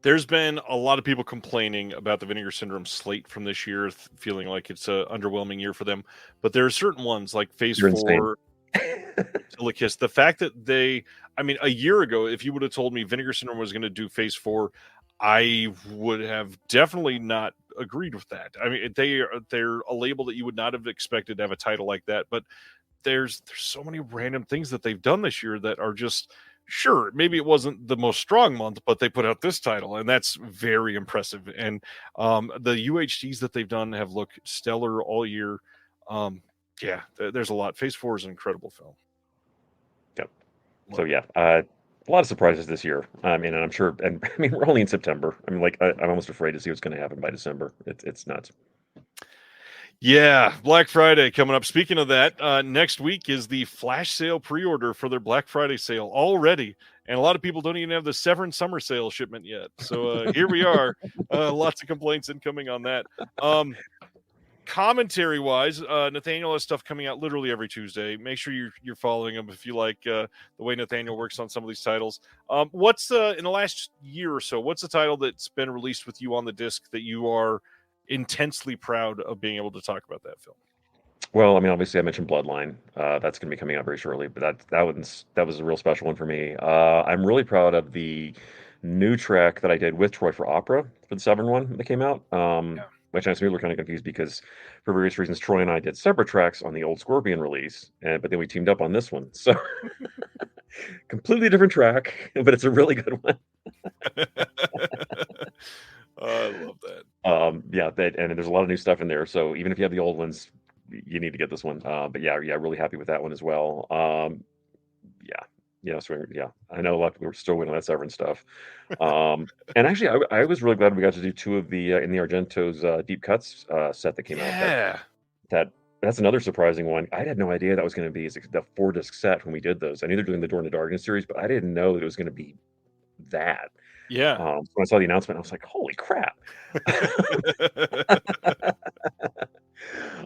There's been a lot of people complaining about the Vinegar Syndrome slate from this year, feeling like it's an underwhelming year for them. But there are certain ones like Phase 4, Silicus. The fact that a year ago, if you would have told me Vinegar Syndrome was going to do Phase 4, I would have definitely not agreed with that. I mean, they're a label that you would not have expected to have a title like that. But there's so many random things that they've done this year that are just sure, maybe it wasn't the most strong month, but they put out this title, and that's very impressive. And the UHDs that they've done have looked stellar all year. Yeah, there's a lot. Phase 4 is an incredible film. Yep. So yeah, a lot of surprises this year. I mean, and I'm sure, and I mean, we're only in September. I mean, like, I'm almost afraid to see what's going to happen by December. It's nuts. Yeah, Black Friday coming up. Speaking of that, next week is the flash sale pre-order for their Black Friday sale already. And a lot of people don't even have the Severin summer sale shipment yet. So here we are. Lots of complaints incoming on that. Commentary wise, Nathaniel has stuff coming out literally every Tuesday. Make sure you're following him if you like the way Nathaniel works on some of these titles. What's in the last year or so, what's the title that's been released with you on the disc that you are intensely proud of being able to talk about that film? Well, I mean, obviously, I mentioned Bloodline. That's going to be coming out very shortly, but that was a real special one for me. I'm really proud of the new track that I did with Troy for Opera for the Severn one that came out. Which I know some people are kind of confused because, for various reasons, Troy and I did separate tracks on the old Scorpion release, but then we teamed up on this one. So, completely different track, but it's a really good one. I love that. Yeah, and there's a lot of new stuff in there. So even if you have the old ones, you need to get this one. But yeah, really happy with that one as well. I know a lot of people are still waiting on that Severin stuff. And actually, I was really glad we got to do two of the in the Argento's deep cuts set that came out. Yeah. That's another surprising one. I had no idea that was going to be the 4-disc set when we did those. I knew they're doing the Door in the Darkness series, but I didn't know that it was going to be that. Yeah. So when I saw the announcement, I was like, "Holy crap!"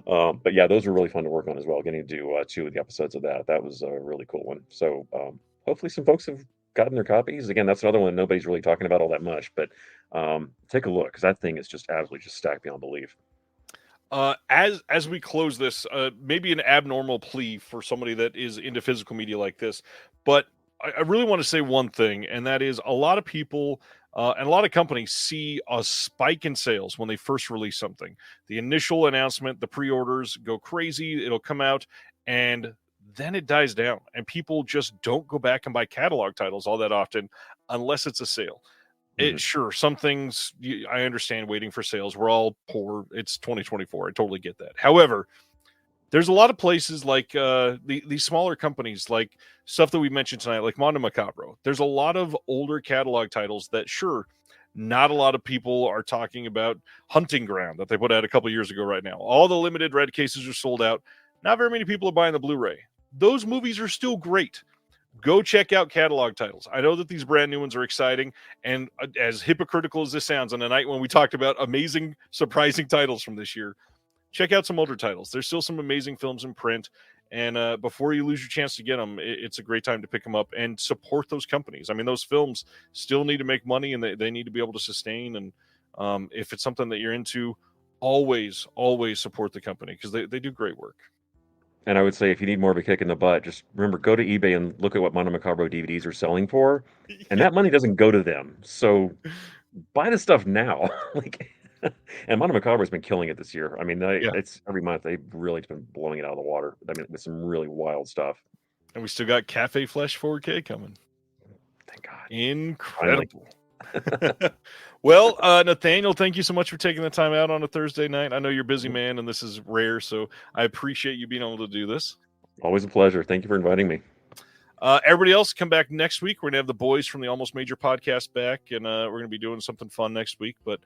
But yeah, those were really fun to work on as well. Getting to do 2 of the episodes of that was a really cool one. So hopefully, some folks have gotten their copies. Again, that's another one nobody's really talking about all that much. But take a look, because that thing is just absolutely just stacked beyond belief. As we close this, maybe an abnormal plea for somebody that is into physical media like this, but I really want to say one thing, and that is a lot of people and a lot of companies see a spike in sales when they first release something. The initial announcement, the pre-orders go crazy, it'll come out, and then it dies down, and people just don't go back and buy catalog titles all that often unless it's a sale. Sure, some things I understand waiting for sales. We're all poor. It's 2024. I totally get that. However, there's a lot of places like these smaller companies, like stuff that we mentioned tonight, like Mondo Macabro. There's a lot of older catalog titles that, sure, not a lot of people are talking about. Hunting Ground that they put out a couple years ago right now. All the limited red cases are sold out. Not very many people are buying the Blu-ray. Those movies are still great. Go check out catalog titles. I know that these brand new ones are exciting, and as hypocritical as this sounds, on a night when we talked about amazing, surprising titles from this year, check out some older titles. There's still some amazing films in print, and before you lose your chance to get them, it's a great time to pick them up and support those companies. I mean, those films still need to make money, and they need to be able to sustain, and if it's something that you're into, always support the company, because they do great work. And I would say if you need more of a kick in the butt, just remember, go to eBay and look at what Mondo Macabro DVDs are selling for, and that money doesn't go to them. So buy the stuff now. And Mondo Macabro has been killing it this year. I mean, it's every month they've really been blowing it out of the water. I mean, with some really wild stuff. And we still got Cafe Flesh 4K coming. Thank God. Incredible. Well, Nathaniel, thank you so much for taking the time out on a Thursday night. I know you're a busy man, and this is rare, so I appreciate you being able to do this. Always a pleasure. Thank you for inviting me. Everybody else, come back next week. We're going to have the boys from the Almost Major podcast back, and we're going to be doing something fun next week. But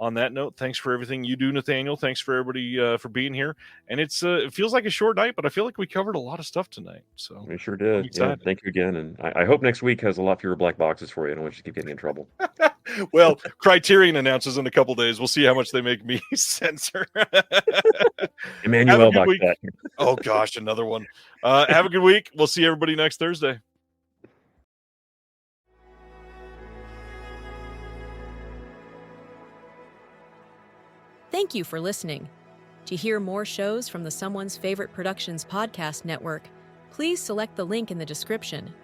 on that note, thanks for everything you do, Nathaniel. Thanks for everybody for being here. And it feels like a short night, but I feel like we covered a lot of stuff tonight. So we sure did. Yeah, thank you again. And I hope next week has a lot fewer black boxes for you. I don't want you to keep getting in trouble. Well, Criterion announces in a couple days. We'll see how much they make me censor. Emmanuel box that. Oh, gosh, another one. Have a good week. We'll see everybody next Thursday. Thank you for listening. To hear more shows from the Someone's Favorite Productions podcast network, please select the link in the description